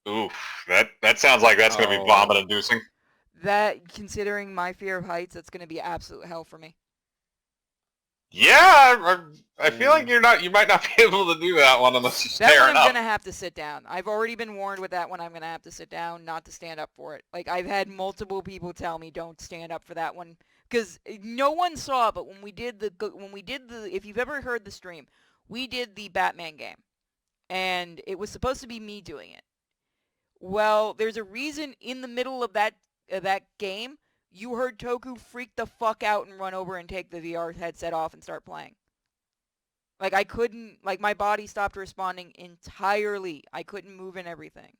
Oof, that sounds like that's going to be vomit-inducing. That, considering my fear of heights, that's going to be absolute hell for me. Yeah, I feel like you might not be able to do that one unless you're That one staring I'm up. gonna have to sit down. I've already been warned with that one. I'm gonna have to sit down, not to stand up for it. Like I've had multiple people tell me don't stand up for that one because no one saw it. But when we did the if you've ever heard the stream, we did the Batman game, and it was supposed to be me doing it. Well, there's a reason in the middle of that game, you heard Toku freak the fuck out and run over and take the VR headset off and start playing. Like I couldn't, like my body stopped responding entirely. I couldn't move and everything.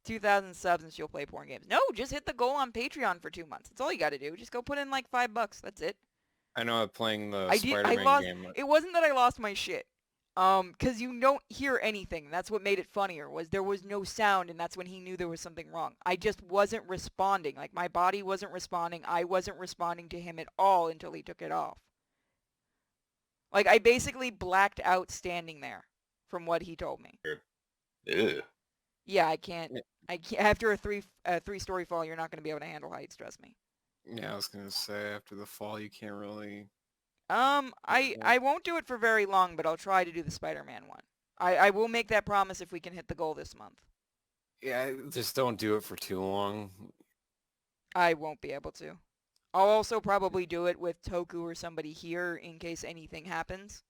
2,000 subs and she'll play porn games. No, just hit the goal on Patreon for 2 months. That's all you got to do. Just go put in like $5. That's it. I know I'm playing the I Spider-Man lost. game. It wasn't that I lost my shit. Cause you don't hear anything. That's what made it funnier. Was there was no sound, and that's when he knew there was something wrong. I just wasn't responding. Like my body wasn't responding. I wasn't responding to him at all until he took it off. Like I basically blacked out standing there, from what he told me. Ew. Yeah, I can't. After a three-story fall, you're not gonna be able to handle heights. Trust me. Yeah, I was gonna say after the fall you can't really. I won't do it for very long, but I'll try to do the Spider-Man one. I will make that promise if we can hit the goal this month. Yeah, just don't do it for too long. I won't be able to. I'll also probably do it with Toku or somebody here in case anything happens.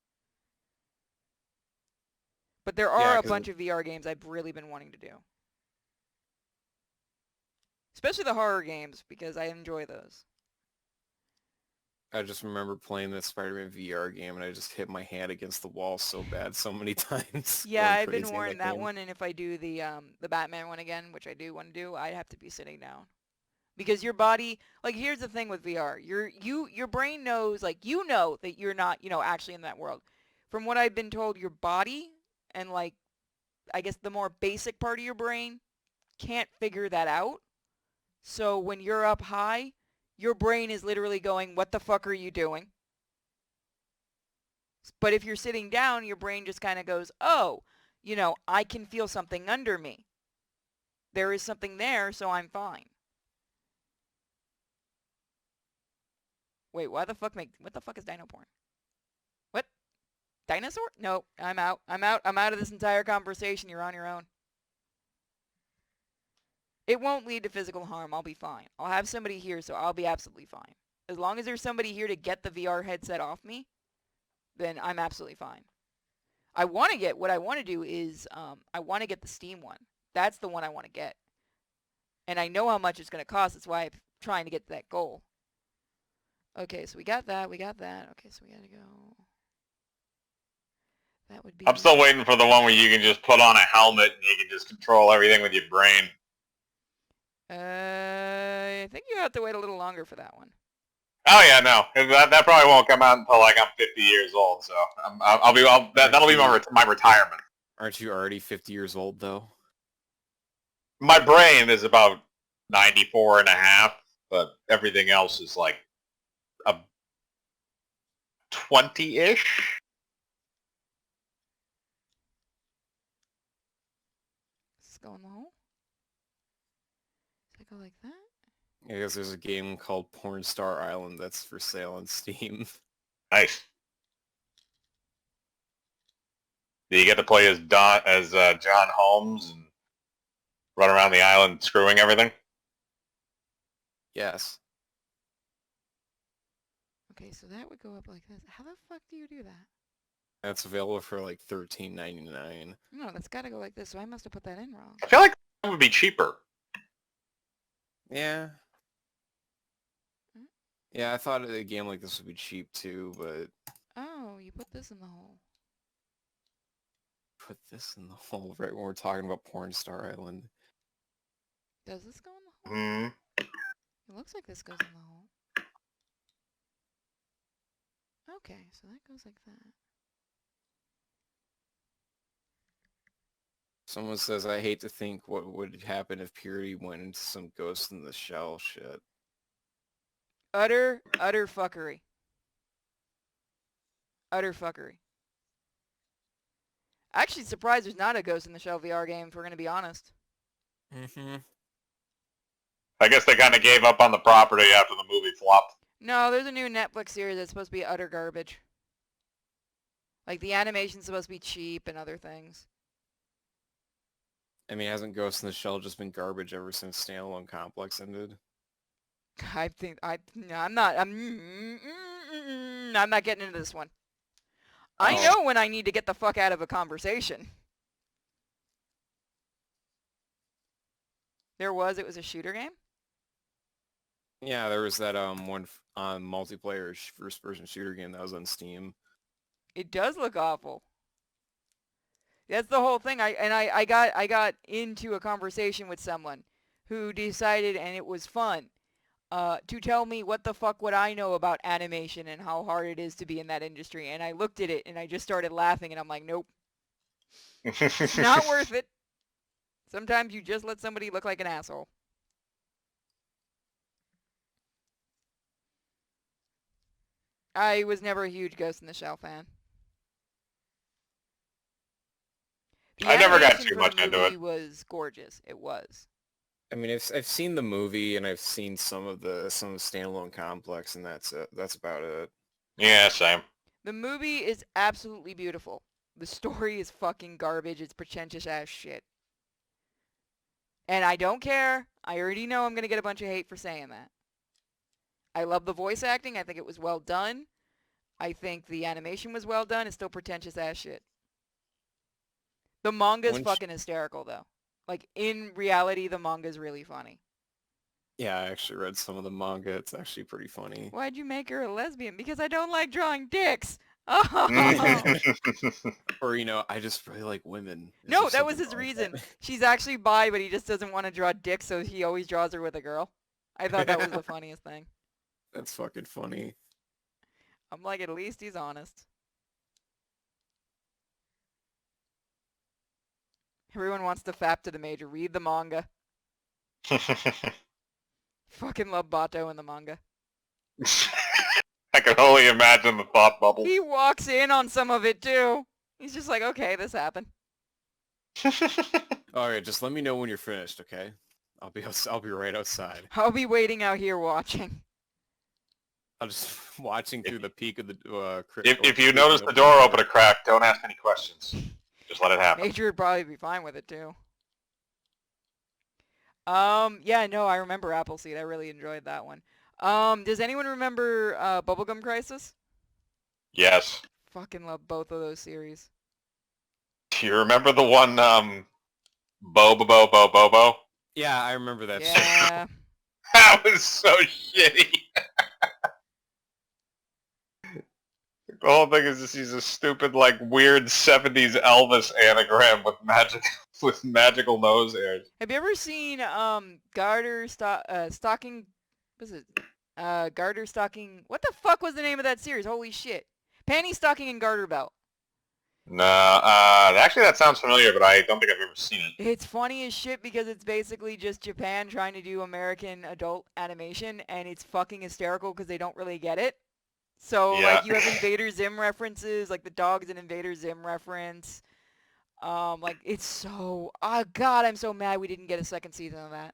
But there are Yeah, a 'cause bunch of VR games I've really been wanting to do. Especially the horror games, because I enjoy those. I just remember playing that Spider-Man VR game and I just hit my hand against the wall so bad so many times. Yeah, going I've been crazy in warned that game. one, and if I do the Batman one again, which I do want to do, I'd have to be sitting down. Because your body, like here's the thing with VR, your brain knows, like you know that you're not, actually in that world. From what I've been told, your body and like I guess the more basic part of your brain can't figure that out. So when you're up high, your brain is literally going, "What the fuck are you doing?" But if you're sitting down, your brain just kind of goes, "Oh, I can feel something under me. There is something there, so I'm fine." Wait, what the fuck is dino porn? What? Dinosaur? No, I'm out. I'm out of this entire conversation. You're on your own. It won't lead to physical harm. I'll be fine. I'll have somebody here, so I'll be absolutely fine. As long as there's somebody here to get the VR headset off me, then I'm absolutely fine. What I want to do is, I want to get the Steam one. That's the one I want to get. And I know how much it's going to cost. That's why I'm trying to get to that goal. Okay, so we got that. Okay, so we got to go. That would be... I'm still waiting for the one where you can just put on a helmet and you can just control everything with your brain. I think you have to wait a little longer for that one. Oh yeah, no, that probably won't come out until like I'm 50 years old. So that'll be my retirement. Aren't you already 50 years old though? My brain is about 94 and a half, but everything else is like a 20-ish. Does this go in the hole? Does it go like that? I guess there's a game called Porn Star Island that's for sale on Steam. Nice. Do you get to play as John Holmes and run around the island screwing everything? Yes. Okay, so that would go up like this. How the fuck do you do that? That's available for like $13.99. No, that's gotta go like this, so I must have put that in wrong. I feel like that would be cheaper. Yeah. Yeah, I thought a game like this would be cheap too, but... Oh, you put this in the hole. Put this in the hole right when we're talking about Porn Star Island. Does this go in the hole? It looks like this goes in the hole. Okay, so that goes like that. Someone says, I hate to think what would happen if Purity went into some Ghost in the Shell shit. Utter fuckery. Utter fuckery. Actually surprised there's not a Ghost in the Shell VR game, if we're gonna be honest. Mm-hmm. I guess they kind of gave up on the property after the movie flopped. No, there's a new Netflix series that's supposed to be utter garbage. Like, the animation's supposed to be cheap and other things. I mean, hasn't Ghost in the Shell just been garbage ever since Standalone Complex ended? I'm not getting into this one. I Oh. know when I need to get the fuck out of a conversation. It was a shooter game? Yeah, there was that one on multiplayer first-person shooter game that was on Steam. It does look awful. That's the whole thing. I got into a conversation with someone who decided, and it was fun, to tell me what the fuck would I know about animation and how hard it is to be in that industry. And I looked at it and I just started laughing and I'm like, nope, it's not worth it. Sometimes you just let somebody look like an asshole. I was never a huge Ghost in the Shell fan. The I never got animation too for much the into movie it. was gorgeous. It was. I mean, I've seen the movie and I've seen some of the Standalone Complex, and that's it. That's about it. Yeah, same. The movie is absolutely beautiful. The story is fucking garbage. It's pretentious ass shit. And I don't care. I already know I'm going to get a bunch of hate for saying that. I love the voice acting. I think it was well done. I think the animation was well done. It's still pretentious ass shit. The manga's When fucking hysterical, though. Like, in reality, the manga's really funny. Yeah, I actually read some of the manga. It's actually pretty funny. Why'd you make her a lesbian? Because I don't like drawing dicks. Oh. Or, I just really like women. It's No, just that was something his like reason. that. She's actually bi, but he just doesn't want to draw dicks, so he always draws her with a girl. I thought that was the funniest thing. That's fucking funny. I'm like, at least he's honest. Everyone wants to fap to the major. Read the manga. Fucking love Bato in the manga. I can only imagine the thought bubble. He walks in on some of it, too. He's just like, okay, this happened. All right, just let me know when you're finished, okay? I'll be right outside. I'll be waiting out here watching. I'm just watching through the peak of the if you notice the door open a crack, don't ask any questions. Just let it happen. Major would probably be fine with it, too. Yeah, no, I remember Appleseed. I really enjoyed that one. Does anyone remember Bubblegum Crisis? Yes. Fucking love both of those series. Do you remember the one, Bo? Yeah, I remember that. Yeah. That was so shitty. The whole thing is just he's a stupid, like, weird 70s Elvis anagram with magical nose hairs. Have you ever seen Stocking? What's it? Garter Stocking. What the fuck was the name of that series? Holy shit! Panty Stocking and Garter Belt. No, actually that sounds familiar, but I don't think I've ever seen it. It's funny as shit because it's basically just Japan trying to do American adult animation, and it's fucking hysterical because they don't really get it. So, Yeah. like, you have Invader Zim references, like the dog's an Invader Zim reference. Like, it's so... Oh, God, I'm so mad we didn't get a second season of that.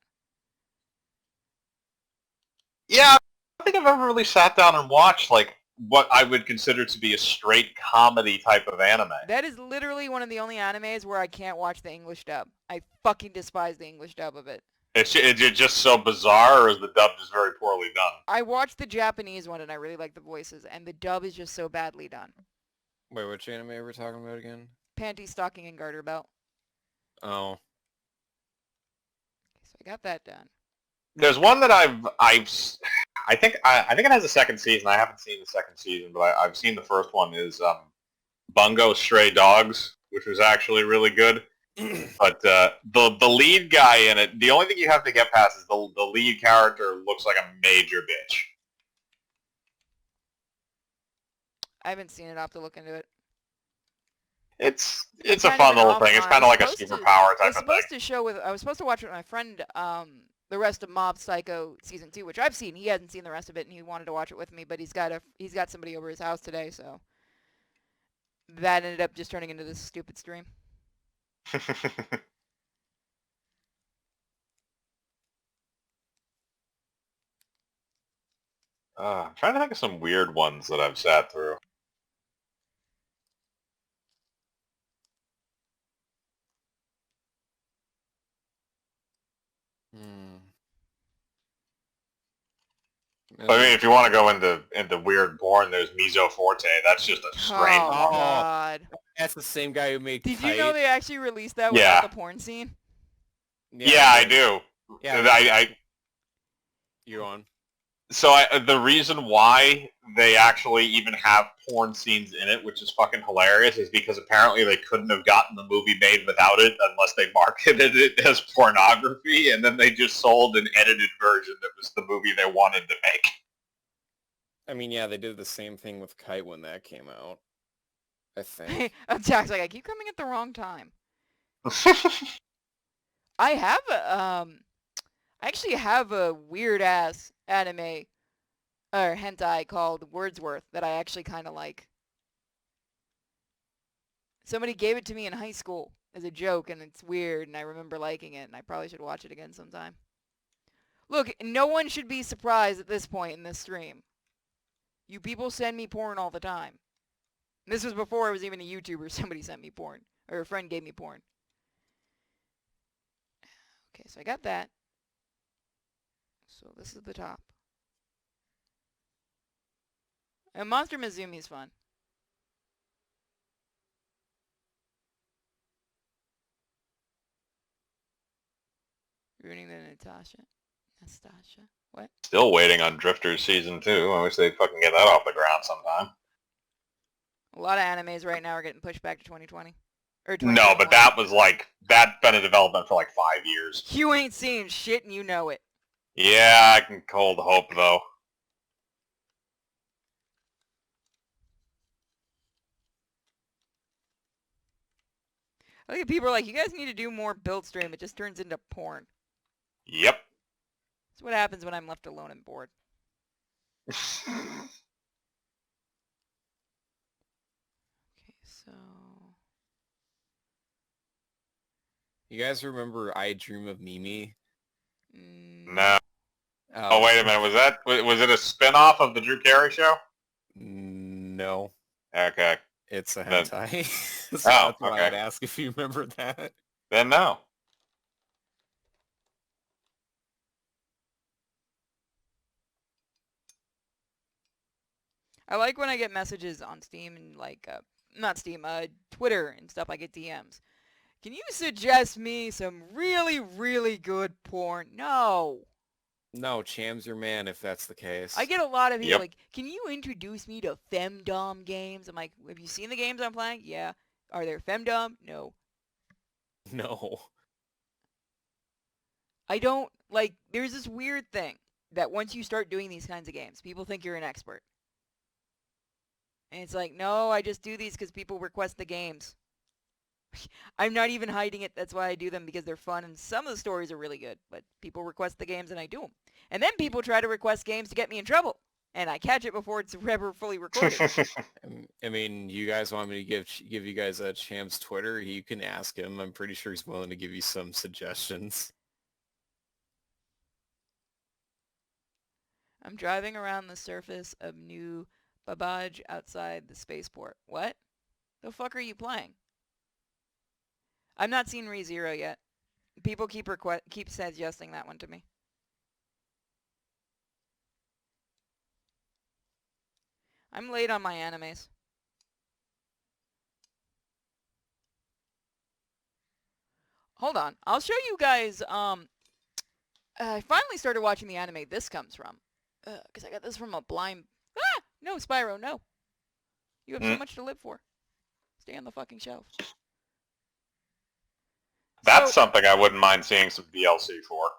Yeah, I don't think I've ever really sat down and watched, like, what I would consider to be a straight comedy type of anime. That is literally one of the only animes where I can't watch the English dub. I fucking despise the English dub of it. It's just so bizarre, or is the dub just very poorly done? I watched the Japanese one and I really like the voices, and the dub is just so badly done. Wait, which anime are we talking about again? Panty Stocking and Garter Belt. Oh. So I got that done. There's one that I think it has a second season. I haven't seen the second season, but I've seen the first one. Is Bungo Stray Dogs, which was actually really good. But the lead guy in it, the only thing you have to get past is the lead character looks like a major bitch. I haven't seen it. I'll have to look into it. It's a Kind of fun an little off thing. It's one. kind I of was like a supposed to- superpower I was type of thing. I was supposed to watch it with my friend, the rest of Mob Psycho season 2, which I've seen. He hasn't seen the rest of it, and he wanted to watch it with me, but he's got somebody over his house today, so that ended up just turning into this stupid stream. I'm trying to think of some weird ones that I've sat through. Hmm. I mean, if you want to go into weird porn, there's Miso Forte. That's just a strange Oh, one. God. That's the same guy who made Did Kite. you know they actually released that Yeah. without the porn scene? Yeah, I do. Yeah, I you on? So the reason why they actually even have porn scenes in it, which is fucking hilarious, is because apparently they couldn't have gotten the movie made without it unless they marketed it as pornography, and then they just sold an edited version that was the movie they wanted to make. I mean, yeah, they did the same thing with Kite when that came out. I think. Jack's like, I keep coming at the wrong time. I have a, I actually have a weird-ass anime, or hentai called Wordsworth that I actually kind of like. Somebody gave it to me in high school as a joke, and it's weird, and I remember liking it, and I probably should watch it again sometime. Look, no one should be surprised at this point in this stream. You people send me porn all the time. This was before I was even a YouTuber. Somebody sent me porn. Or a friend gave me porn. Okay, so I got that. So this is the top. And Monster Mizumi is fun. Ruining the Nastasha. What? Still waiting on Drifters Season 2. I wish they'd fucking get that off the ground sometime. A lot of animes right now are getting pushed back to 2020. Or No, but 2021. that was like, that's been in development for like 5 years. You ain't seeing shit and you know it. Yeah, I can hold hope though. Look at people are like, you guys need to do more build stream. It just turns into porn. Yep. That's what happens when I'm left alone and bored. Okay, so... You guys remember I Dream of Mimi? No. Oh, wait a minute. Was it a spin-off of the Drew Carey show? No. Okay. It's a Then- hentai. So Oh, that's why okay. I'd ask if you remember that. Then no. I like when I get messages on Steam and like, not Steam, Twitter and stuff. I get DMs. Can you suggest me some really, really good porn? No. No, Cham's your man if that's the case. I get a lot of people Yep. like, can you introduce me to femdom games? I'm like, have you seen the games I'm playing? Yeah. Are there femdom? No. No. I don't, like, there's this weird thing that once you start doing these kinds of games, people think you're an expert. And it's like, no, I just do these because people request the games. I'm not even hiding it. That's why I do them, because they're fun, and some of the stories are really good. But people request the games, and I do them. And then people try to request games to get me in trouble. And I catch it before it's ever fully recorded. I mean, you guys want me to give you guys a Cham's Twitter? You can ask him. I'm pretty sure he's willing to give you some suggestions. I'm driving around the surface of New Babbage outside the spaceport. What? The fuck are you playing? I've not seen ReZero yet. People keep suggesting that one to me. I'm late on my animes. Hold on. I'll show you guys, I finally started watching the anime this comes from. Because I got this from a blind... Ah! No, Spyro, no. You have so much to live for. Stay on the fucking shelf. That's So, something I wouldn't mind seeing some DLC for.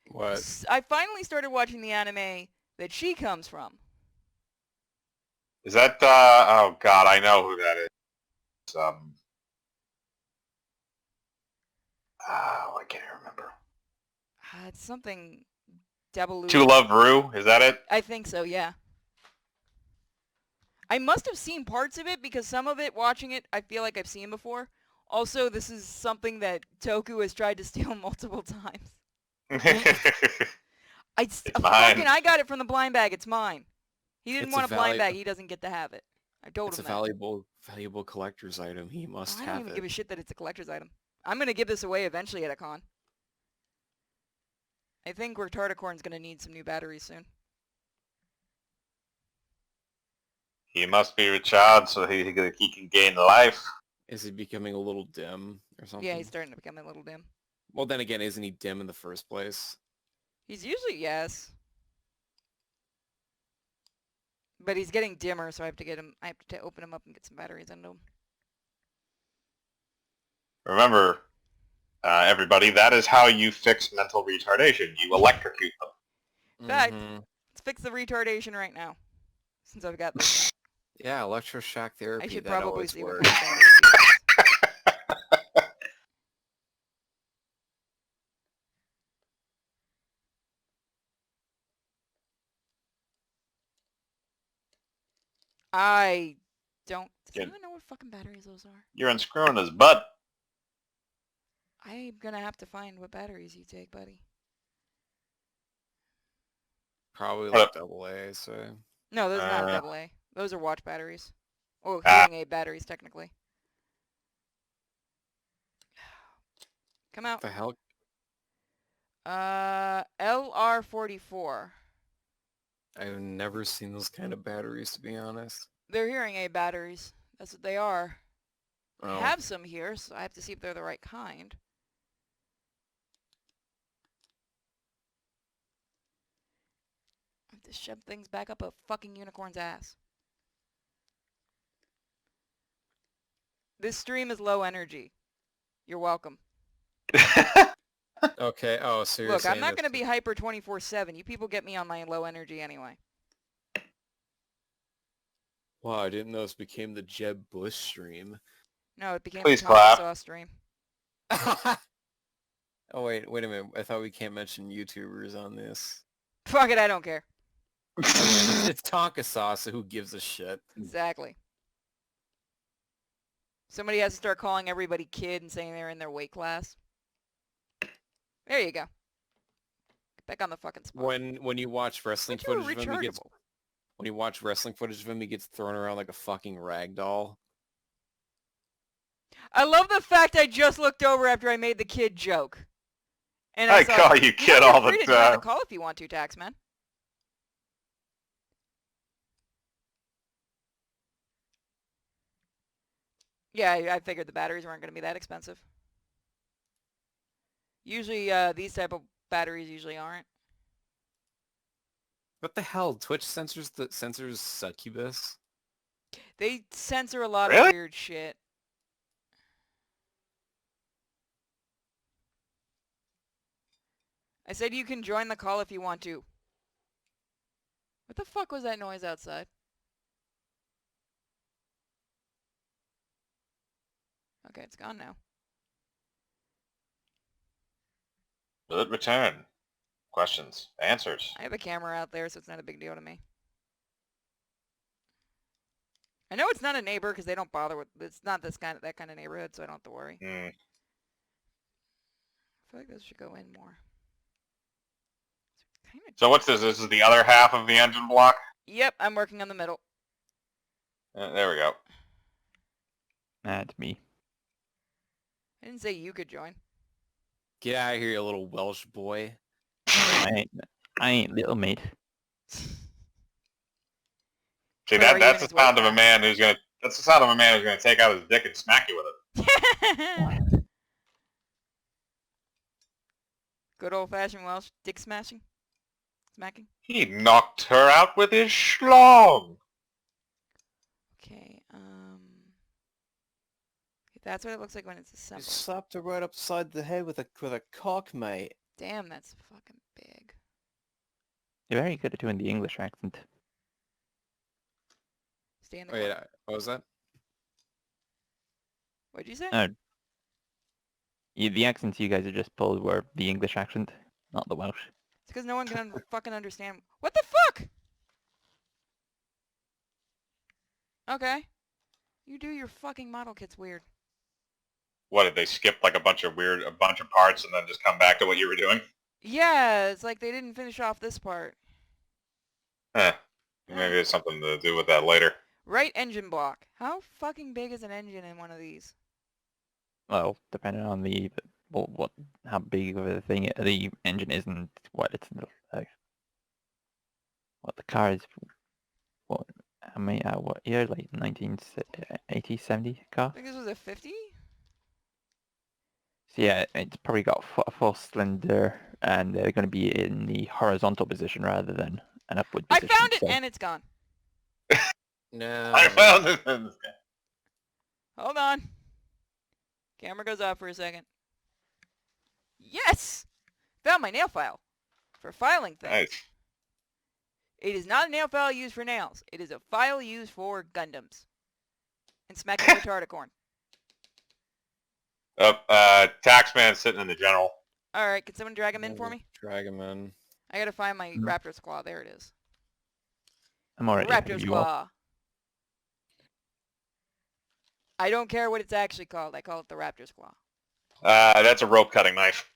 What? I finally started watching the anime that she comes from. Is that, oh god, I know who that is. It's, I can't remember. It's something... Dabaloo. To Love Ru, is that it? I think so, yeah. I must have seen parts of it because some of it, watching it, I feel like I've seen before. Also, this is something that Toku has tried to steal multiple times. It's mine. I got it from the blind bag. It's mine. He didn't It's want a a blind value- bag. He doesn't get to have it. I told It's a him that. valuable collector's item. He must I don't have even it. give a shit that it's a collector's item. I'm gonna give this away eventually at a con. I think Retardicorn's gonna need some new batteries soon. He must be recharged so he can gain life. Is he becoming a little dim or something? Yeah, he's starting to become a little dim. Well, then again, isn't he dim in the first place? He's usually, yes. But he's getting dimmer, so I have to get him. I have to open him up and get some batteries into him. Remember, everybody, that is how you fix mental retardation. You electrocute them. In fact, Mhm. let's fix the retardation right now. Since I've got this. Yeah, electroshock therapy. I should that probably always see what works. kind of batteries he has. I don't... Does Good. anyone know what fucking batteries those are? You're unscrewing his butt. I'm gonna have to find what batteries you take, buddy. Probably What like AA, so... No, those are not Uh, AA. Those are watch batteries. Oh, Ah. hearing aid batteries, technically. Come out. The hell? LR44. I've never seen those kind of batteries, to be honest. They're hearing aid batteries. That's what they are. I Oh. have some here, so I have to see if they're the right kind. I have to shove things back up a fucking unicorn's ass. This stream is low energy. You're welcome. Okay, oh, so you're Look, I'm saying not that- going to be hyper 24/7. You people get me on my low energy anyway. Wow, I didn't know this became the Jeb Bush stream. No, it became Please a clap. sauce stream. Oh, wait a minute. I thought we can't mention YouTubers on this. Fuck it, I don't care. It's Tonka Sauce, so who gives a shit? Exactly. Somebody has to start calling everybody kid and saying they're in their weight class. There you go. Get back on the fucking spot. When you watch wrestling But you're footage of him, rechargeable. when you watch wrestling footage of him, he gets thrown around like a fucking rag doll. I love the fact I just looked over after I made the kid joke. And I saw, call you kid you're all the free to join time. the call if you want to, Taxman. Yeah, I figured the batteries weren't going to be that expensive. Usually, these type of batteries usually aren't. What the hell? Twitch censors succubus? They censor a lot Really? of weird shit. I said you can join the call if you want to. What the fuck was that noise outside? Okay, it's gone now. Will it return? Questions. Answers. I have a camera out there, so it's not a big deal to me. I know it's not a neighbor because they don't bother with. It's not that kind of neighborhood, so I don't have to worry. Hmm. I feel like this should go in more. Kind of. So what's this? This is the other half of the engine block? Yep, I'm working on the middle. There we go. That's me. I didn't say you could join. Get out of here, you little Welsh boy. I ain't little mate. See, Where are you that's in the his sound of weight a man who's gonna. That's the sound of a man who's gonna take out his dick and smack you with it. Good old-fashioned Welsh dick smashing? Smacking? He knocked her out with his schlong. Okay, that's what it looks like when it's You assembled. slapped her right upside the head with a cock, mate. Damn, that's fucking big. You're very good at doing the English accent. Stay in the Wait, corner. what was that? What'd you say? The accents you guys have just pulled were the English accent, not the Welsh. It's because no one can fucking understand. What the fuck? Okay. You do your fucking model kits weird. What, did they skip like a bunch of parts and then just come back to what you were doing? Yeah, it's like they didn't finish off this part. Eh, maybe it's something to do with that later. Right engine block. How fucking big is an engine in one of these? Well, depending on the what how big of a thing the engine is and what it's what the car is. What how many what year? Like 1980, 70 car. I think this was a 50? So yeah, it's probably got a full cylinder, and they're going to be in the horizontal position rather than an upward I position. found it so- and it's gone. No. I found it in this game. Hold on. Camera goes off for a second. Yes! Found my nail file. For filing things. Nice. It is not a nail file used for nails. It is a file used for Gundams. And smacking the tardicorn. Taxman's sitting in the general. Alright, can someone drag him in for me? Drag him in. I gotta find my Raptor's Claw. There it is. I'm already Raptor's you all. Claw. I don't care what it's actually called. I call it the Raptor's Claw. That's a rope cutting knife.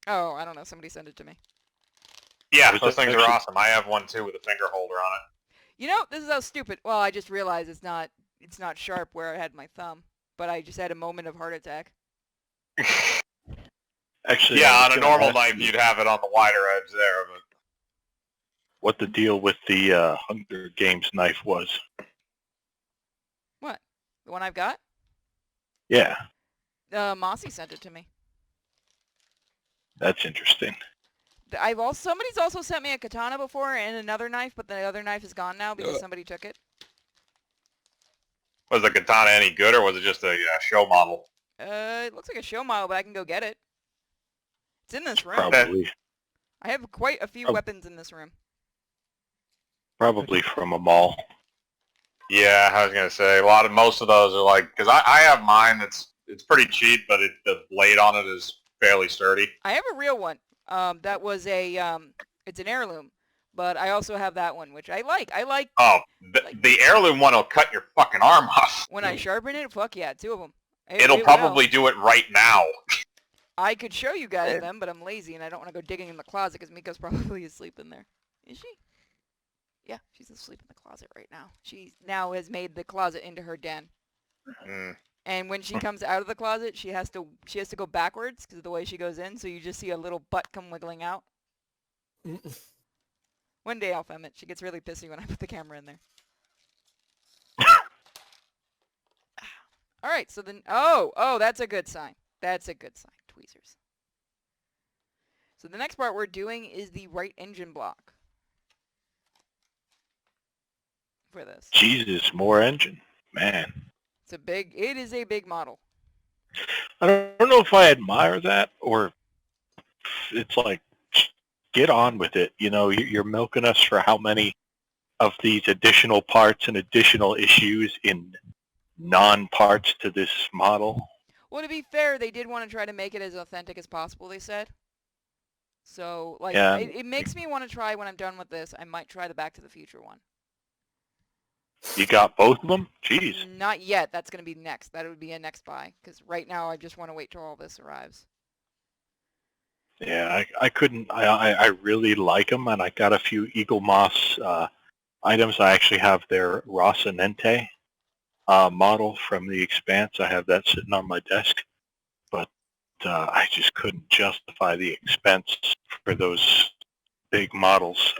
Oh, I don't know. Somebody sent it to me. Yeah, Was those it things are actually- awesome. I have one too with a finger holder on You know, this is how stupid. Well, I just realized it's not sharp where I had my thumb. But I just had a moment of heart attack. it. Actually, I Yeah, was on a gonna normal ask knife you you'd have it on the wider edge there, but what the deal with the Hunger Games knife was. What? The one I've got? Yeah, Mossy sent it to me. that's interesting. Somebody's also sent me a katana before and another knife, but the other knife is gone now because somebody took it. was the katana any good or was it just a show model? It looks like a show model, but I can go get it. It's in this room. Probably, I have quite a few Oh. weapons in this room. probably from a mall. Yeah, I was gonna say most of those are like because I have mine it's pretty cheap, but the blade on it is fairly sturdy. I have a real one. That was it's an heirloom, but I also have that one, which I like. I like Oh, the heirloom one will cut your fucking arm off. when I sharpen it. Fuck yeah, two of them. It'll probably do it right now. I could show you guys them, but I'm lazy and I don't want to go digging in the closet because Mika's probably asleep in there. Is she? Yeah, she's asleep in the closet right now. She now has made the closet into her den. Mm. And when she comes out of the closet, she has to go backwards because of the way she goes in. So you just see a little butt come wiggling out. One day I'll film it. She gets really pissy when I put the camera in there. All right, so then oh, that's a good sign. That's a good sign. Tweezers. So the next part we're doing is the right engine block for this. Jesus, more engine, man. It is a big model. I don't know if I admire that or it's like, get on with it. You know, you're milking us for how many of these additional parts and additional issues in non-parts to this model. Well, to be fair, they did want to try to make it as authentic as possible, they said. So, like, Yeah. it makes me want to try when I'm done with this. I might try the Back to the Future one. You got both of them? Jeez. Not yet. That's going to be next. That would be a next buy. Because right now, I just want to wait till all this arrives. Yeah, I couldn't. I really like them, and I got a few Eaglemoss items. I actually have their Rocinante model from The Expanse. I have that sitting on my desk, but I just couldn't justify the expense for those big models.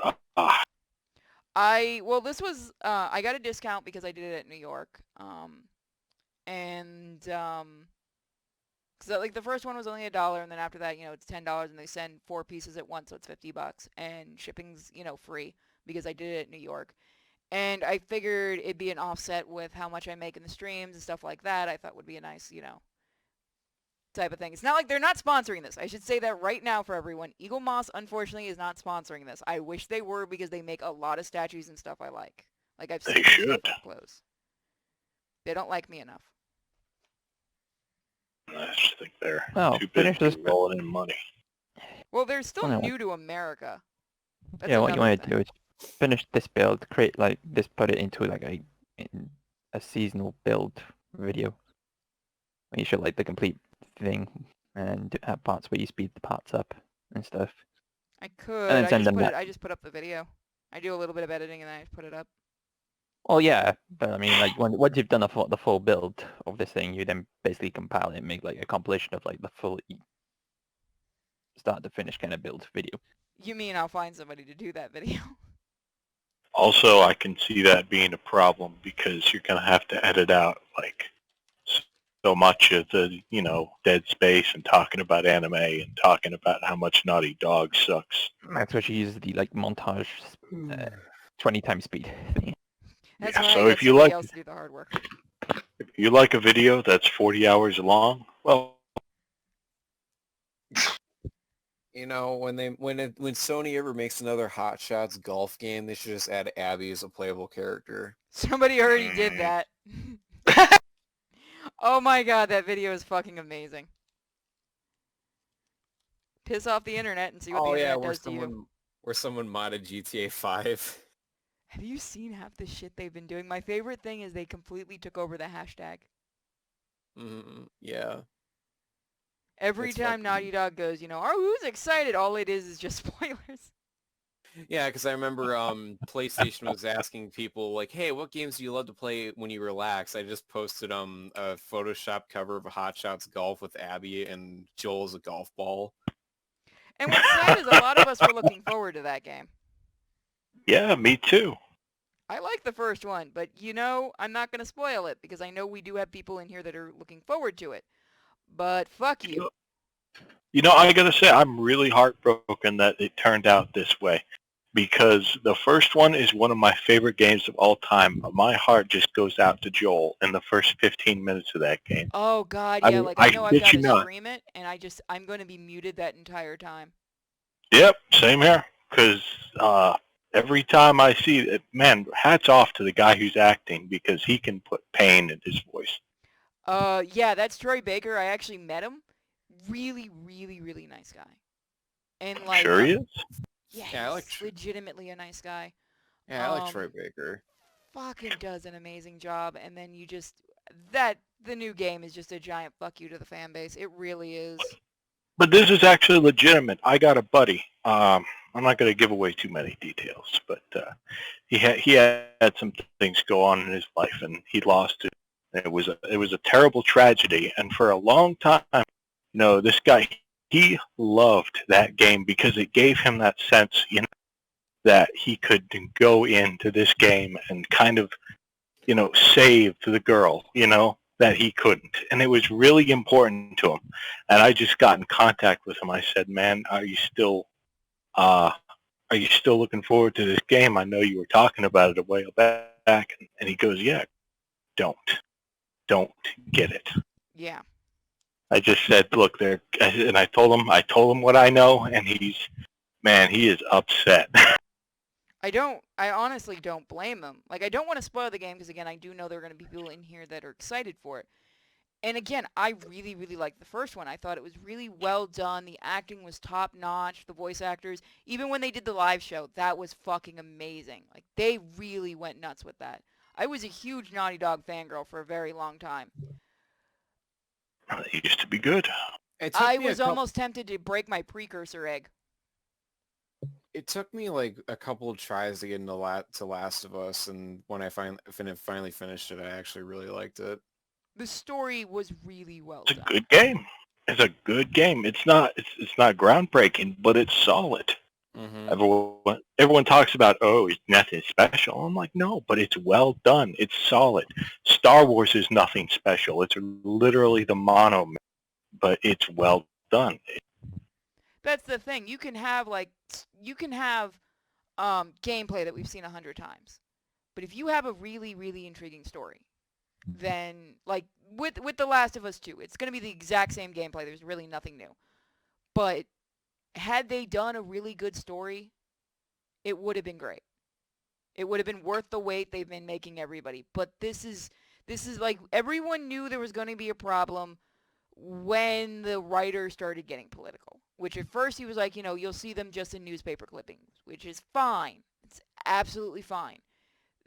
Well, this was, I got a discount because I did it at New York. Because like the first one was only $1, and then after that, it's $10, and they send 4 pieces at once, so it's $50, and shipping's, free because I did it at New York. And I figured it'd be an offset with how much I make in the streams and stuff like that. I thought would be a nice, type of thing. It's not like they're not sponsoring this. I should say that right now for everyone. Eaglemoss, unfortunately, is not sponsoring this. I wish they were because they make a lot of statues and stuff I like. Like I've seen They them should. up close. They don't like me enough. I just think they're Well, too finish busy this- rolling in money. Well, they're still Well, no. new to America. That's Yeah, what you another want to thing. do is finish this build, create put it into like a seasonal build video. Where you show like the complete thing and have parts where you speed the parts up and stuff. I could. And then send them I just put up the video. I do a little bit of editing and then I just put it up. Well, yeah, but I mean, like once you've done the full build of this thing, you then basically compile it and make like a compilation of like the full start to finish kind of build video. You mean I'll find somebody to do that video? Also, I can see that being a problem because you're going to have to edit out like so much of the, dead space and talking about anime and talking about how much Naughty Dog sucks. That's why she uses the like montage 20 times speed thing. That's Yeah, why so I if get you somebody like- else to do the hard work. If you like a video that's 40 hours long, well, When Sony ever makes another Hot Shots golf game, they should just add Abby as a playable character. Somebody already did that. Oh my god, that video is fucking amazing. Piss off the internet and see what the internet does to you. Where someone modded GTA 5. Have you seen half the shit they've been doing? My favorite thing is they completely took over the hashtag. Yeah. Every It's time fucking- Naughty Dog goes, oh, who's excited? All it is just spoilers. Yeah, because I remember PlayStation was asking people like, "Hey, what games do you love to play when you relax?" I just posted a Photoshop cover of Hot Shots Golf with Abby and Joel as a golf ball. And what's sad is a lot of us were looking forward to that game. yeah, me too. I like the first one, but I'm not going to spoil it because I know we do have people in here that are looking forward to it. But fuck you. I gotta say, I'm really heartbroken that it turned out this way, because the first one is one of my favorite games of all time. My heart just goes out to Joel in the first 15 minutes of that game. Oh god, I yeah, mean, like I know I've got you to not. stream it, and I'm going to be muted that entire time. Yep, same here. Because every time I see it, man, hats off to the guy who's acting, because he can put pain in his voice. Yeah, that's Troy Baker. I actually met him. Really, really, really nice guy. And like, Sure he is. Yeah, I like he's legitimately a nice guy. Yeah, I like Troy Baker. Fucking does an amazing job, and then the new game is just a giant fuck you to the fan base. It really is. But this is actually legitimate. I got a buddy. I'm not going to give away too many details, but he had some things go on in his life, and he lost it. It was a terrible tragedy, and for a long time, this guy, he loved that game because it gave him that sense, that he could go into this game and kind of, save the girl, that he couldn't. And it was really important to him. And I just got in contact with him. I said, man, are you still looking forward to this game? I know you were talking about it a while back. And he goes, yeah, don't get it. Yeah. I just said, look, and I told him what I know, and he is upset. I honestly don't blame him. Like, I don't want to spoil the game because, again, I do know there are going to be people in here that are excited for it. And again, I really, really liked the first one. I thought it was really well done. The acting was top-notch. The voice actors, even when they did the live show, that was fucking amazing. Like, they really went nuts with that. I was a huge Naughty Dog fangirl for a very long time. It used to be good. I was almost tempted to break my precursor egg. It took me like a couple of tries to get into Last of Us, and when I finally finished it, I actually really liked it. The story was really well It's done. a good game. It's a good game. It's not groundbreaking, but it's solid. Mm-hmm. Everyone talks about, it's nothing special. I'm like, no, but it's well done. It's solid. Star Wars is nothing special. It's literally the mono, but it's well done. That's the thing. You can have gameplay that we've seen 100 times. But if you have a really, really intriguing story, then like with The Last of Us 2, it's going to be the exact same gameplay. There's really nothing new. But had they done a really good story, it would have been great. It would have been worth the wait they've been making everybody. But this is like everyone knew there was going to be a problem when the writer started getting political. Which at first he was like, you'll see them just in newspaper clippings, which is fine. It's absolutely fine.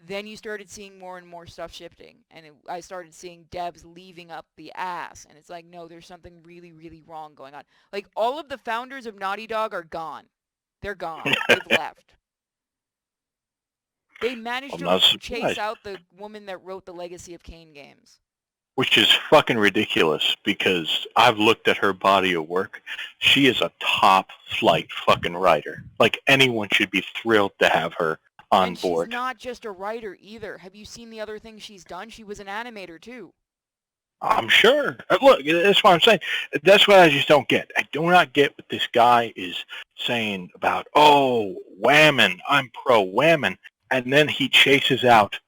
then you started seeing more and more stuff shifting, and I started seeing devs leaving up the ass, and it's like, no, there's something really, really wrong going on. Like, all of the founders of Naughty Dog are gone. They're gone. They've left. They managed I'm to not chase surprised. out the woman that wrote the Legacy of Kain games. Which is fucking ridiculous because I've looked at her body of work. She is a top flight fucking writer. Like anyone should be thrilled to have her on And board. she's not just a writer either. Have you seen the other things she's done? She was an animator too. I'm sure. Look, that's what I'm saying. That's what I just don't get. I do not get what this guy is saying about, oh, whammon, I'm pro whammon. And then he chases out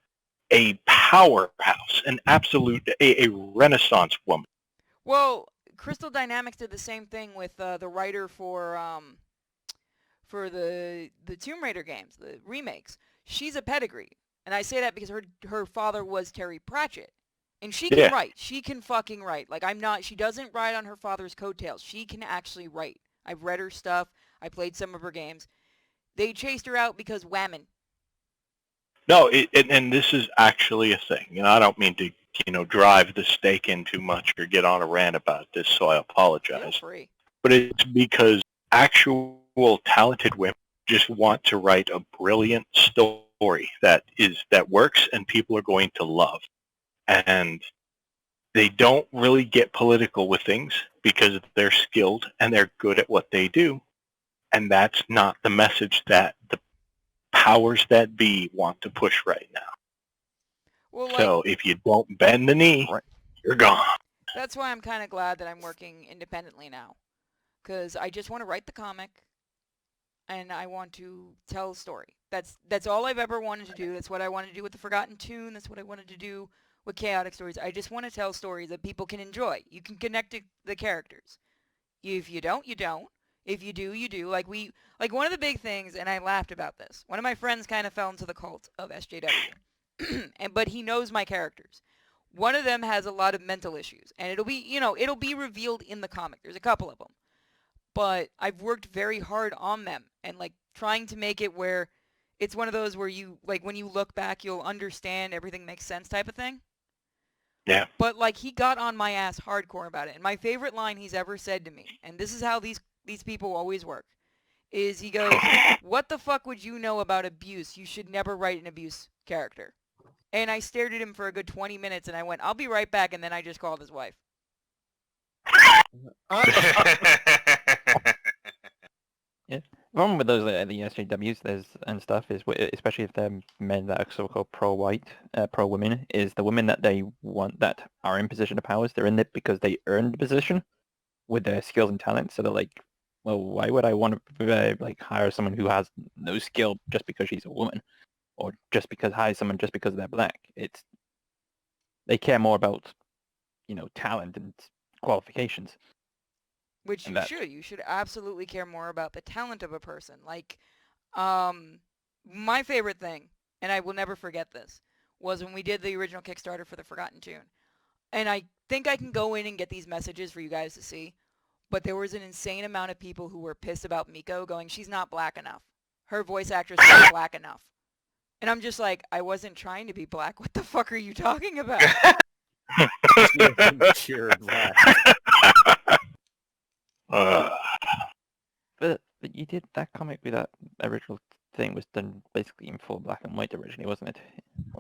a powerhouse, an absolute, a renaissance woman. Well, Crystal Dynamics did the same thing with the writer for the Tomb Raider games, the remakes. She's a pedigree, and I say that because her father was Terry Pratchett, and she can Yeah. write. She can fucking write. Like, I'm not. She doesn't ride on her father's coattails. She can actually write. I've read her stuff. I played some of her games. They chased her out because whammon. No, and this is actually a thing. You know, I don't mean to, drive the stake in too much or get on a rant about this, so I Feel apologize. free. But it's because actual talented women just want to write a brilliant story that works and people are going to love. And they don't really get political with things because they're skilled and they're good at what they do. And that's not the message that the powers that be want to push right now. Well, like, So if you don't bend the knee, Right. you're gone. that's why I'm kind of glad that I'm working independently now, because I just want to write the comic, and I want to tell a story. That's all I've ever wanted to do. That's what I wanted to do with the Forgotten Tune. That's what I wanted to do with Chaotic Stories. I just want to tell stories that people can enjoy. You can connect to the characters. If you don't, you don't. If you do, you do. Like one of the big things, and I laughed about this. One of my friends kind of fell into the cult of SJW, but he knows my characters. One of them has a lot of mental issues, and it'll be revealed in the comic. There's a couple of them, but I've worked very hard on them, and like trying to make it where it's one of those where you, like, when you look back, you'll understand, everything makes sense type of thing. Yeah. But like, he got on my ass hardcore about it, and my favorite line he's ever said to me, and this is how these people always work, is he goes, "What the fuck would you know about abuse? You should never write an abuse character." And I stared at him for a good 20 minutes, and I went, "I'll be right back," and then I just called his wife. The problem with those the SJWs and stuff is, especially if they're men that are so-called pro-white, pro-women, is the women that they want that are in position of powers. They're in it because they earned the position with their skills and talents. So they're like, well, why would I want to hire someone who has no skill just because she's a woman, or hire someone just because they're black? They care more about talent and qualifications. Which And you that- should. You should absolutely care more about the talent of a person. Like, my favorite thing, and I will never forget this, was when we did the original Kickstarter for the Forgotten Tune. And I think I can go in and get these messages for you guys to see, but there was an insane amount of people who were pissed about Miko, going, "She's not black enough. Her voice actress is not black enough." And I'm just like, I wasn't trying to be black. What the fuck are you talking about? Pure black. But you did that comic with that original thing was done basically in full black and white originally, wasn't it?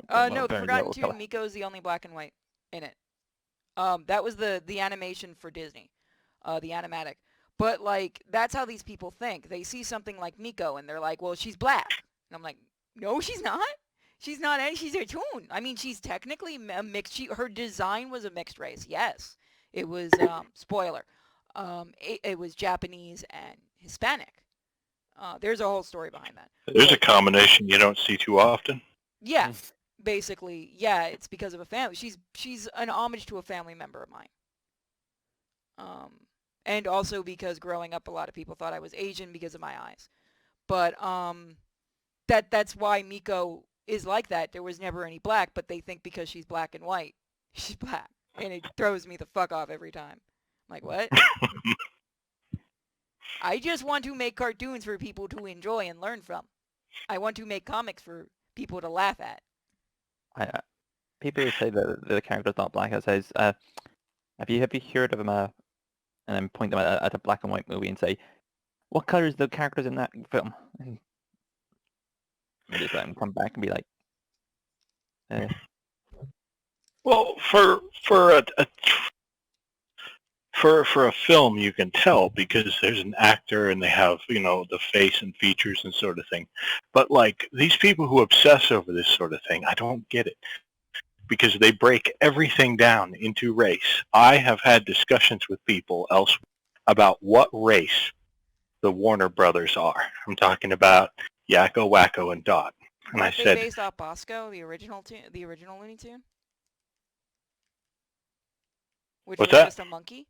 No, the Very Forgotten little Tune, colour. Miko's the only black and white in it. That was the animation for Disney, the animatic. But like, that's how these people think. They see something like Miko and they're like, "Well, she's black." And I'm like, "No, she's not. She's not any. She's a Toon. I mean, she's technically a mixed. Her design was a mixed race. Yes, it was. Spoiler. It was Japanese and Hispanic. There's a whole story behind that. There's a combination you don't see too often. Yeah, basically, yeah. It's because of a family. She's an homage to a family member of mine. And also because growing up, a lot of people thought I was Asian because of my eyes. But that's why Miko is like that. There was never any black, but they think because she's black and white, she's black, and it throws me the fuck off every time. I'm like, what? I just want to make cartoons for people to enjoy and learn from. I want to make comics for people to laugh at. People who say that the character's not black, I says, have you heard of them? And then point them at a black and white movie and say, what color is the characters in that film? And just let them come back and be like, Well, for a film, you can tell because there's an actor and they have, the face and features and sort of thing. But like these people who obsess over this sort of thing, I don't get it because they break everything down into race. I have had discussions with people else about what race the Warner Brothers are. I'm talking about Yakko, Wacko, and Dot. And I Weren't they said, based off Bosco, the original Looney Tune? Which What's was that? just a monkey?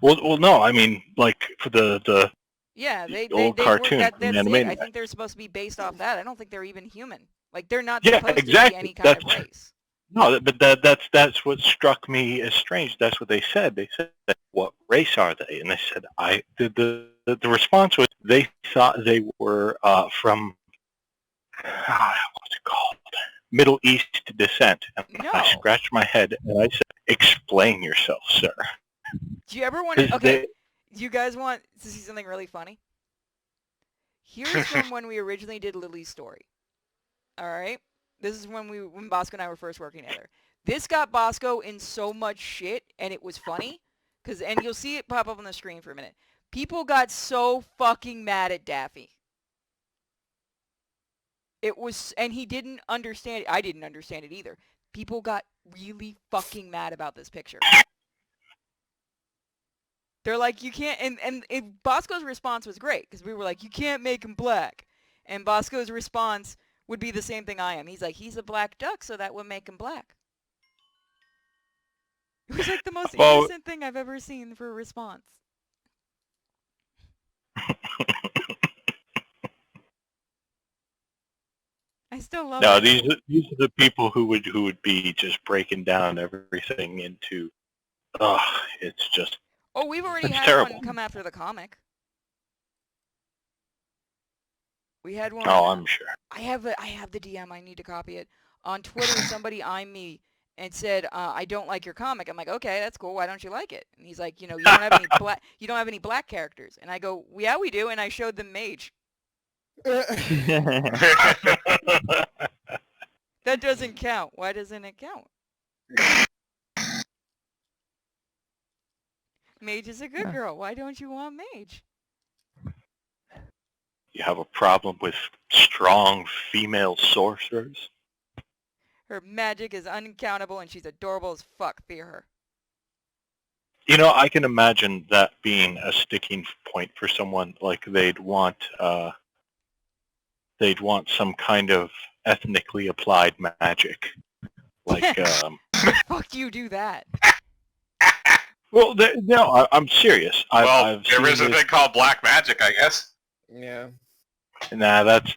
well, no, I mean, like for the Yeah, they old were, cartoon that's from it. I Animaniacs. think they're supposed to be based off that. I don't think they're even human. Like, they're not Yeah, supposed to be exactly. any kind of race. No, but that's what struck me as strange. That's what they said. They said, "What race are they?" And I said, The response was they thought they were from what's it called, Middle East descent. And No. I scratched my head and I said, "Explain yourself, sir." Do you ever want to... 'Cause Okay, do you guys want to see something really funny? Here's from when we originally did Lily's story. All right? This is when Bosco and I were first working together. This got Bosco in so much shit, and it was funny. And you'll see it pop up on the screen for a minute. People got so fucking mad at Daffy. It was... And he didn't understand it. I didn't understand it either. People got really fucking mad about this picture. They're like, you can't... And Bosco's response was great, because we were like, you can't make him black. And Bosco's response would be the same thing I am. He's like, he's a black duck, so that would make him black. It was like the most innocent thing I've ever seen for a response. I still love No, it. these are the people who would be just breaking down everything into. It's just. Oh, we've already It's had terrible. one come after the comic. We had one. Oh, I'm sure. I have the DM. I need to copy it. On Twitter, somebody eyeing me and said, "I don't like your comic." I'm like, "Okay, that's cool. Why don't you like it?" And he's like, "You don't have any black. You don't have any black characters." And I go, "Yeah, we do." And I showed them Mage. That doesn't count. Why doesn't it count? Mage is a good girl. Why don't you want Mage? You have a problem with strong female sorcerers? Her magic is uncountable and she's adorable as fuck. Fear her. I can imagine that being a sticking point for someone. Like they'd want some kind of ethnically applied magic. Like, Fuck you do that. well, no, I'm serious. I've there is a thing called black magic, I guess. Yeah. Nah, that's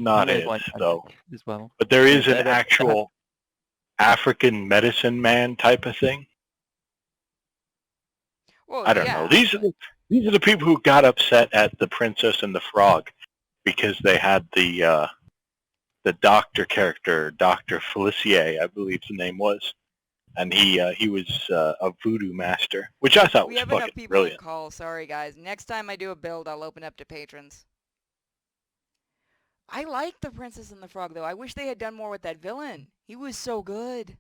not it, like though. as well. But there is Yeah, an actual African medicine man type of thing. Well, I don't know. These are the people who got upset at the Princess and the Frog because they had the doctor character, Dr. Felicier, I believe the name was, and he was a voodoo master, which I thought we was have enough fucking people brilliant. to call. Sorry, guys. Next time I do a build, I'll open up to patrons. I like the Princess and the Frog, though. I wish they had done more with that villain. He was so good.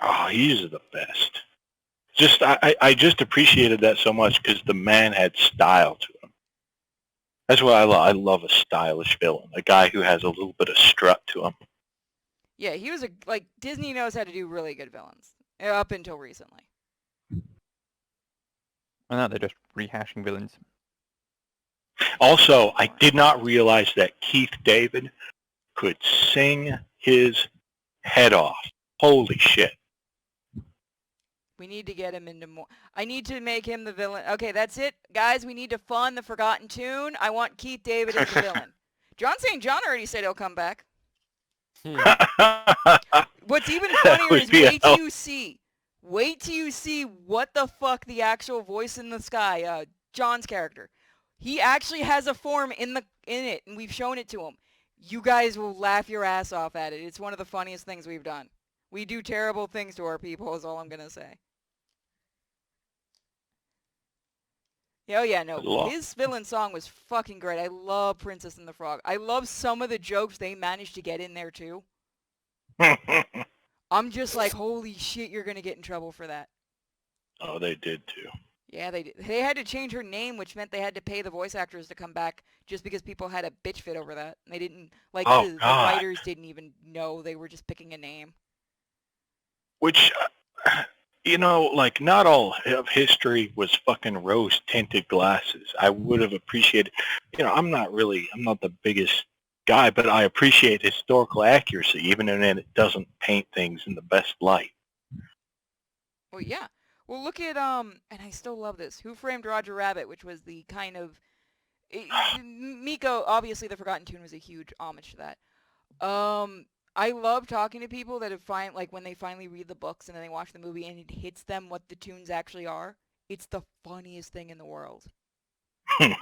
Oh, he's the best. Just I just appreciated that so much because the man had style to him. That's what I love. I love a stylish villain, a guy who has a little bit of strut to him. Yeah, he was Disney knows how to do really good villains. Up until recently. Well, now they're just rehashing villains. Also, I did not realize that Keith David could sing his head off. Holy shit. We need to get him into more... I need to make him the villain. Okay, that's it. Guys, we need to fund the Forgotten Tune. I want Keith David as the villain. John St. John already said he'll come back. What's even funnier is wait till you see what the fuck the actual voice in the sky, John's character. He actually has a form in it, and we've shown it to him. You guys will laugh your ass off at it. It's one of the funniest things we've done. We do terrible things to our people is all I'm going to say. Oh yeah, no, his villain song was fucking great. I love Princess and the Frog. I love some of the jokes they managed to get in there too. I'm just like, holy shit, you're going to get in trouble for that. Oh, they did too. Yeah, they did. They had to change her name, which meant they had to pay the voice actors to come back just because people had a bitch fit over that. They didn't, like, the writers didn't even know. They were just picking a name. Which, like, not all of history was fucking rose-tinted glasses. I would have appreciated, I'm not the biggest guy, but I appreciate historical accuracy, even if it doesn't paint things in the best light. Well, yeah. Well, look at, and I still love this, Who Framed Roger Rabbit, which was the kind of, Miko, obviously the Forgotten Tune was a huge homage to that. I love talking to people that have when they finally read the books and then they watch the movie and it hits them what the tunes actually are. It's the funniest thing in the world. Yeah,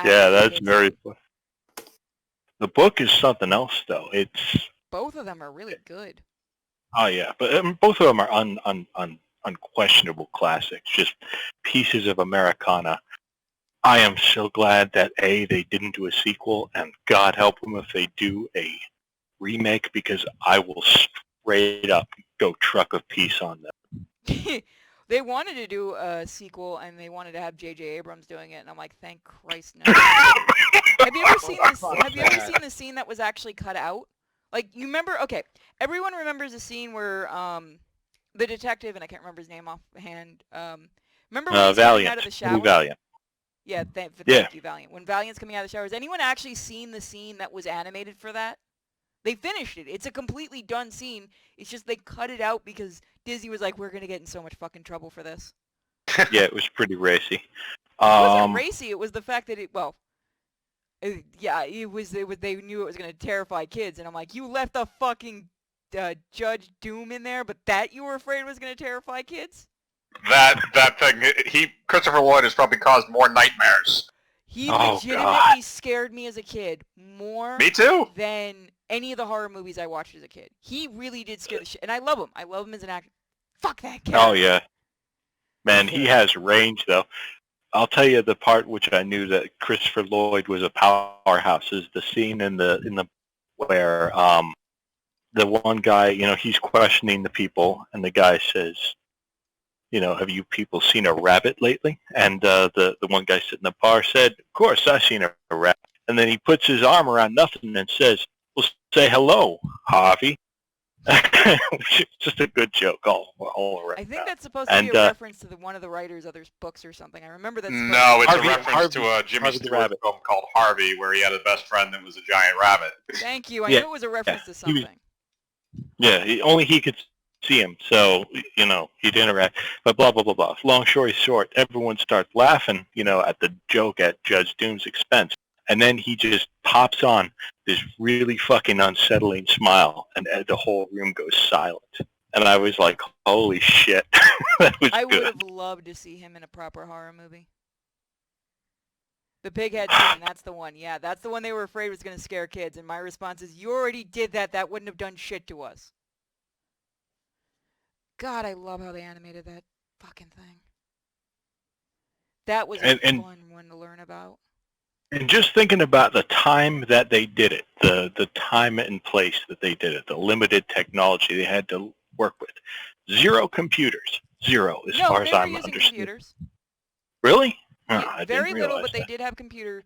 that's very fun. The book is something else, though. Both of them are really good. Oh yeah, but both of them are unquestionable classics. Just pieces of Americana. I am so glad that they didn't do a sequel, and God help them if they do a remake, because I will straight up go truck of peace on them. They wanted to do a sequel, and they wanted to have J.J. Abrams doing it, and I'm like, thank Christ no. Have you ever seen this? Have you ever seen the scene that was actually cut out? Like, you remember? Okay, everyone remembers the scene where the detective, and I can't remember his name offhand. Remember when he's coming out of the shower? Valiant. Yeah, thank you, Valiant. When Valiant's coming out of the shower, has anyone actually seen the scene that was animated for that? They finished it. It's a completely done scene. It's just they cut it out because Disney was like, we're going to get in so much fucking trouble for this. Yeah, it was pretty racy. It wasn't racy. It was the fact that it was, they knew it was going to terrify kids. And I'm like, you left the fucking Judge Doom in there, but that you were afraid was going to terrify kids? That thing, Christopher Lloyd has probably caused more nightmares. He legitimately scared me as a kid more Me too. than any of the horror movies I watched as a kid. He really did scare the shit. And I love him. I love him as an actor. Fuck that guy. Oh, yeah. Man, he has range, though. I'll tell you the part which I knew that Christopher Lloyd was a powerhouse is the scene in the where the one guy, he's questioning the people, and the guy says, have you people seen a rabbit lately? And the one guy sitting in the bar said, of course, I've seen a rabbit. And then he puts his arm around nothing and says, well, say hello, Harvey. Just a good joke all around. I think that's supposed to be a reference to one of the writers' other books or something. I remember that. No, it's a reference to a Jimmy Stewart film called Harvey, where he had a best friend that was a giant rabbit. Thank you. I knew it was a reference to something. Only he could see him, so he'd interact. But blah blah blah blah. Long story short, everyone starts laughing, at the joke at Judge Doom's expense, and then he just pops on this really fucking unsettling smile, and the whole room goes silent. And I was like, holy shit. That was I good. would have loved to see him in a proper horror movie. The pighead scene, that's the one. Yeah, that's the one they were afraid was going to scare kids. And my response is, you already did that. That wouldn't have done shit to us. God, I love how they animated that fucking thing. That was a fun one to learn about. And just thinking about the time that they did it, the time and place that they did it, the limited technology they had to work with. Zero computers. Zero, as far as I'm understanding. Computers. Really? Yeah, very little, but they did have computer.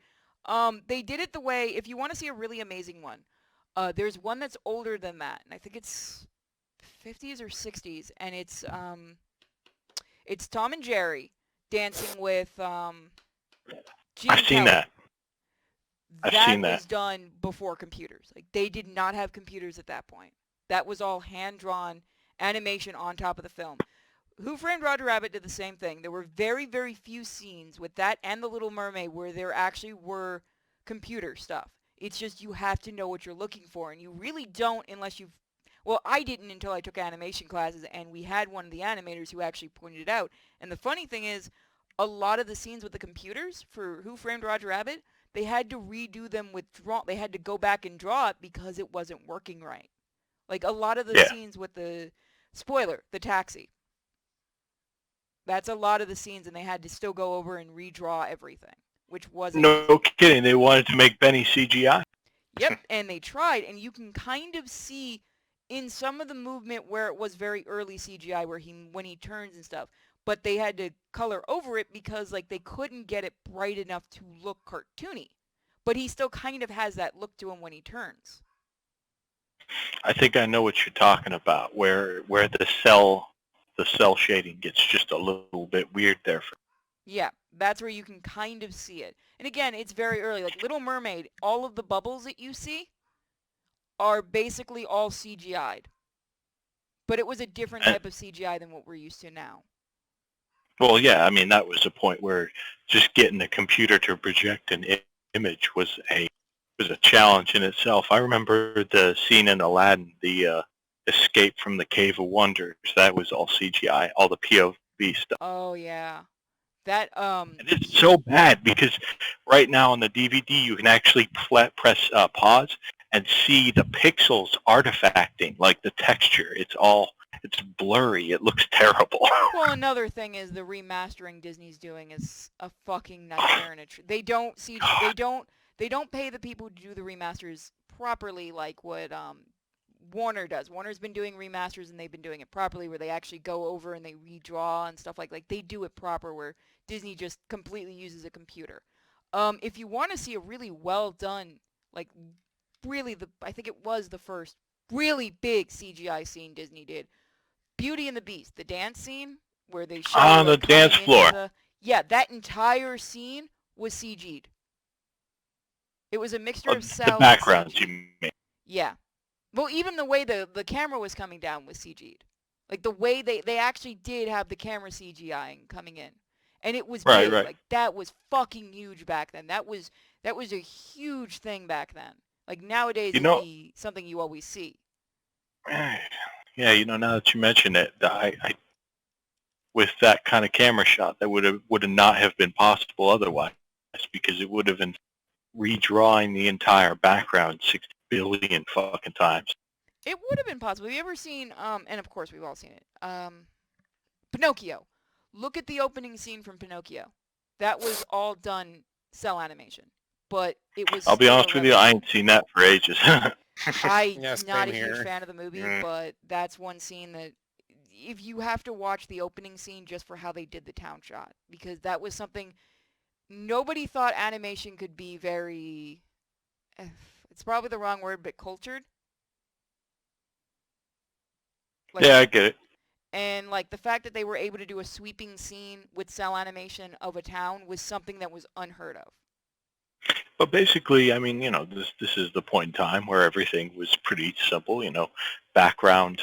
They did it the way, if you want to see a really amazing one, there's one that's older than that, and I think it's 50s or 60s, and it's Tom and Jerry dancing with Gene I've seen that. That was done before computers. Like, they did not have computers at that point. That was all hand-drawn animation on top of the film. Who Framed Roger Rabbit did the same thing. There were very, very few scenes with that and The Little Mermaid where there actually were computer stuff. It's just you have to know what you're looking for, and you really don't unless you've... Well, I didn't until I took animation classes, and we had one of the animators who actually pointed it out. And the funny thing is, a lot of the scenes with the computers for Who Framed Roger Rabbit, they had to redo them with they had to go back and draw it because it wasn't working right. Like a lot of the Yeah. scenes with the spoiler, the taxi. That's a lot of the scenes, and they had to still go over and redraw everything, which wasn't No easy. kidding. They wanted to make Benny CGI. Yep, and they tried, and you can kind of see in some of the movement where it was very early CGI, where when he turns and stuff, but they had to color over it because like they couldn't get it bright enough to look cartoony. But he still kind of has that look to him when he turns. I think I know what you're talking about, where the cell shading gets just a little bit weird there. Yeah, that's where you can kind of see it. And again, it's very early. Like Little Mermaid, all of the bubbles that you see are basically all CGI'd. But it was a different type of CGI than what we're used to now. Well, yeah, I mean, that was a point where just getting the computer to project an image was a challenge in itself. I remember the scene in Aladdin, the escape from the Cave of Wonders. That was all CGI, all the POV stuff. Oh yeah, that And it's so bad because right now on the DVD you can actually press pause and see the pixels artifacting, like the texture. It's blurry. It looks terrible. Well, another thing is the remastering Disney's doing is a fucking nightmare, and they don't pay the people to do the remasters properly like what Warner does. Warner's been doing remasters, and they've been doing it properly, where they actually go over and they redraw and stuff like they do it proper. Where Disney just completely uses a computer. If you want to see a really well done, like really I think it was the first really big CGI scene Disney did. Beauty and the Beast, the dance scene where they show on the dance floor. Yeah, that entire scene was CG'd. It was a mixture of cell the backgrounds, and CG. you mean? Yeah. Well, even the way the camera was coming down was CG'd. Like the way they actually did have the camera CGI coming in. And it was big. Right. Like that was fucking huge back then. That was a huge thing back then. Like nowadays it'd be something you always see. Yeah, now that you mention it, I with that kind of camera shot, that would not have been possible otherwise, because it would have been redrawing the entire background 6 billion fucking times. It would have been possible. Have you ever seen, and of course we've all seen it, Pinocchio. Look at the opening scene from Pinocchio. That was all done cell animation, but it was. I'll be honest with you, I ain't seen that for ages. I'm Yeah, not a same huge here. fan of the movie, but that's one scene that if you have to watch the opening scene just for how they did the town shot, because that was something nobody thought animation could be very, it's probably the wrong word, but cultured. Like, yeah, I get it. and like the fact that they were able to do a sweeping scene with cell animation of a town was something that was unheard of. But basically, I mean, this is the point in time where everything was pretty simple. Background,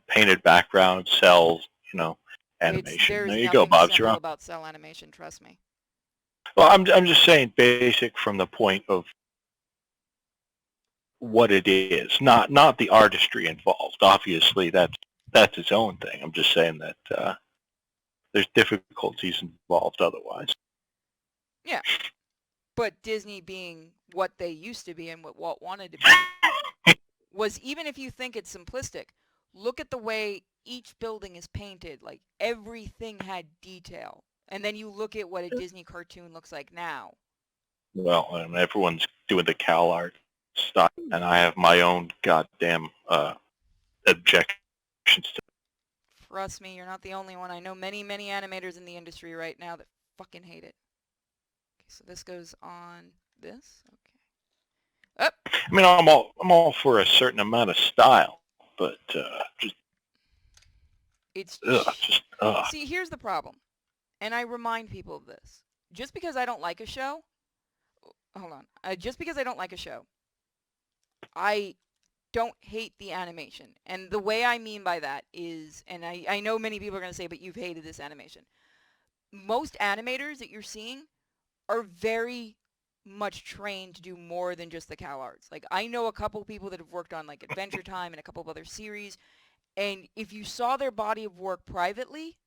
painted background, cells, animation. There's There you go, nothing Bob's simple wrong. about cell animation, trust me. Well, I'm just saying basic from the point of what it is, not the artistry involved. Obviously, that's its own thing. I'm just saying that there's difficulties involved otherwise. Yeah. But Disney being what they used to be and what Walt wanted to be was, even if you think it's simplistic, look at the way each building is painted. Like everything had detail. And then you look at what a Disney cartoon looks like now. Well, everyone's doing the Cal art style, and I have my own goddamn objections to. Trust me, you're not the only one. I know many, many animators in the industry right now that fucking hate it. Okay, so this goes on this. Okay. Up. I mean, I'm all for a certain amount of style, but See, here's the problem, and I remind people of this. Just because I don't like a show, just because I don't like a show, I don't hate the animation. And the way I mean by that is, and I know many people are going to say, but you've hated this animation. Most animators that you're seeing are very much trained to do more than just the cow arts. Like, I know a couple people that have worked on, like, Adventure Time and a couple of other series, and if you saw their body of work privately,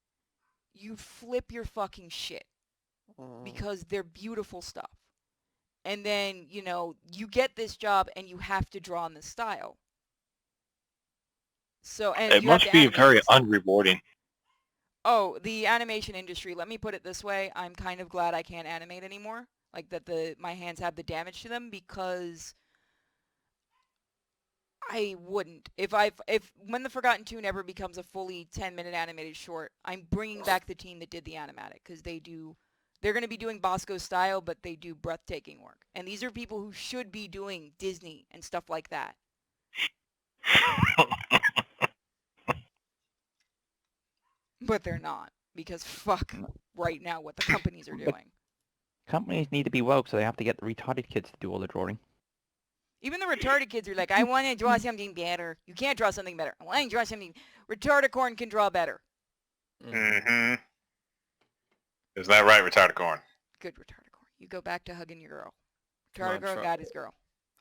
you'd flip your fucking shit. Because they're beautiful stuff. and then, you know, you get this job and you have to draw in this style. So, and It you have must to be animate very this style. unrewarding. Oh, the animation industry, let me put it this way, I'm kind of glad I can't animate anymore. Like that my hands have the damage to them, because I wouldn't. If when the Forgotten Tune ever becomes a fully 10-minute animated short, I'm bringing back the team that did the animatic, because they're going to be doing Bosco style, but they do breathtaking work. And these are people who should be doing Disney and stuff like that. But they're not, because fuck right now what the companies are doing. Companies need to be woke, so they have to get the retarded kids to do all the drawing. Even the retarded kids are like, I want to draw something better. You can't draw something better. I want to draw something... Retardicorn can draw better. Mm-hmm. Is that right, Retardicorn? Good Retardicorn. You go back to hugging your girl. Come on, Retardicorn got his girl.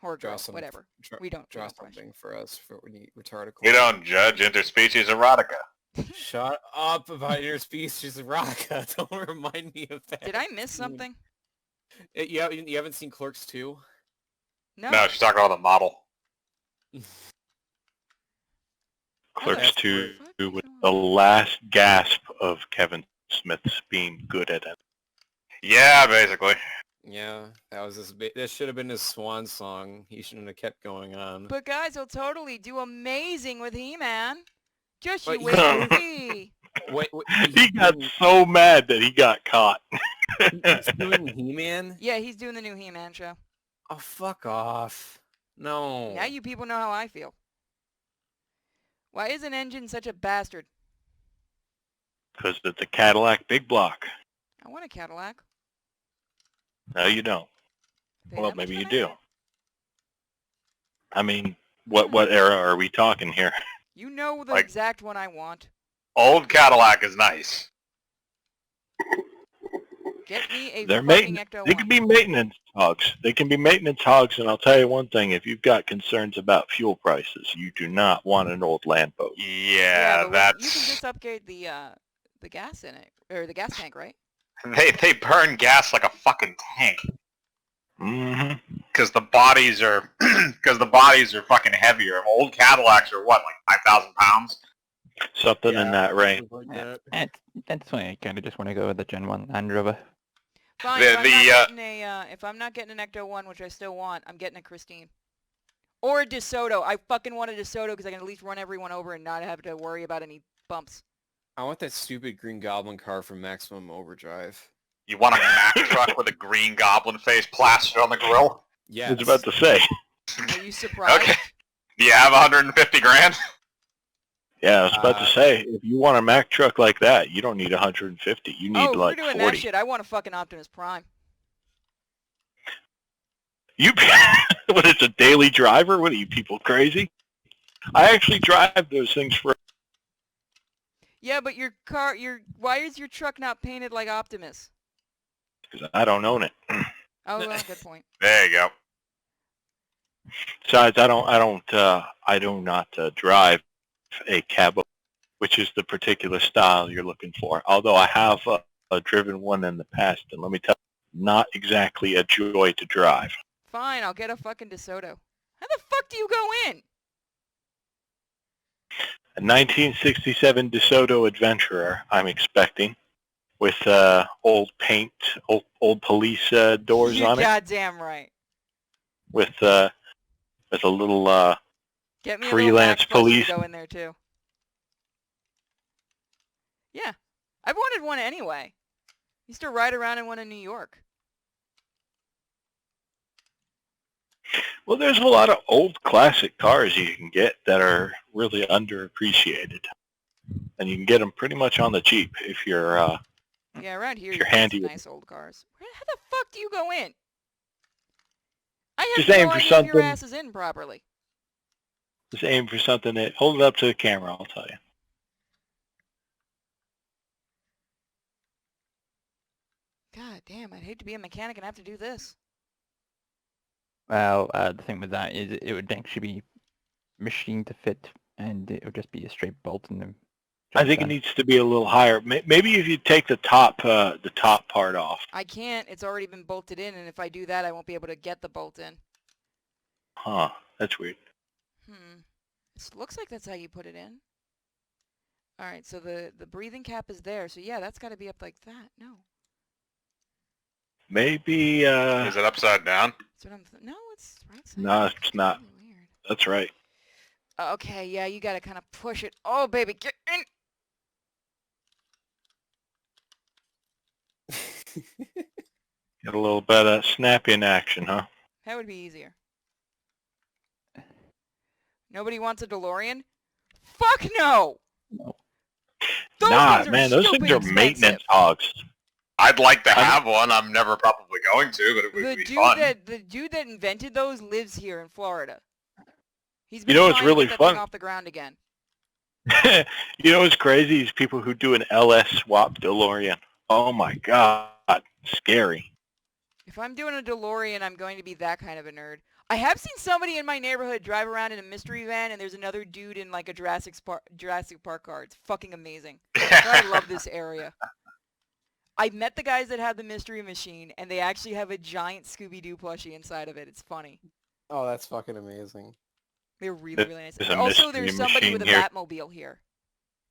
Or Draw girl, some, whatever. Draw, We don't draw question. something for us for when you retarded. We don't judge interspecies erotica. Shut up about interspecies erotica. Don't remind me of that. Did I miss something? You haven't seen Clerks 2? No, she's talking about the model. Clerks that's 2 great. with the last gasp of Kevin Smith's being good at it. Yeah, basically. Yeah, that was that should have been his swan song. He shouldn't have kept going on. But guys will totally do amazing with He-Man. Just But you wait and see. Wait, He got so mad that he got caught. he's doing He-Man? Yeah, he's doing the new He-Man show. Oh, fuck off. No. Now you people know how I feel. Why is an engine such a bastard? Because it's a Cadillac big block. I want a Cadillac. No, you don't. Pay Well, that much maybe for you an do. engine? I mean, what era are we talking here? You know the Like- exact one I want. Old Cadillac is nice. Get me a They're fucking maintenance. Ecto-1. They can be maintenance hogs. They can be maintenance hogs, and I'll tell you one thing: if you've got concerns about fuel prices, you do not want an old land boat. Yeah, but that's... you can just upgrade the gas in it, or the gas tank, right? They burn gas like a fucking tank. Mm-hmm. Because the bodies are... Because the bodies are fucking heavier. Old Cadillacs are what, like 5,000 pounds? Something in that range. Like that. That's why I kind of just want to go with the Gen 1 Land Rover. Fine. If I'm not getting an Ecto-1, which I still want, I'm getting a Christine. Or a DeSoto. I fucking want a DeSoto because I can at least run everyone over and not have to worry about any bumps. I want that stupid Green Goblin car from Maximum Overdrive. You want a Mack truck with a green goblin face plastered on the grill? Yes. I was about to say. Are you surprised? Okay. Do you have 150 grand? Yeah, I was about to say, if you want a Mack truck like that, you don't need 150. You need Oh, like we're doing 40. that shit. I want a fucking Optimus Prime. You, what is a daily driver? What are you people crazy? I actually drive those things for. Yeah, but your car, why is your truck not painted like Optimus? Because I don't own it. Oh, well, good point. There you go. Besides, I do not drive a cabo, which is the particular style you're looking for. Although I have driven one in the past, and let me tell you, not exactly a joy to drive. Fine, I'll get a fucking DeSoto. How the fuck do you go in? A 1967 DeSoto Adventurer, I'm expecting, with old paint, old police doors You're on it, goddamn right. with a little Get me a freelance little Max Plus police. to go in there too. Yeah, I've wanted one anyway. Used to ride around in one in New York. Well, there's a lot of old classic cars you can get that are really underappreciated, and you can get them pretty much on the cheap if you're. Yeah, around here If you you're get some handy. nice old cars. How the fuck do you go in? I have Just no aim for idea if your something. ass is in properly. Just aim for something that hold it up to the camera. I'll tell you. God damn, I'd hate to be a mechanic and have to do this. Well, the thing with that is it would actually be machined to fit, and it would just be a straight bolt in the I think it needs to be a little higher. Maybe if you take the top part off. I can't. It's already been bolted in, and if I do that, I won't be able to get the bolt in. Huh? That's weird. It looks like that's how you put it in. All right, so the breathing cap is there. So yeah, that's got to be up like that. No. Maybe. Is it upside down? That's what no, it's right side. No, it's not. Really weird. That's right. Okay, yeah, you got to kind of push it. Oh, baby, get in. Get a little bit of snapping action, huh? That would be easier. Nobody wants a DeLorean? Fuck no! No. Those Nah, things are man, those things are stupid maintenance expensive. hogs. I'd like to have one. I'm never probably going to, but it would be fun. The dude that invented those lives here in Florida. He's been You know what's trying to really get that fun? thing off the ground again. You know what's crazy is people who do an LS swap DeLorean. Oh my god, scary. If I'm doing a DeLorean, I'm going to be that kind of a nerd. I have seen somebody in my neighborhood drive around in a mystery van, and there's another dude in like a Jurassic Park car. It's fucking amazing. I love this area. I met the guys that have the mystery machine, and they actually have a giant Scooby-Doo plushie inside of it. It's funny. Oh, that's fucking amazing. They're really, really nice. There's a Also, mystery there's somebody with a machine here. Batmobile here.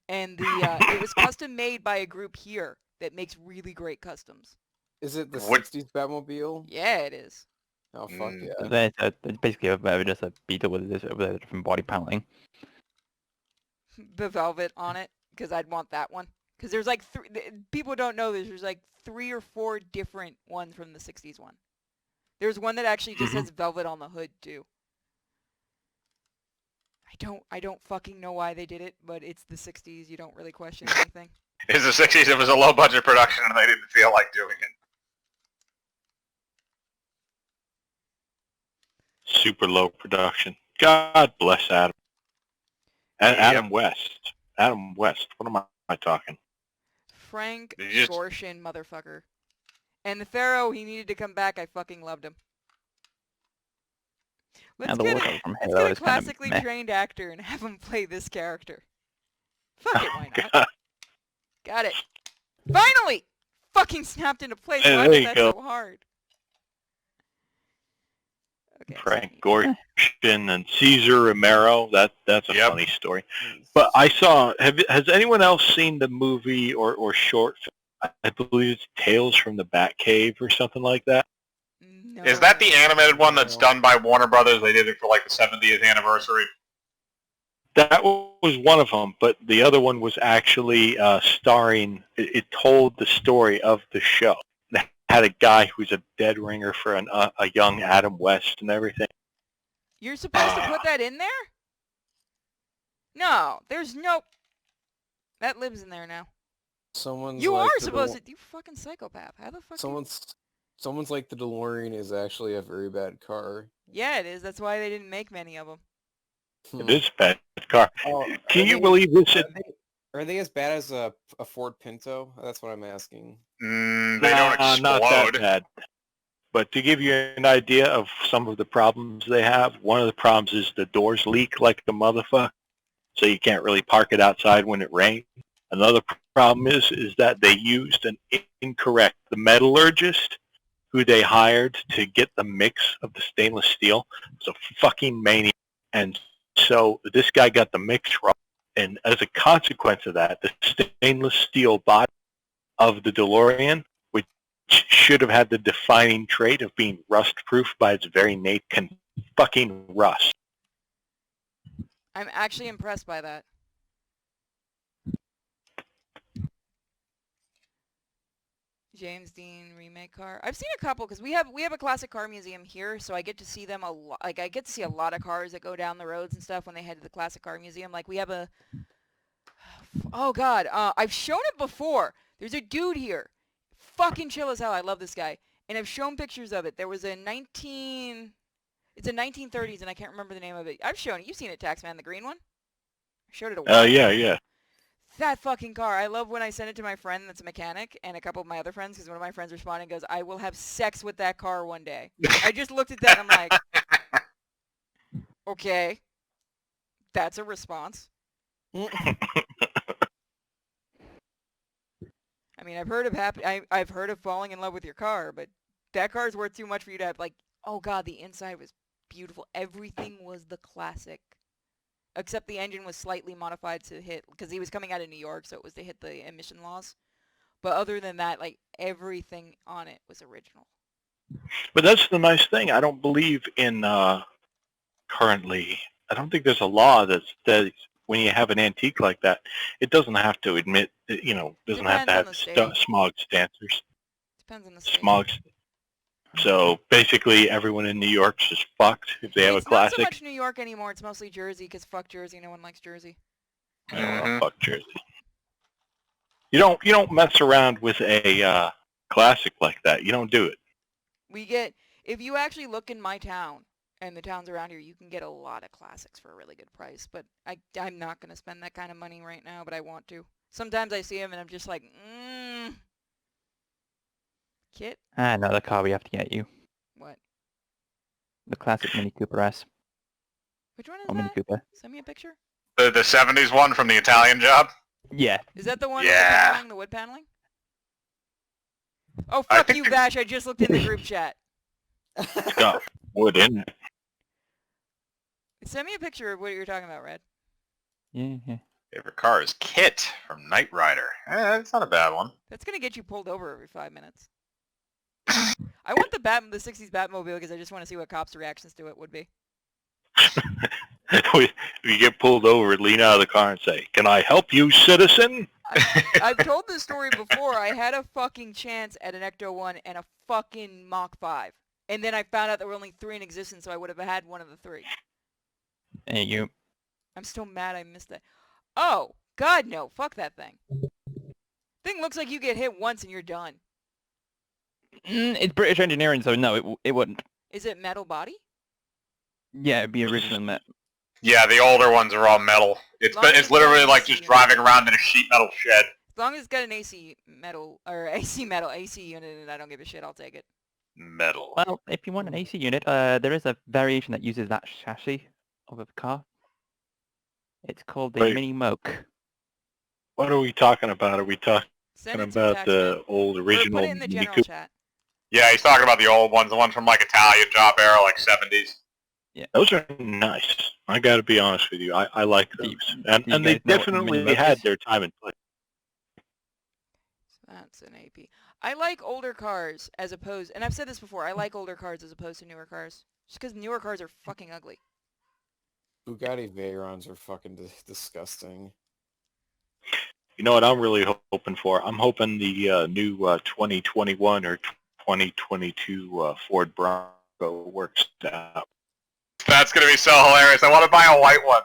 And it was custom made by a group here that makes really great customs. Is it the What- 60s Batmobile? Yeah, it is. Oh, fuck Mm. yeah. It's basically just a Beetle with a different body paneling. The velvet on it, because I'd want that one. Because there's like people don't know this. There's like 3 or 4 different ones from the 60s one. There's one that actually just has velvet on the hood too. I don't fucking know why they did it, but it's the 60s. You don't really question anything. It's the 60s. It was a low budget production, and they didn't feel like doing it. Super low production. God bless Adam. Adam West. Adam West. What am I talking? Frank Did you just- Gorshin, motherfucker. And the Pharaoh, he needed to come back. I fucking loved him. Let's And the get water a, from let's Halo get a is kind of classically meh. trained actor and have him play this character. Fuck it, why not? God. Got it. Finally! Fucking snapped into place. Hey, Why there was you that go. so hard? Okay, so Frank he- Gorshin and Caesar Romero. That's a Yep. funny story. But I saw. Has anyone else seen the movie or short film? I believe it's Tales from the Batcave or something like that. No. Is that the animated one that's done by Warner Brothers? They did it for like the 70th anniversary. That was one of them, but the other one was actually starring. It told the story of the show. It had a guy who's a dead ringer for a young Adam West and everything. You're supposed to put that in there? No, there's no... That lives in there now. Someone's You like are the supposed to... You fucking psychopath. How the fuck... Someone's like the DeLorean is actually a very bad car. Yeah, it is. That's why they didn't make many of them. It is a bad car. Oh, Can you believe this? Are they as bad as a Ford Pinto? That's what I'm asking. They don't explode. Not that bad. But to give you an idea of some of the problems they have, one of the problems is the doors leak like a motherfucker, so you can't really park it outside when it rains. Another problem is that they used an incorrect, the metallurgist who they hired to get the mix of the stainless steel was a fucking maniac. And so this guy got the mix wrong. And as a consequence of that, the stainless steel body of the DeLorean, which should have had the defining trait of being rust-proof by its very nature, can fucking rust. I'm actually impressed by that. James Dean remake car. I've seen a couple because we have a classic car museum here, so I get to see them a lot. Like I get to see a lot of cars that go down the roads and stuff when they head to the classic car museum. Like we have a oh god, I've shown it before. There's a dude here, fucking chill as hell. I love this guy, and I've shown pictures of it. There was a it's a 1930s, and I can't remember the name of it. I've shown it. You've seen it, Taxman, the green one. I showed it a while. Yeah. That fucking car. I love when I send it to my friend that's a mechanic and a couple of my other friends because one of my friends responded and goes, I will have sex with that car one day. I just looked at that and I'm like, okay, that's a response. I mean, I've heard of falling in love with your car, but that car's worth too much for you to have, like, oh god, the inside was beautiful. Everything was the classic. Except the engine was slightly modified to hit, because he was coming out of New York, so it was to hit the emission laws. But other than that, like, everything on it was original. But that's the nice thing. I don't believe in currently. I don't think there's a law that says when you have an antique like that, it doesn't have to admit, doesn't have to Depends on have the state. smog standards. Depends on the state. Smog. So basically, everyone in New York's just fucked if they have a It's not so classic. much New York anymore. It's mostly Jersey, because fuck Jersey. No one likes Jersey. Fuck Jersey. You don't mess around with a classic like that. You don't do it. If you actually look in my town and the towns around here, you can get a lot of classics for a really good price. But I'm not going to spend that kind of money right now, but I want to. Sometimes I see them and I'm just like, Kit? Another car we have to get you. What? The classic Mini Cooper S. Which one is Or Mini that? Cooper. Send me a picture. The 70s one from the Italian Job? Yeah. Is that the one Yeah. with the wood paneling? Oh, fuck think you, the- Vash. I just looked in the group chat. It's got wood in it. Send me a picture of what you're talking about, Red. Yeah. Favorite car is Kit from Knight Rider. That's not a bad one. That's going to get you pulled over every 5 minutes. I want the 60s Batmobile because I just want to see what cops' reactions to it would be. If you get pulled over, lean out of the car and say, "Can I help you, citizen?" I've told this story before. I had a fucking chance at an Ecto-1 and a fucking Mach 5. And then I found out there were only 3 in existence, so I would have had one of the 3. Hey, you. I'm still mad I missed that. Oh, God, no. Fuck that thing. Thing looks like you get hit once and you're done. It's British engineering, so no, it wouldn't. Is it metal body? Yeah, it'd be original Met. Yeah, the older ones are all metal. It's Long as it's literally like it's just driving around in a sheet metal shed. As long as it's got an AC unit in it, I don't give a shit. I'll take it. Metal. Well, if you want an AC unit, there is a variation that uses that chassis of a car. It's called the Wait. Mini Moke. What are we talking about? Are we talking Send it to about the old Or original put it in the Mini general Cooper? chat. Yeah, he's talking about the old ones, the ones from like Italian Job era, like 70s. Those are nice. I got to be honest with you. I like those, and do you they guys know what definitely Mini Moke had is? their time and place. That's an AP. I like older cars as opposed, and I've said this before, I like older cars as opposed to newer cars. Just because newer cars are fucking ugly. Bugatti Veyrons are fucking disgusting. You know what I'm really hoping for? I'm hoping the new 2021 or 2022 Ford Bronco works out. That's gonna be so hilarious. I want to buy a white one.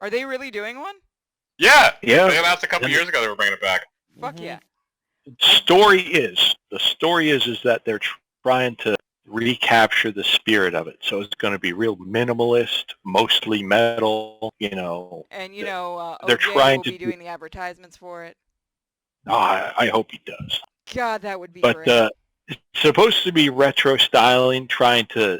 Are they really doing one? Yeah. Yeah. They announced a couple years ago they were bringing it back. Fuck yeah. The story is that they're trying to recapture the spirit of it. So it's going to be real minimalist, mostly metal. And they're OJ trying will to be do- doing the advertisements for it. I hope he does. God, that would be But great. it's supposed to be retro styling, trying to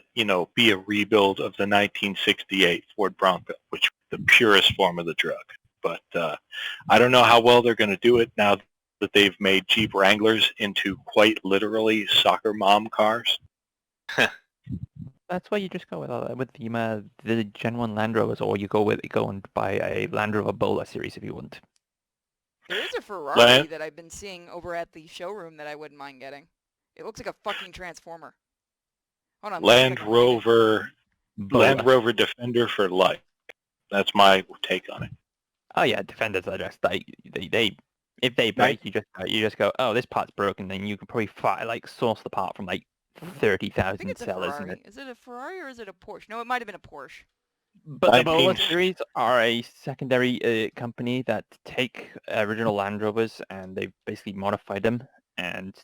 be a rebuild of the 1968 Ford Bronco, which was the purest form of the truck. But I don't know how well they're going to do it now that they've made Jeep Wranglers into quite literally soccer mom cars. That's why you just go with the Gen 1 Land Rovers, or you go and buy a Land Rover Bowler series if you want. There is a Ferrari Land- that I've been seeing over at the showroom that I wouldn't mind getting. It looks like a fucking transformer. Hold on. let me see Land if I can find it. Rover, Bowler. Land Rover Defender for life. That's my take on it. Oh yeah, Defenders are just like they if they break, you just go, oh, this part's broken, then you can probably source the part from like I think 30,000 it's a sellers. Ferrari. Is it a Ferrari or is it a Porsche? No, it might have been a Porsche. But the Bowler 19 series are a secondary company that take original Land Rovers and they've basically modified them, and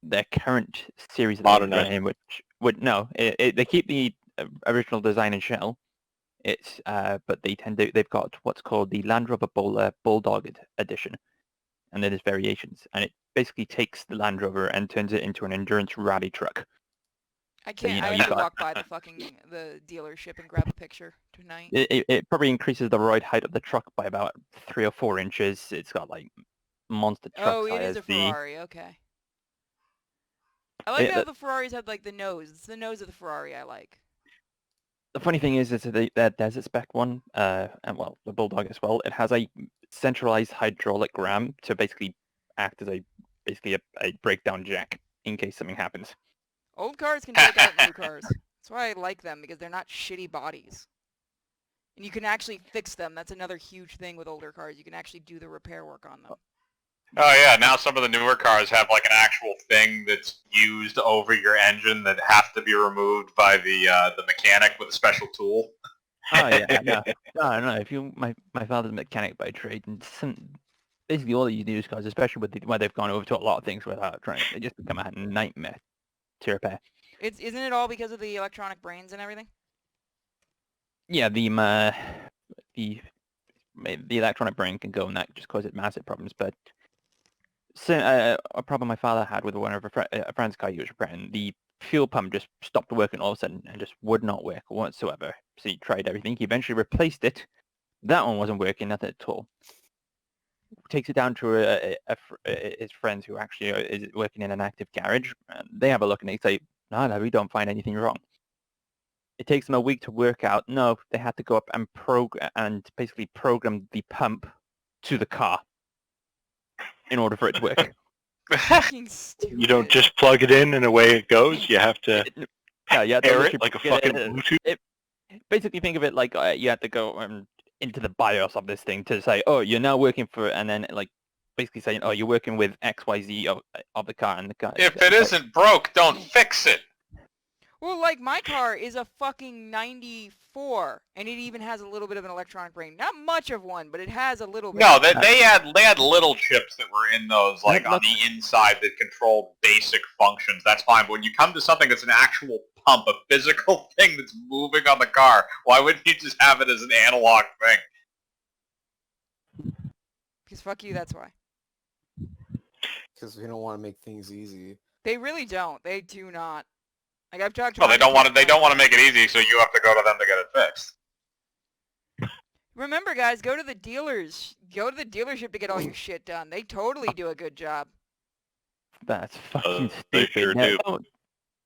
their current series that they're Modernized. running, they keep the original design and shell. It's but they've got what's called the Land Rover Bowler Bulldog edition, and then there's variations, and it basically takes the Land Rover and turns it into an endurance rally truck. I So, can't. I you have to got- walk by the dealership and grab a picture tonight. It probably increases the ride height of the truck by about 3 or 4 inches. It's got like monster truck Oh, it tires. is a Ferrari. Okay. I like how the Ferraris have like the nose. It's the nose of the Ferrari I like. The funny thing is that desert spec one, and well, the Bulldog as well, it has a centralized hydraulic ram to basically act as basically a breakdown jack in case something happens. Old cars can take out new cars. That's why I like them, because they're not shitty bodies. And you can actually fix them. That's another huge thing with older cars. You can actually do the repair work on them. Oh yeah, now some of the newer cars have like an actual thing that's used over your engine that has to be removed by the mechanic with a special tool. Oh yeah, no. If my father's a mechanic by trade, and basically all these used cars, especially with where they've gone over to a lot of things without trying, they just become a nightmare to repair. Isn't it all because of the electronic brains and everything? Yeah, the electronic brain can go, and that just causes massive problems. But a problem my father had with one of a friend's car he was repairing, the fuel pump just stopped working all of a sudden and just would not work whatsoever. So he tried everything. He eventually replaced it. That one wasn't working, nothing at all. Takes it down to his friends who actually is working in an active garage. And they have a look and they say, no, we don't find anything wrong. It takes them a week to work out. No, they had to go up and basically program the pump to the car in order for it to work. Fucking stupid. You don't just plug it in and away it goes. You have to Yeah, air it like a fucking Bluetooth. Basically, think of it like you have to go into the BIOS of this thing to say, oh, you're now working for, and then like basically saying, oh, you're working with XYZ of the car, and the car. If it isn't broke, don't fix it. Well, like, my car is a fucking 94, and it even has a little bit of an electronic brain. Not much of one, but it has a little bit. No, they had little chips that were in those, like, on the inside that controlled basic functions. That's fine, but when you come to something that's an actual pump, a physical thing that's moving on the car, why wouldn't you just have it as an analog thing? Because fuck you, that's why. Because we don't want to make things easy. They really don't. They do not. Like, I've talked to. Well, they don't want to make it easy, so you have to go to them to get it fixed. Remember, guys, go to the dealers. Go to the dealership to get all your shit done. They totally do a good job. That's fucking They stupid. sure No, do. don't-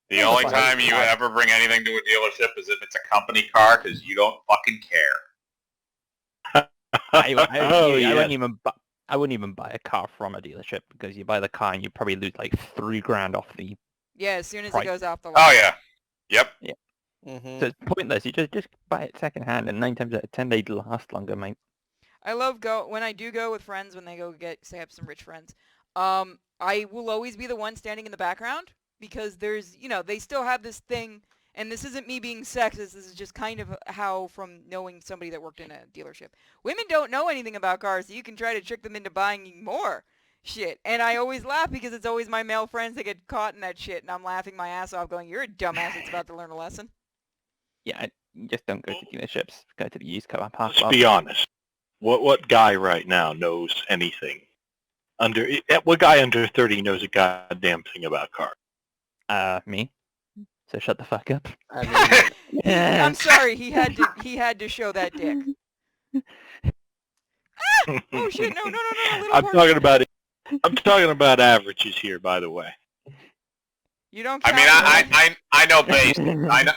The only time you ever bring anything to a dealership is if it's a company car, because you don't fucking care. I yes. wouldn't even buy a car from a dealership, because you buy the car and you probably lose like $3,000 off the. Yeah, as soon as Right. it goes off the lot. Oh yeah. Yep. Mm-hmm. So it's pointless. You just buy it secondhand, and 9 times out of 10 they last longer, mate. I love when I do go with friends, when they go say I have some rich friends. I will always be the one standing in the background, because there's, they still have this thing, and this isn't me being sexist, this is just kind of how, from knowing somebody that worked in a dealership. Women don't know anything about cars, so you can try to trick them into buying more shit. And I always laugh, because it's always my male friends that get caught in that shit, and I'm laughing my ass off going, you're a dumbass that's about to learn a lesson. Yeah, you just don't go to dealerships. Go to the used car park. Let's be honest. What guy right now knows anything? What guy under 30 knows a goddamn thing about cars? Me. So shut the fuck up. I mean, I'm sorry, he had to show that dick. Oh shit, no, little I'm part. talking about averages here, by the way. You don't I count. mean, I know basic.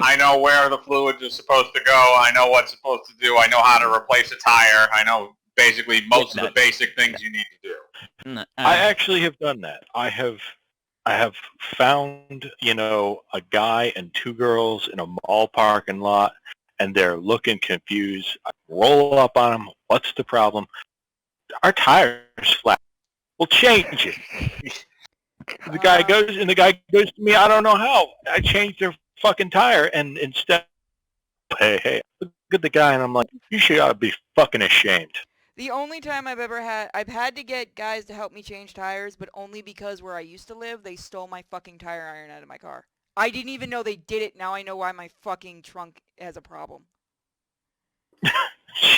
I know where the fluid is supposed to go. I know what's supposed to do. I know how to replace a tire. I know basically most of the basic things you need to do. I actually have done that. I have found, a guy and 2 girls in a mall parking lot, and they're looking confused. I roll up on them. What's the problem? Our tire's flat. We'll change it. The guy goes to me, I don't know how. I changed their fucking tire, and instead, hey, look at the guy, and I'm like, you should ought to be fucking ashamed. The only time I've had to get guys to help me change tires, but only because where I used to live, they stole my fucking tire iron out of my car. I didn't even know they did it. Now I know why my fucking trunk has a problem.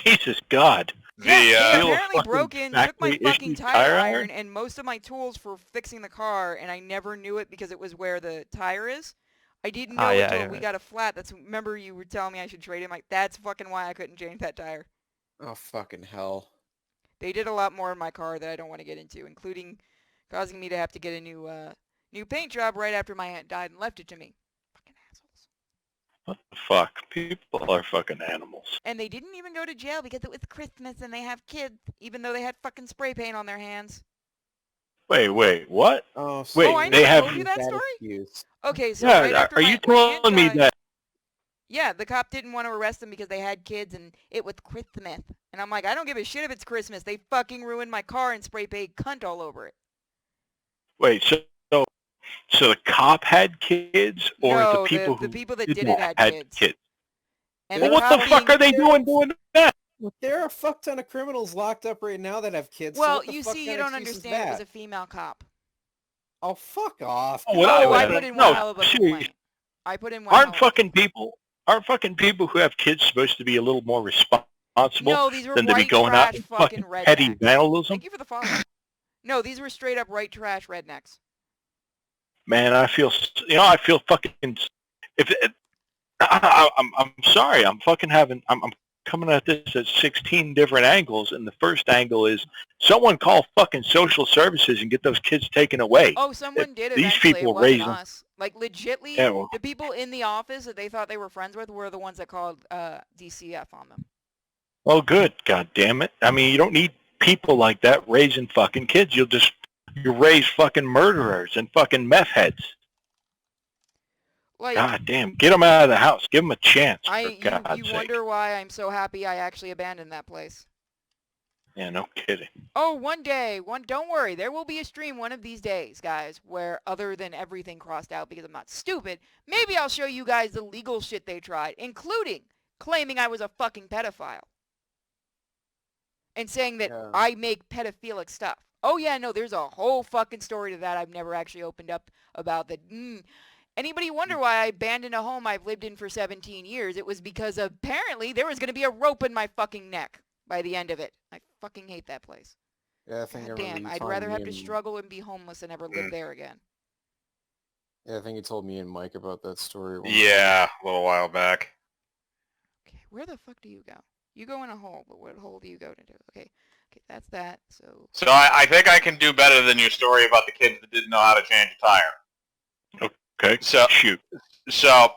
Jesus God. They The apparently broke in, took my factory fucking issued tire tire iron iron? and most of my tools for fixing the car, and I never knew it because it was where the tire is. I didn't know until we got a flat. Remember you were telling me I should trade it? Like, that's fucking why I couldn't change that tire. oh fucking hell. They did a lot more in my car that I don't want to get into, including causing me to have to get a new paint job right after my aunt died and left it to me. Fucking assholes. What the fuck? People are fucking animals. And they didn't even go to jail because it was Christmas and they have kids, even though they had fucking spray paint on their hands. Wait, what? Oh, Wait, I they never have... told you that story? excuse. Okay, so Yeah, right after are my you aunt telling me died- that... Yeah, the cop didn't want to arrest them because they had kids and it was Christmas. And I'm like, I don't give a shit if it's Christmas. They fucking ruined my car and spray paint cunt all over it. Wait, so the cop had kids, or No, the people the people that did did it had kids. And Well, the what cop the fuck being- are they doing that? There are a fuck ton of criminals locked up right now that have kids. so Well, what the you fuck see, kind you of don't excuse is understand. It was that? a female cop. Oh, fuck off. Oh, Get well, out Oh, of I here. put in no, one hell of a seriously. complaint. I put in one hell Aren't of a fucking people who have kids supposed to be a little more responsible No, these were than to be white going out trash and fucking fucking petty rednecks. vandalism? Thank you for the follow. No, these were straight up white trash rednecks. Man, I feel fucking... I'm sorry. I'm coming at this at 16 different angles, and the first angle is someone call fucking social services and get those kids taken away. Oh, someone did these eventually. people It wasn't raise them. us. Like, legitly, Yeah, well- the people in the office that they thought they were friends with were the ones that called DCF on them. Oh, good. God damn it. I mean, you don't need people like that raising fucking kids. You raise fucking murderers and fucking meth heads. Like, God damn. Get them out of the house. Give them a chance, for you God's sake. wonder why I'm so happy I actually abandoned that place. Yeah, no kidding. Oh, one day, don't worry, there will be a stream one of these days, guys, where other than everything crossed out because I'm not stupid, maybe I'll show you guys the legal shit they tried, including claiming I was a fucking pedophile. And saying that Yeah. I make pedophilic stuff. Oh yeah, no, there's a whole fucking story to that I've never actually opened up about that. Anybody wonder why I abandoned a home I've lived in for 17 years? It was because apparently there was going to be a rope in my fucking neck by the end of it. I fucking hate that place. Yeah, I think I God remember damn, you I'd telling rather me have to and- struggle and be homeless than ever live there again. Yeah, I think you told me and Mike about that story. Yeah, a little while back. Okay, where the fuck do you go? You go in a hole, but what hole do you go to? Okay, that's that. So So I think I can do better than your story about the kids that didn't know how to change a tire. Okay, So shoot. So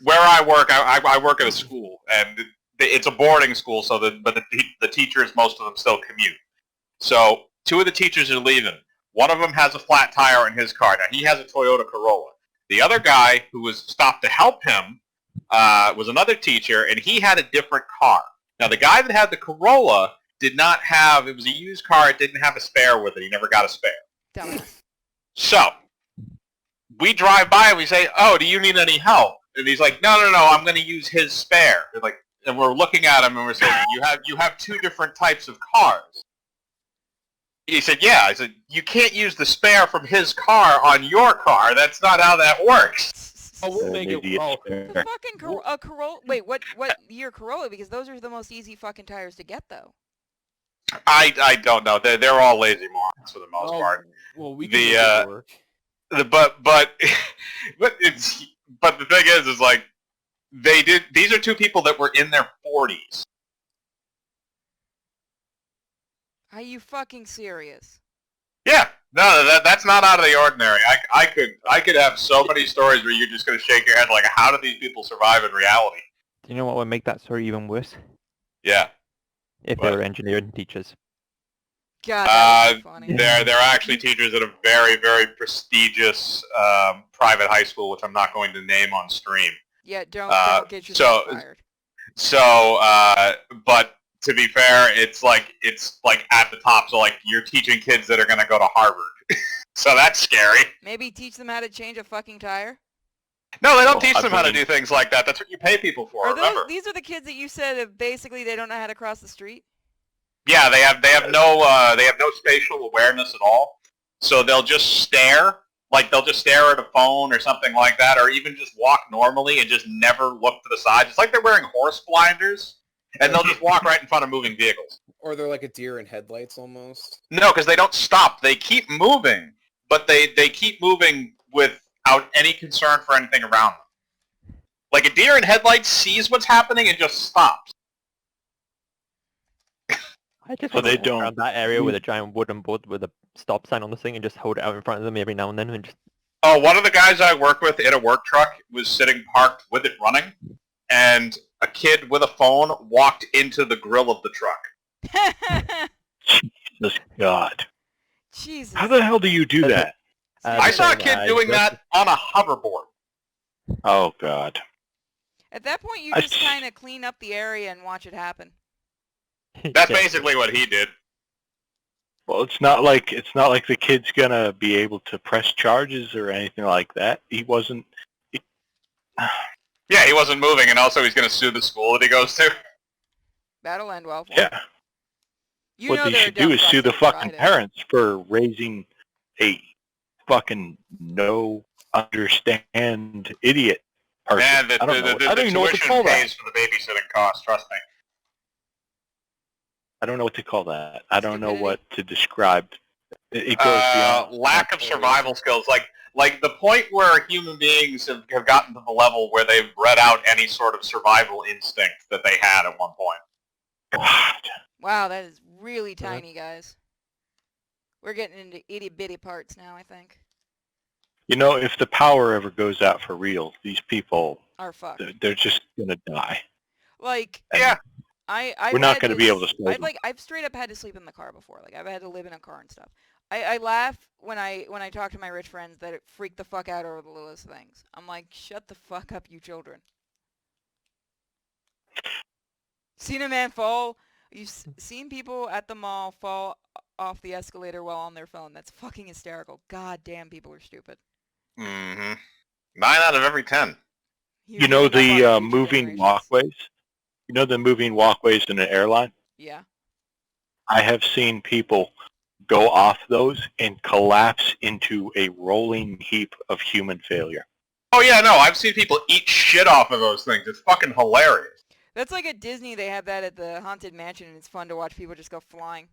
where I work, I work at a school, and it's a boarding school. So but the teachers, most of them still commute. So two of the teachers are leaving. One of them has a flat tire in his car. Now he has a Toyota Corolla. The other guy who was stopped to help him was another teacher, and he had a different car. Now the guy that had the Corolla did not have. It was a used car. It didn't have a spare with it. He never got a spare. dumbass. So we drive by and we say, "Oh, do you need any help?" And he's like, "No, I'm going to use his spare." And we're looking at him and we're saying, "You have two different types of cars." He said, "Yeah." I said, "You can't use the spare from his car on your car. That's not how that works." Oh, we'll make it. Idiot. Oh, The fucking a Corolla. Wait, what year Corolla? Because those are the most easy fucking tires to get, though. I don't know. They're all lazy morons for the most part. well, we The, can make it work. But the thing is like these are two people that were in their 40s. Are you fucking serious? Yeah, no, that's not out of the ordinary. I could have so many stories where you're just gonna shake your head like, how do these people survive in reality? Do you know what would make that story even worse? Yeah, If What? they were engineering teachers. God, that would be funny. they're actually teachers at a very, very prestigious private high school, which I'm not going to name on stream. Yeah, don't get yourself fired. So, but to be fair, it's like at the top. So like you're teaching kids that are gonna go to Harvard. So that's scary. Maybe teach them how to change a fucking tire. No, they don't Well, teach I them how to mean- do things like that. That's what you pay people for. Are Remember? these are the kids that you said that basically they don't know how to cross the street? Yeah, they have no spatial awareness at all. So they'll just stare, like they'll just stare at a phone or something like that, or even just walk normally and just never look to the sides. It's like they're wearing horse blinders, and they'll just walk right in front of moving vehicles. Or they're like a deer in headlights almost. No, because they don't stop. They keep moving, but they keep moving without any concern for anything around them. Like a deer in headlights sees what's happening and just stops. I just So want they to walk don't around that area with use- a giant wooden board with a stop sign on the thing and just hold it out in front of them every now and then and just... Oh, one of the guys I work with in a work truck was sitting parked with it running, and a kid with a phone walked into the grill of the truck. Jesus God. Jesus. How the hell do you do that? I saw a the kid thing, doing that on a hoverboard. Oh God. At that point, you I just s- kind of clean up the area and watch it happen. That's Yeah. basically what he did. Well, it's not like the kid's gonna be able to press charges or anything like that. He wasn't. Yeah, he wasn't moving, and also he's going to sue the school that he goes to. That'll end well for him. Yeah. You What know they they're should do dumb is fucks sue the who fucking tried it. parents for raising a fucking no understand idiot person. Man, the I don't know. I the don't even know what to tuition call that. pays for the babysitting costs, trust me. I don't know what to call that. I don't know Stupidity. what to describe. It goes beyond Lack of survival skills. Like the point where human beings have gotten to the level where they've bred out any sort of survival instinct that they had at one point. God. Wow, that is really tiny, guys. We're getting into itty-bitty parts now, I think. You know, if the power ever goes out for real, these people, Are fucked. they're just gonna die. Like, Yeah. I've We're not had gonna be able to save I've them. I've straight up had to sleep in the car before. Like I've had to live in a car and stuff. I laugh when I talk to my rich friends that it freak the fuck out over the littlest things. I'm like, shut the fuck up, you children. Seen a man fall? You've seen people at the mall fall off the escalator while on their phone. That's fucking hysterical. God damn, people are stupid. Mm-hmm. 9 out of every 10. You know Up on the future moving generations. walkways? You know the moving walkways in an airline? Yeah. I have seen people go off those and collapse into a rolling heap of human failure. Oh yeah, no, I've seen people eat shit off of those things. It's fucking hilarious. That's like at Disney, they have that at the Haunted Mansion, and it's fun to watch people just go flying.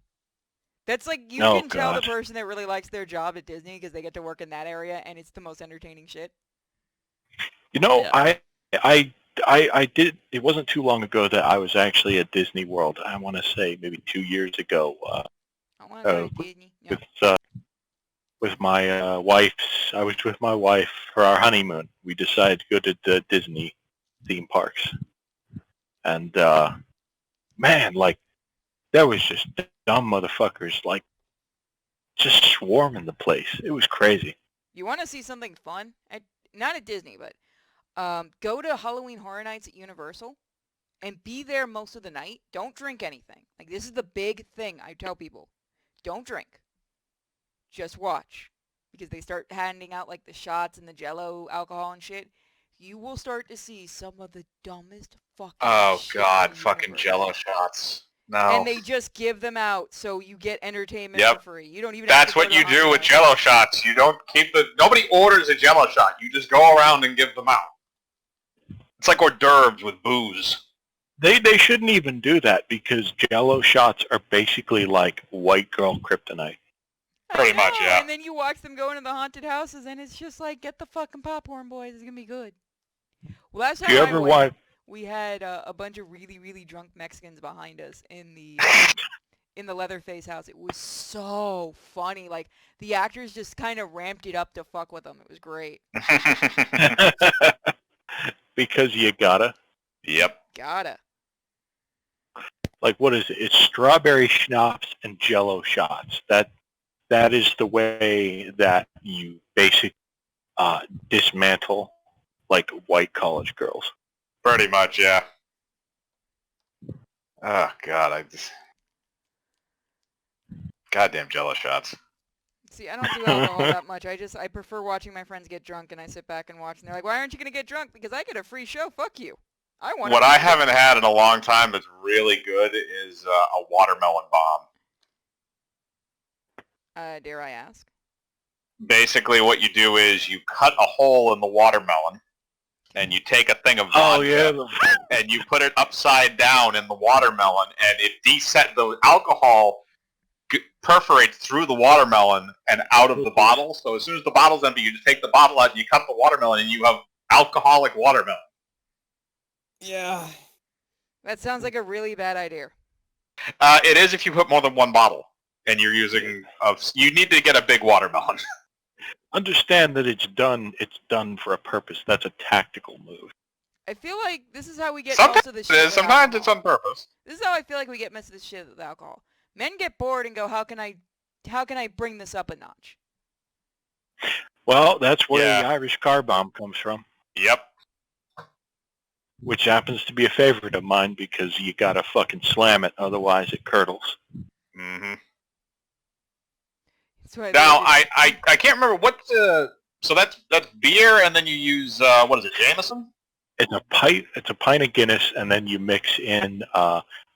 That's like, you Oh, can tell the God. person that really likes their job at Disney because they get to work in that area, and it's the most entertaining shit. You know, Yeah. I did. It wasn't too long ago that I was actually at Disney World. I want to say maybe 2 years ago I want to go to Disney. Yeah. with my wife. I was with my wife for our honeymoon. We decided to go to the Disney theme parks, and man, like there was just dumb motherfuckers like just swarming the place. It was crazy. You want to see something fun? Not at Disney, but go to Halloween Horror Nights at Universal and be there most of the night. Don't drink anything. Like, this is the big thing I tell people. Don't drink. Just watch. Because they start handing out, like, the shots and the Jell-O alcohol and shit. You will start to see some of the dumbest fucking Oh shit in god, the fucking universe. Jello shots. No. And they just give them out so you get entertainment Yep. for free. You don't even have That's to go what to you the do with Haunted Jello shots. You don't keep nobody orders a Jello shot. You just go around and give them out. It's like hors d'oeuvres with booze. They shouldn't even do that because Jell-O shots are basically like white girl kryptonite. I Pretty much, know, yeah. And then you watch them go into the haunted houses, and it's just like, get the fucking popcorn, boys. It's gonna be good. Well, last time Do you I ever went, want? we had a bunch of really, really drunk Mexicans behind us in the Leatherface house. It was so funny. Like, the actors just kind of ramped it up to fuck with them. It was great. Because you gotta. Yep. Gotta. Like, what is it? It's strawberry schnapps and Jell-O shots. That is the way that you basically dismantle like white college girls. Pretty much, yeah. Oh god, I just goddamn Jello shots. See, I don't do alcohol that much. I prefer watching my friends get drunk, and I sit back and watch, and they're like, why aren't you gonna get drunk? Because I get a free show. Fuck you. I want What I haven't had in a long time that's really good is a watermelon bomb. Dare I ask? Basically what you do is you cut a hole in the watermelon and you take a thing of vodka and you put it upside down in the watermelon and it the alcohol perforates through the watermelon and out of the bottle. So as soon as the bottle's empty, you just take the bottle out and you cut the watermelon and you have alcoholic watermelon. Yeah. That sounds like a really bad idea. It is if you put more than one bottle, and you're using you need to get a big watermelon. Understand that it's done for a purpose. That's a tactical move. I feel like this is how we get Sometimes most of the it shit is. with Sometimes it's alcohol. on purpose. This is how I feel like we get most of the shit with alcohol. Men get bored and go, how can I bring this up a notch? Well, that's where Yeah. the Irish car bomb comes from, Yep. which happens to be a favorite of mine because you gotta fucking slam it, otherwise it curdles. Mm-hmm. That's why Now, they I can't remember what. So that's beer, and then you use what is it, Jameson? It's a pint of Guinness, and then you mix in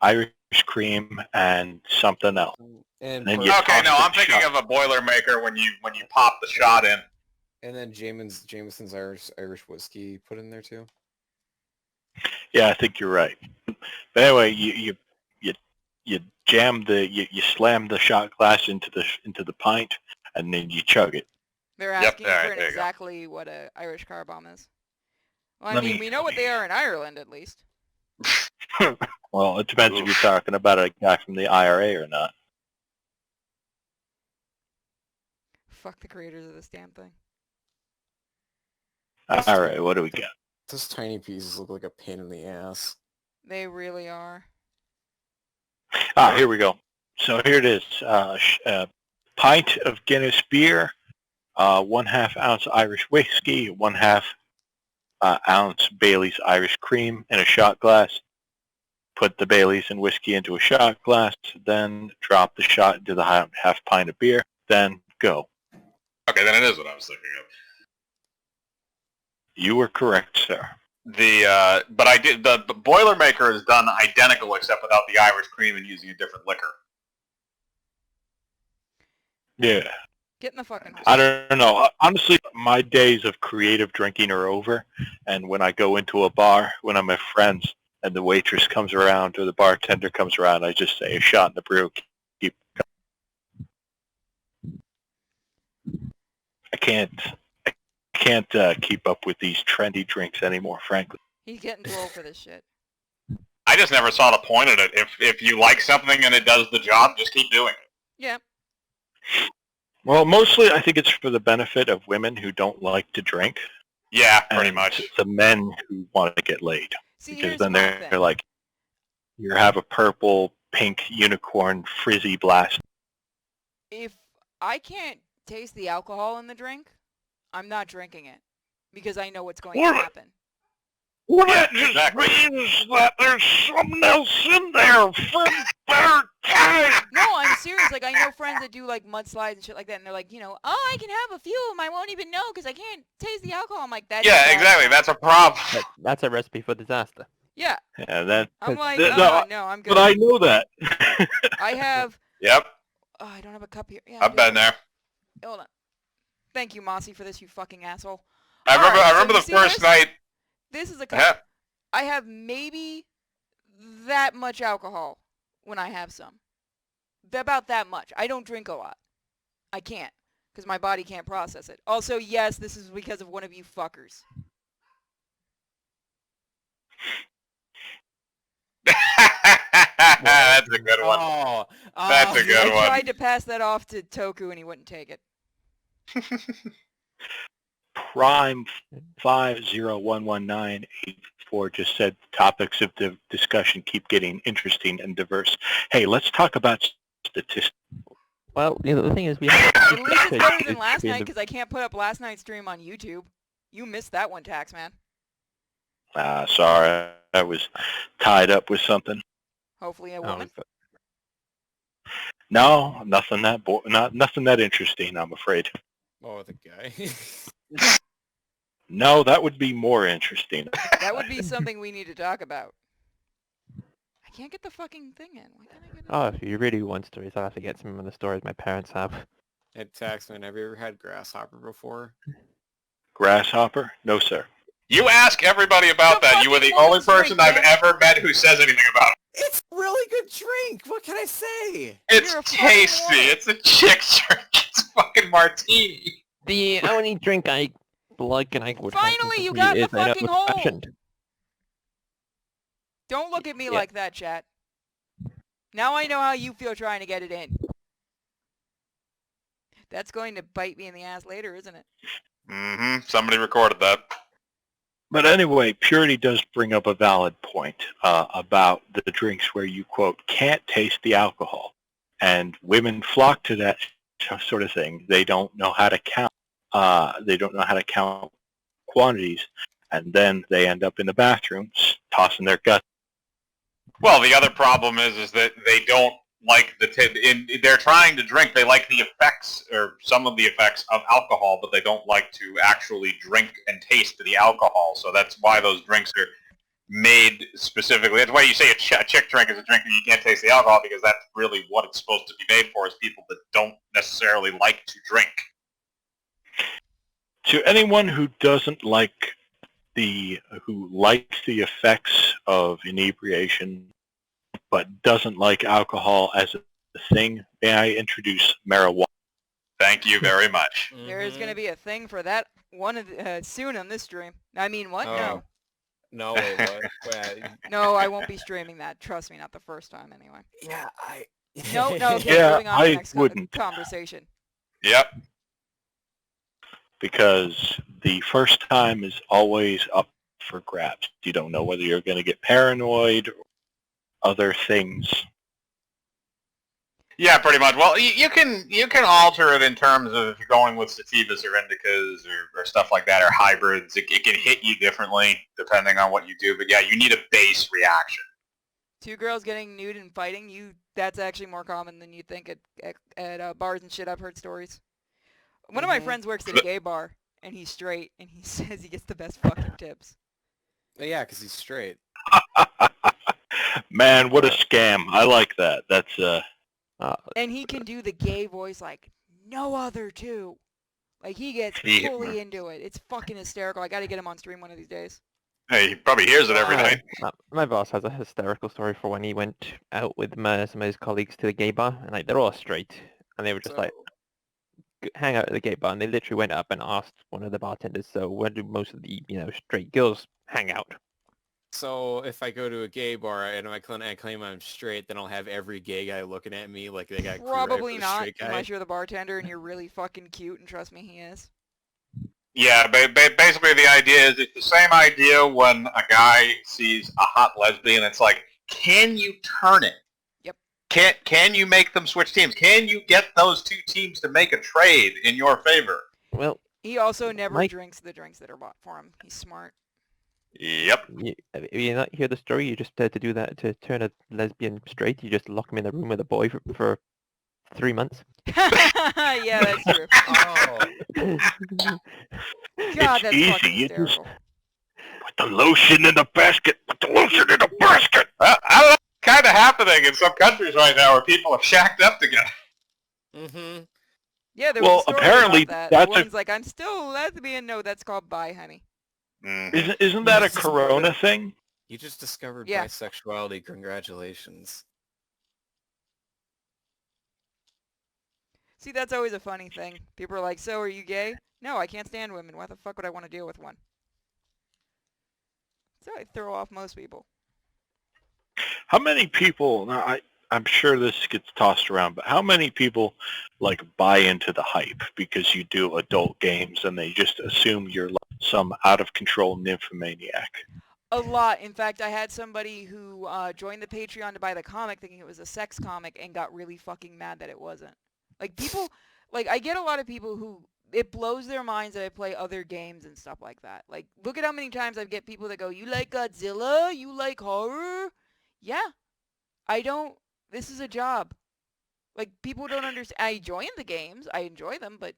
Irish cream and something else. And then per- you Okay, toss no, the I'm thinking shot. of a Boilermaker when you pop the shot in. and then Jameson's Irish whiskey put in there too. Yeah, I think you're right. But anyway, you jam you slam the shot glass into the pint, and then you chug it. They're Yep, asking alright, for there you go. exactly what a Irish car bomb is. Well, I Let mean, me- we know what they are in Ireland, at least. Well, it depends if you're talking about a guy from the IRA or not. Fuck the creators of this damn thing. All right, what do we got? Those tiny pieces look like a pain in the ass. They really are. Ah, here we go. So here it is. Pint of Guinness beer, 1/2 ounce Irish whiskey, 1/2 ounce Bailey's Irish cream in a shot glass. Put the Bailey's and whiskey into a shot glass, then drop the shot into the half pint of beer, then go. Okay, then it is what I was thinking of. You were correct, sir. But I did the Boilermaker is done identical except without the Irish cream and using a different liquor. Yeah. Get in the fucking hole. I don't know. Honestly, my days of creative drinking are over, and when I go into a bar, when I'm with friends, and the waitress comes around or the bartender comes around, I just say a shot in the brew. Keep. I can't keep up with these trendy drinks anymore, frankly. He's getting too old for this shit. I just never saw the point in it. If you like something and it does the job, just keep doing it. Yeah. Well, mostly I think it's for the benefit of women who don't like to drink. Yeah, pretty and much. the men who want to get laid. See, Because here's then my they're thing. like, you have a purple, pink unicorn frizzy blast. If I can't taste the alcohol in the drink, I'm not drinking it. Because I know what's going to What? happen. Well, Yeah, that just exactly. means that there's something else in there for better time. No, I'm serious. Like, I know friends that do, like, mudslides and shit like that, and they're like, you know, oh, I can have a few of them. I won't even know because I can't taste the alcohol. I'm like, that's Yeah, bad. exactly. That's a problem. That's a recipe for disaster. Yeah. Yeah, that. I'm like, th- oh, no, I'm good. But I know that. I have... Yep, Oh, I don't have a cup here. Yeah, I've been there. Hold on. Thank you, Mossy, for this, you fucking asshole. I remember. Alright, I so remember you the see first this? night. This is a cup. Yeah, I have maybe that much alcohol when I have some. About that much. I don't drink a lot. I can't. Because my body can't process it. Also, yes, this is because of one of you fuckers. that's a good one. Oh, That's a good I one. tried to pass that off to Toku and he wouldn't take it. Prime 5011984 just said topics of the discussion keep getting interesting and diverse. Hey, let's talk about statistics. Well, the thing is, we have At least it's better than last night because I can't put up last night's stream on YouTube. You missed that one, Taxman. Sorry, I was tied up with something. Hopefully a woman. No, nothing that nothing that interesting, I'm afraid. oh, the guy. No, that would be more interesting. That would be something we need to talk about. I can't get the fucking thing in. Why can't I get it? Oh, if you really want stories, I'll have to get some of the stories my parents have. Hey, Taxman, have you ever had grasshopper before? Grasshopper? No, sir. You ask everybody about The that. You were the fucking only woman's drink, person I've man. ever met who says anything about it. It's a really good drink. What can I say? It's You're a fucking tasty. woman. It's a chick's drink. It's fucking martini. The only drink I like and I would have Finally, you consistently got the is I know fucking it's hole. fashioned. Don't look at me Yeah. like that, chat. Now I know how you feel trying to get it in. That's going to bite me in the ass later, isn't it? Mm-hmm. Somebody recorded that. But anyway, Purity does bring up a valid point about the drinks where you, quote, can't taste the alcohol. And women flock to that sort of thing. They don't know how to count. They don't know how to count quantities. And then they end up in the bathrooms tossing their guts. Well, the other problem is that they don't like they're trying to drink. They like the effects or some of the effects of alcohol, but they don't like to actually drink and taste the alcohol. So that's why those drinks are made specifically. That's why you say a chick drink is a drink that you can't taste the alcohol, because that's really what it's supposed to be made for, is people that don't necessarily like to drink. To anyone who doesn't like who likes the effects of inebriation but doesn't like alcohol as a thing, may I introduce marijuana? Thank you very much. There's going to be a thing for that one soon on this stream. I mean, what? Oh. No, wait, what? Wait, No, I won't be streaming that. Trust me, not the first time anyway. yeah, No, okay, Yeah, moving on to the I next wouldn't. conversation. Yep. Because the first time is always up for grabs. You don't know whether you're going to get paranoid or other things. Yeah, pretty much. Well, you can alter it in terms of if you're going with sativas or indicas or stuff like that, or hybrids. It can hit you differently depending on what you do. But yeah, you need a base reaction. Two girls getting nude and fighting, that's actually more common than you think at bars and shit. I've heard stories. One of my friends works at a gay bar, and he's straight, and he says he gets the best fucking tips. yeah, because he's straight. Man, what a scam. I like that. That's And he can do the gay voice like no other, too. Like, he gets fully into it. It's fucking hysterical. I gotta get him on stream one of these days. Hey, he probably hears it every night. My boss has a hysterical story for when he went out with some of his colleagues to the gay bar, and like they're all straight, and they were just like hang out at the gay bar, and they literally went up and asked one of the bartenders, so where do most of the straight girls hang out? So if I go to a gay bar and I claim I'm straight, then I'll have every gay guy looking at me like they got Probably not, straight guy. unless you're the bartender and you're really fucking cute, and trust me, he is. Yeah, basically the idea is it's the same idea when a guy sees a hot lesbian. It's like, can you turn it? Yep. Can you make them switch teams? Can you get those two teams to make a trade in your favor? Well, he also never drinks the drinks that are bought for him. He's smart. Yep. You not hear the story? You just to do that, to turn a lesbian straight, you just lock him in the room with a boy for 3 months. Yeah, that's true. Oh. God, it's that's easy. fucking You just hysterical. put the lotion in the basket. Put the lotion in the basket. I don't know. It's kind of happening in some countries right now where people are shacked up together. Mm-hmm. Yeah, there was a story apparently about that. that's The woman's like, I'm still a lesbian. No, that's called bi, honey. Isn't that a corona thing? You just discovered Yeah. bisexuality. Congratulations. See, that's always a funny thing. People are like, so are you gay? No, I can't stand women. Why the fuck would I want to deal with one? So I throw off most people. How many people, now I'm sure this gets tossed around, but how many people like buy into the hype because you do adult games and they just assume you're like some out-of-control nymphomaniac? A lot. In fact, I had somebody who joined the Patreon to buy the comic thinking it was a sex comic and got really fucking mad that it wasn't. Like, people, like, I get a lot of people who, it blows their minds that I play other games and stuff like that. Like, look at how many times I get people that go, you like Godzilla? You like horror? Yeah. I don't, this is a job. Like, people don't understand. I join the games. I enjoy them, but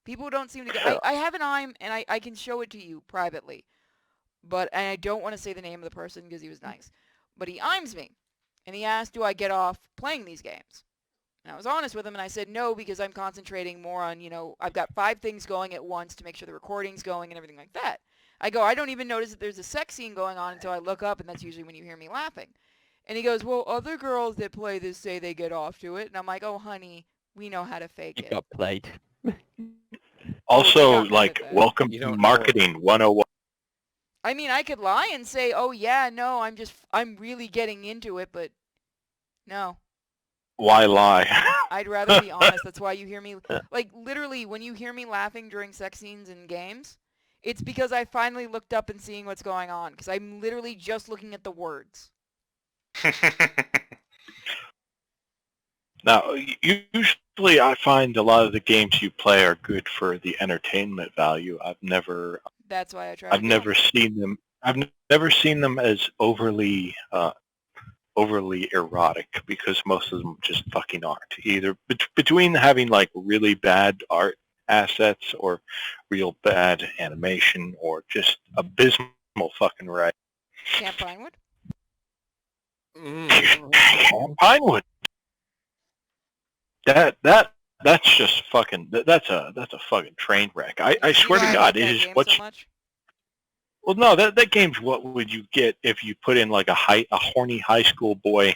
people don't seem to get, I have an IM, and I can show it to you privately. And I don't want to say the name of the person because he was nice. But he IMs me. And he asked, do I get off playing these games? And I was honest with him, and I said no, because I'm concentrating more on, I've got 5 things going at once to make sure the recording's going and everything like that. I go, I don't even notice that there's a sex scene going on until I look up, and that's usually when you hear me laughing. And he goes, well, other girls that play this say they get off to it. And I'm like, oh, honey, we know how to fake You it. got played. Also, not like, good at that. welcome You to don't Marketing 101. I mean, I could lie and say, oh, yeah, no, I'm really getting into it, but No. Why lie? I'd rather be honest. That's why you hear me, like, literally, when you hear me laughing during sex scenes in games, it's because I finally looked up and seeing what's going on, because I'm literally just looking at the words. Now, usually I find a lot of the games you play are good for the entertainment value. That's why I try to I've do never them. seen them. I've never seen them as overly erotic, because most of them just fucking aren't. Either between having like really bad art assets or real bad animation or just abysmal fucking writing. Camp Pinewood? Pinewood. That's just fucking. That's a fucking train wreck. I You see swear why to I God, like it that is game what. so much? Well, no, that game's what would you get if you put in like a horny high school boy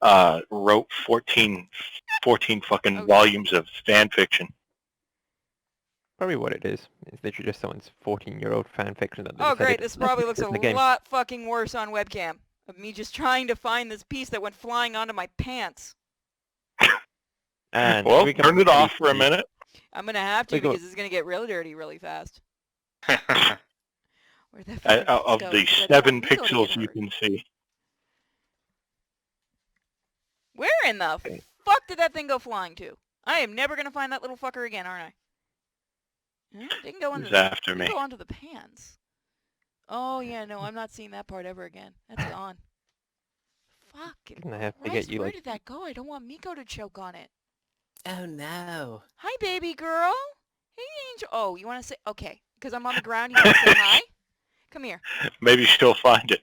wrote 14 fucking Okay. volumes of fan fiction. Probably what it is. It's literally just someone's 14-year-old fan fiction that they Oh, decided great. to This slap probably looks a in the game. lot fucking worse on webcam. Of me just trying to find this piece that went flying onto my pants. And Well, we can turn it off for a briefly- minute. I'm gonna have to We go- because it's gonna get real dirty really fast. Where the fucking Of piece the go? 'Cause I don't 7 want me to pixels get you hurt. can see. Where in the fuck did that thing go flying to? I am never gonna find that little fucker again, aren't I? Huh? They can go Who's onto after they me? can go onto the pants. Oh yeah, no, I'm not seeing that part ever again. That's gone. Fucking Gonna have to Christ, get you where like did that go? I don't want Miko to choke on it. Oh no. Hi, baby girl. Hey, Angel. Oh, you want to say... Okay, because I'm on the ground, you want to say hi? Come here. Maybe she'll find it.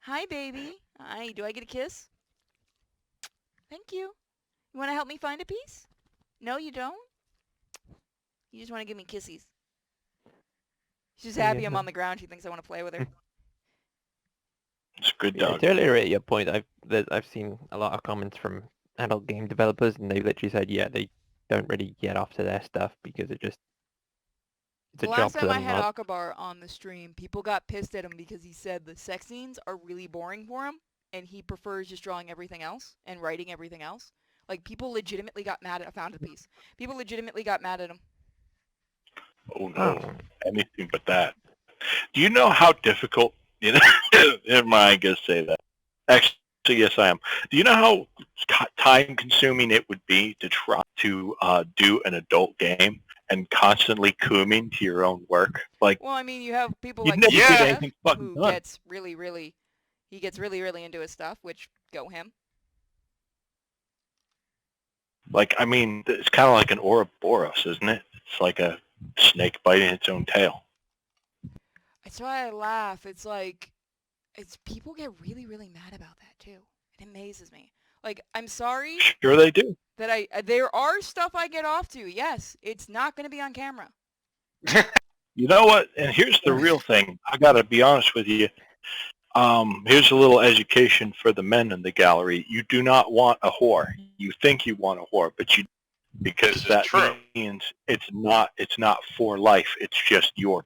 Hi, baby. Hi, do I get a kiss? Thank you. You want to help me find a piece? No, you don't? You just want to give me kissies. She's happy Yeah. I'm on the ground. She thinks I want to play with her. It's a good Yeah, dog. to iterate your point, I've seen a lot of comments from adult game developers, and they've literally said, yeah, they don't really get off to their stuff because it's a The job last for time I them. had Not, Akabar on the stream, people got pissed at him because he said the sex scenes are really boring for him, and he prefers just drawing everything else and writing everything else. Like, people legitimately got mad at... I found a piece. People legitimately got mad at him. Oh no, anything but that. Do you know how difficult? You know, never mind. I guess say that. Actually, yes, I am. Do you know how time-consuming it would be to try to do an adult game and constantly cooming to your own work? Like, Well, I mean, you have people you'd like never get Jeff, anything fucking who done. gets really into his stuff, which, go him. Like, I mean, it's kind of like an Ouroboros, isn't it? It's like a snake biting its own tail. That's why I laugh. It's like, people get really mad about that, too. It amazes me. Like, I'm sorry Sure they do. that there are stuff I get off to. Yes, it's not going to be on camera. You know what? And here's the real thing. I got to be honest with you. Here's a little education for the men in the gallery. You do not want a whore. You think you want a whore, but you because This is that true. means it's not for life. It's just your.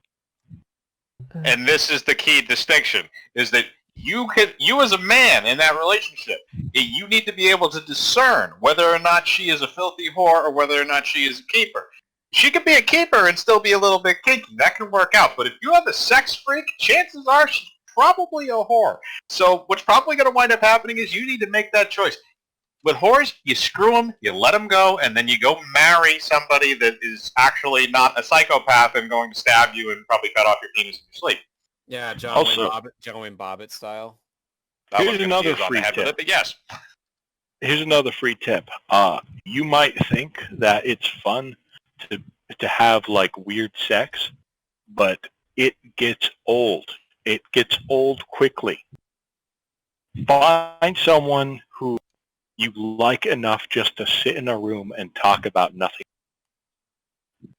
And this is the key distinction, is that you as a man in that relationship, you need to be able to discern whether or not she is a filthy whore or whether or not she is a keeper. She could be a keeper and still be a little bit kinky. That can work out. But if you have a sex freak, chances are she's probably a whore. So what's probably going to wind up happening is you need to make that choice. With whores, you screw them, you let them go, and then you go marry somebody that is actually not a psychopath and going to stab you and probably cut off your penis in your sleep. Yeah, Also- John Wayne Bobbitt style. That Here's was another confused on the free head with tip. it, but yes. Here's another free tip. You might think that it's fun to have like weird sex, but it gets old. It gets old quickly. Find someone who you like enough just to sit in a room and talk about nothing.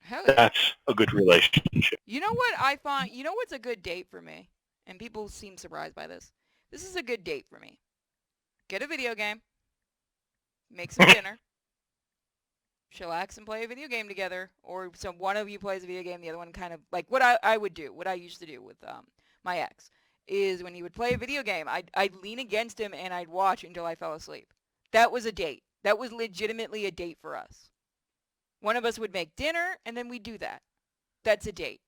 Hell yeah. That's a good relationship. You know what I find? You know what's a good date for me? And people seem surprised by this. This is a good date for me. Get a video game. Make some dinner. Chillax and play a video game together. Or so one of you plays a video game, the other one kind of... Like what I would do, what I used to do with my ex, is when he would play a video game, I'd lean against him and I'd watch until I fell asleep. That was a date. That was legitimately a date for us. One of us would make dinner, and then we'd do that. That's a date.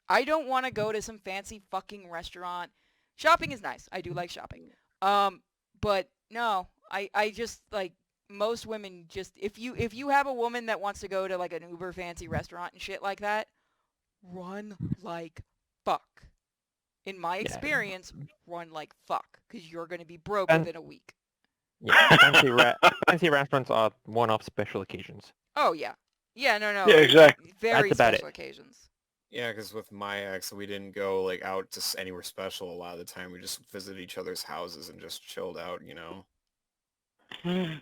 I don't want to go to some fancy fucking restaurant. Shopping is nice. I do like shopping. But no, I just like most women just if you have a woman that wants to go to like an uber fancy restaurant and shit like that, run like fuck. In my experience, run like fuck because you're going to be broke within a week. Yeah, fancy restaurants are one-off special occasions. Oh yeah. Yeah, no. Yeah, exactly. Very That's about special occasions. Yeah, because with my ex, we didn't go like out to anywhere special a lot of the time. We just visited each other's houses and just chilled out, you know. This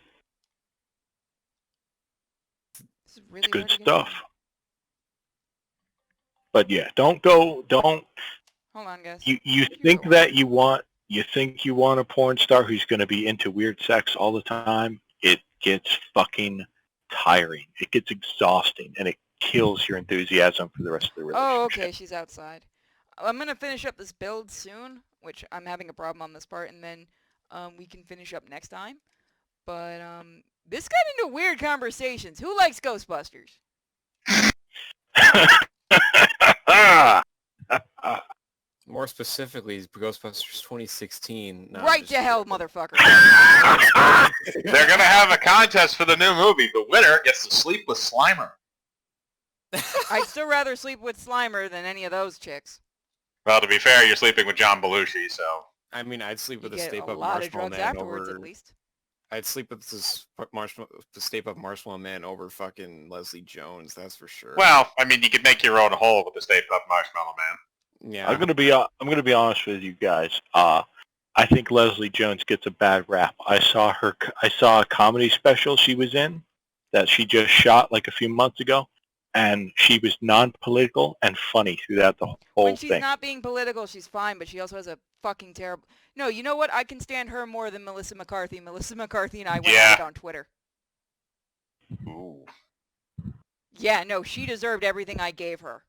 is really It's good hard to get stuff. into. But yeah, don't. Hold on, guys. You think that you want a porn star who's going to be into weird sex all the time. It gets fucking tiring. It gets exhausting, and it kills your enthusiasm for the rest of the relationship. Oh, okay, she's outside. I'm going to finish up this build soon, which I'm having a problem on this part, and then we can finish up next time. But this got into weird conversations. Who likes Ghostbusters? More specifically, Ghostbusters 2016. No, Right just to hell, kidding. motherfucker. They're gonna have a contest for the new movie. The winner gets to sleep with Slimer. I'd still rather sleep with Slimer than any of those chicks. Well, to be fair, you're sleeping with John Belushi, so. I mean, I'd sleep You with a get Stay a Puft lot of Marshmallow drugs Man afterwards, over. at least. I'd sleep with this Stay Puft Marshmallow Man over fucking Leslie Jones. That's for sure. Well, I mean, you could make your own hole with the Stay Puft Marshmallow Man. yeah. I'm gonna be honest with you guys. I think Leslie Jones gets a bad rap. I saw a comedy special she was in that she just shot like a few months ago, and she was non-political and funny throughout the whole When she's thing. not being political, she's fine, but she also has a fucking terrible... No, you know what? I can stand her more than Melissa McCarthy. Melissa McCarthy and I went at it on Twitter. Ooh. Yeah, no, she deserved everything I gave her.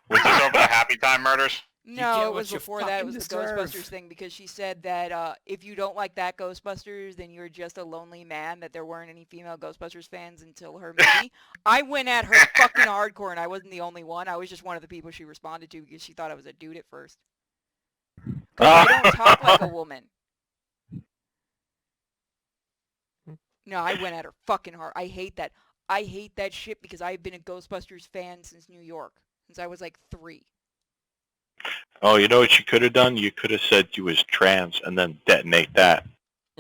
Was this over the Happy Time murders? No, get it what was you before that. It was fucking the deserve. Ghostbusters thing because she said that if you don't like that Ghostbusters, then you're just a lonely man, that there weren't any female Ghostbusters fans until her movie. I went at her fucking hardcore, and I wasn't the only one. I was just one of the people she responded to because she thought I was a dude at first. Because I don't talk like a woman. No, I went at her fucking hard. I hate that. I hate that shit because I've been a Ghostbusters fan since New York. Since I was like 3. Oh, you know what you could have done? You could have said you was trans and then detonate that.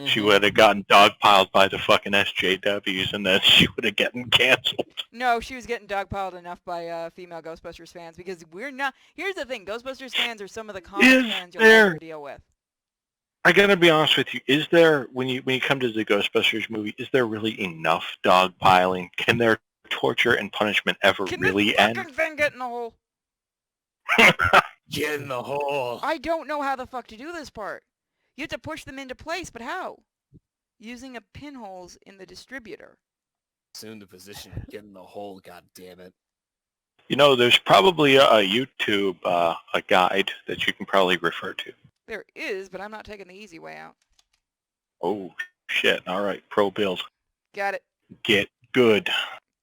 She would have gotten dogpiled by the fucking SJWs, and then she would have gotten canceled. No, she was getting dogpiled enough by female Ghostbusters fans because we're not... Here's the thing. Ghostbusters fans are some of the common fans you'll ever deal with. I gotta be honest with you. Is there, when you come to the Ghostbusters movie, is there really enough dogpiling? Can their torture and punishment ever really Can this end? fucking thing get in the hole? Get in the hole. I don't know how the fuck to do this part. You have to push them into place, but how? Using a pinholes in the distributor. Assume the position. Get in the hole. God damn it. You know, there's probably a YouTube a guide that you can probably refer to. There is, but I'm not taking the easy way out. Oh, shit. All right. Pro build. Got it. Get good.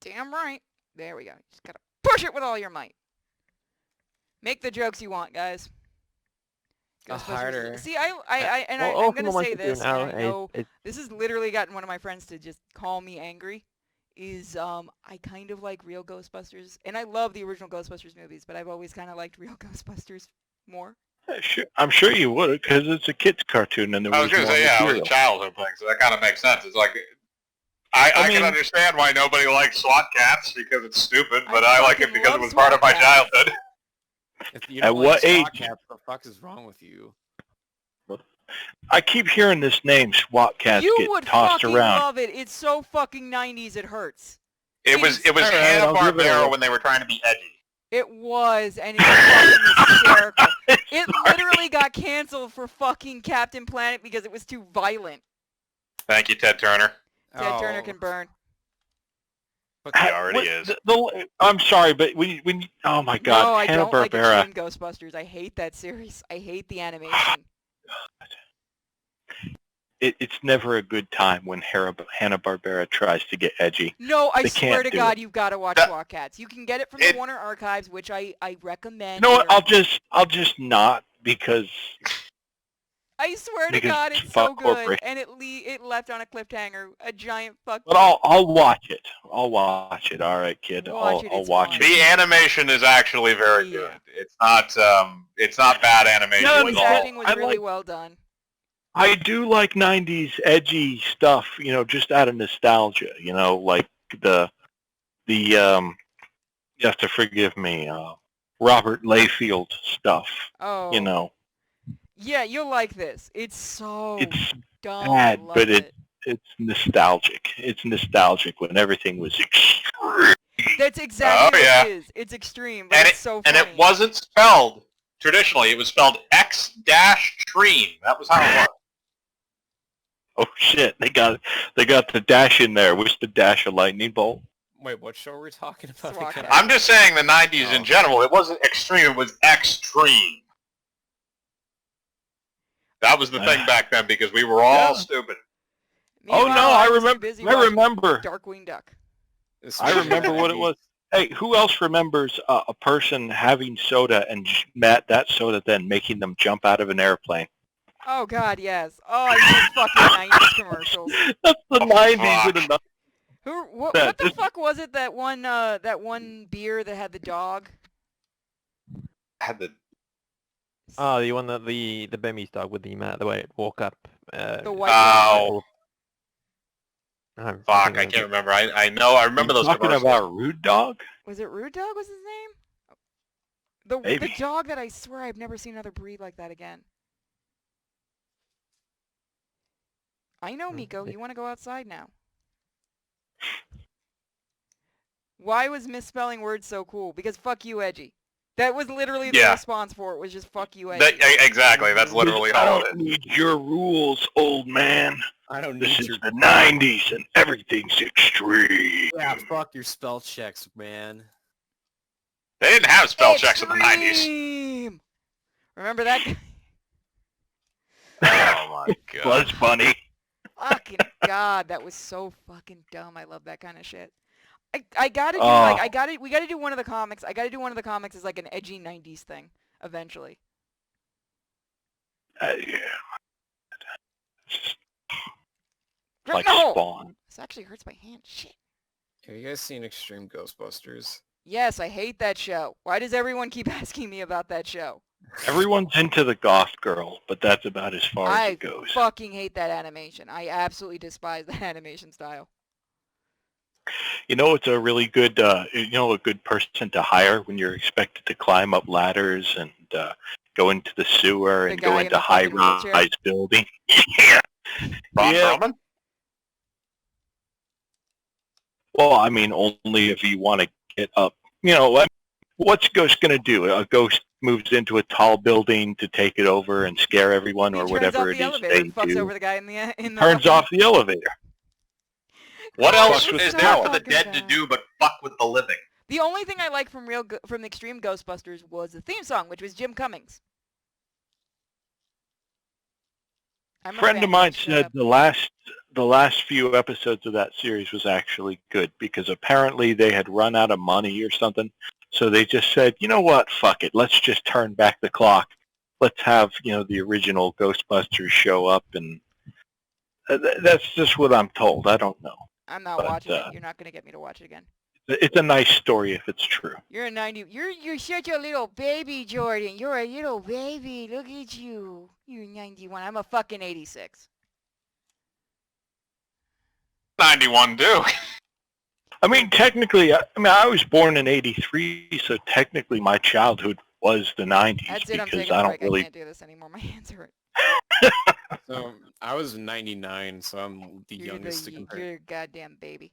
Damn right. There we go. Just gotta push it with all your might. Make the jokes you want, guys. Ghostbusters. Harder. See, I'm All gonna someone say wants to do this, now and I know is this has literally gotten one of my friends to just call me angry. I kind of like real Ghostbusters, and I love the original Ghostbusters movies, but I've always kind of liked real Ghostbusters more. Sure, I'm sure you would, because it's a kid's cartoon and there I was was going to more say, yeah, it was a material. childhood thing, so that kind of makes sense. It's like, I mean- can understand why nobody likes SWAT cats because it's stupid, I but I like it fucking because it love was part of my SWAT cats. childhood. If you At don't what like SWAT age? cats, what the fuck is wrong with you? I keep hearing this name, SWAT cats, You get would tossed fucking around. love it. It's so fucking 90s it hurts. It was All right, I'll give it a Hanna-Barbera look. when they were trying to be edgy. It was, and it was fucking hysterical. It literally got canceled for fucking Captain Planet because it was too violent. Thank you, Ted Turner. Ted Turner can burn. But he already is. I'm sorry, but when you, oh my God, No, I don't like Hanna-Barbera. Extreme Ghostbusters. I hate that series. I hate the animation. it's never a good time when Hanna-Barbera tries to get edgy. No, I They swear can't to do God, it. you've got to watch That- SWAT Cats. You can get it from the It- Warner Archives, which I recommend. You know what? They're- I'll just not because I swear to because God, it's fuck so good, corporation. and it left on a cliffhanger, a giant fuck. But I'll watch it. I'll watch it. All right, kid. Watch it, I'll it's watch fun. it. The animation is actually very Yeah. good. It's not bad animation No, at Voice no, all. acting was I really like- well done. I do like 90s edgy stuff, just out of nostalgia, like you have to forgive me, Robert Layfield stuff, Oh. Yeah, you'll like this. It's so It's dumb. bad, I love but it. it's nostalgic. It's nostalgic when everything was extreme. That's exactly Oh, yeah. what it is. It's extreme, but And it's so funny. And it wasn't spelled traditionally. It was spelled X-Treme. That was how it was. Oh shit, they got the dash in there. What's the dash, a lightning bolt? Wait, what show are we talking about SWAT again? Cats. I'm just saying the 90s in Oh. general. It wasn't extreme. It was extreme. That was the thing back then because we were all Yeah. stupid. Oh Meanwhile, no, I was too remember. busy I watching remember. Darkwing Duck. I remember what it was. Hey, who else remembers a person having soda and that soda then making them jump out of an airplane? Oh God, yes. Oh, I miss fucking 90s commercials. That's the Oh, 90s fuck. in a nut. What That- the this- fuck was it? That one beer that had the dog. Had the Oh, the one that the Burmese dog with the way it walk up. The white Oh, I'm fuck! thinking I of can't it. remember. I know. I remember You those talking commercials. about Rude Dog? Was it Rude Dog? Was his name? The Maybe. dog that I swear I've never seen another breed like that again. I know, Miko. You want to go outside now? Why was misspelling words so cool? Because fuck you, Edgy. That was literally the Yeah. response for it. Was just fuck you, Edgy. Exactly. That's literally I all it don't is. need your rules, old man. I don't This need is your... the 90s and everything's extreme. Yeah, fuck your spell checks, man. They didn't have spell checks in the 90s. Extreme! Remember that guy? Oh my god. Was funny. Fucking God, that was so fucking dumb. I love that kind of shit. I gotta do Oh. we gotta do one of the comics. I gotta do one of the comics as like an edgy 90s thing eventually. Yeah. Right Like in the hole! Spawn. This actually hurts my hand. Shit. Have you guys seen Extreme Ghostbusters? Yes, I hate that show. Why does everyone keep asking me about that show? Everyone's into the goth girl, but that's about as far as I it goes. fucking hate that animation. I absolutely despise that animation style. It's a really good, a good person to hire when you're expected to climb up ladders and go into the sewer The and guy go in into the fucking wheelchair? high-rise building. Yeah. Ron Yeah. Perlman? Well, I mean, only if you want to get up. What's Ghost going to do? A ghost moves into a tall building to take it over and scare everyone He or turns whatever off it the is elevator they and fucks do. over the guy in the Turns fucking- off the elevator. What Oh, else it's is so there for the fucking dead to bad. do but fuck with the living? The only thing I like from the Extreme Ghostbusters was the theme song, which was Jim Cummings. I'm A friend fan of mine that. Shut said up. the last few episodes of that series was actually good because apparently they had run out of money or something. So they just said, you know what, fuck it. Let's just turn back the clock. Let's have, the original Ghostbusters show up. And that's just what I'm told. I don't know. I'm not but, watching it. You're not gonna get me to watch it again. It's a nice story if it's true. You're a 90. You're such a little baby, Jordan. You're a little baby. Look at you. You're 91. I'm a fucking 86. 91 too. I mean, technically, I was born in '83, so technically my childhood was the '90s That's it. I'm because taking I a don't break. I really. can't do this anymore. My hands hurt. So I was 99, so I'm the You're youngest to compare. You're a goddamn baby.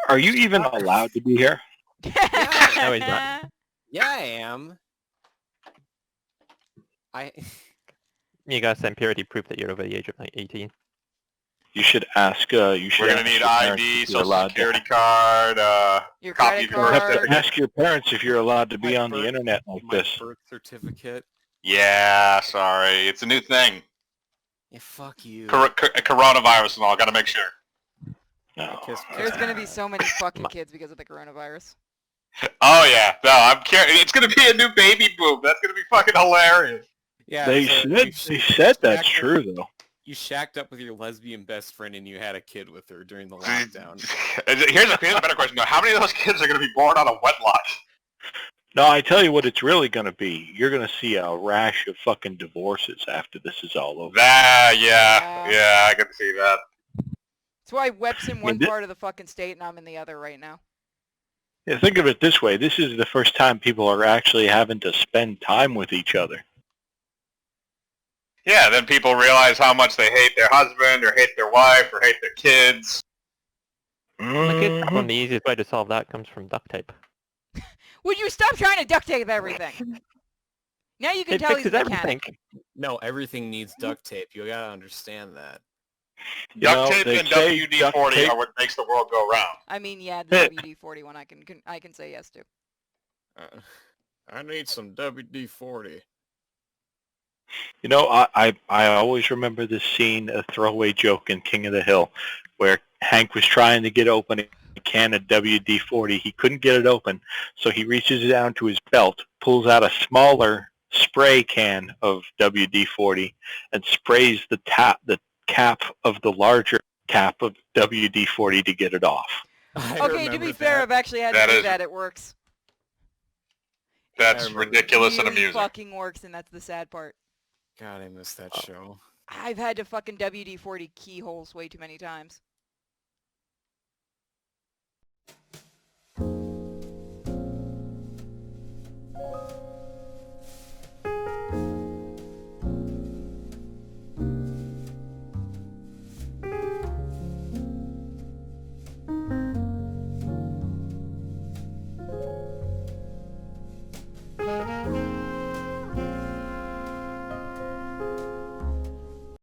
Are you even allowed to be here? No, he's not. Yeah, I am. You gotta send purity proof that you're over the age of 18. You should ask. You should. We're gonna ask need your parents ID, if you're social allowed to- security card, Your copy credit of your You have card. to ask your parents if you're allowed to be My on the birth- internet like My this. birth certificate. Yeah, sorry, it's a new thing. Yeah, fuck you. Coronavirus and all. Got to make sure. No. There's gonna be so many fucking kids because of the coronavirus. Oh yeah, no, I'm curious. It's gonna be a new baby boom. That's gonna be fucking hilarious. Yeah, They so said that's true though. You shacked up with your lesbian best friend and you had a kid with her during the lockdown. Here's a better question. How many of those kids are gonna be born out of wedlock? No, I tell you what it's really going to be. You're going to see a rash of fucking divorces after this is all over. Yeah, I can see that. That's why Web's in one part of the fucking state and I'm in the other right now. Yeah, think of it this way. This is the first time people are actually having to spend time with each other. Yeah, then people realize how much they hate their husband or hate their wife or hate their kids. The easiest way to solve that comes from duct tape. Would you stop trying to duct tape everything? Now you can It tell he's a fixes mechanic. everything. No, everything needs duct tape. You gotta understand that. Duct tape and WD-40 are what makes the world go round. I mean, yeah, the WD-40 one I can say yes to. I need some WD-40. You know, I always remember this scene, a throwaway joke in King of the Hill, where Hank was trying to get open a can of WD-40. He couldn't get it open, so he reaches down to his belt, pulls out a smaller spray can of WD-40, and sprays the cap of the larger cap of WD-40 to get it off. Okay, to be fair, I've actually had to do that. It works. That's ridiculous and amusing. It fucking works, and that's the sad part. God, I missed that show. I've had to fucking WD-40 keyholes way too many times.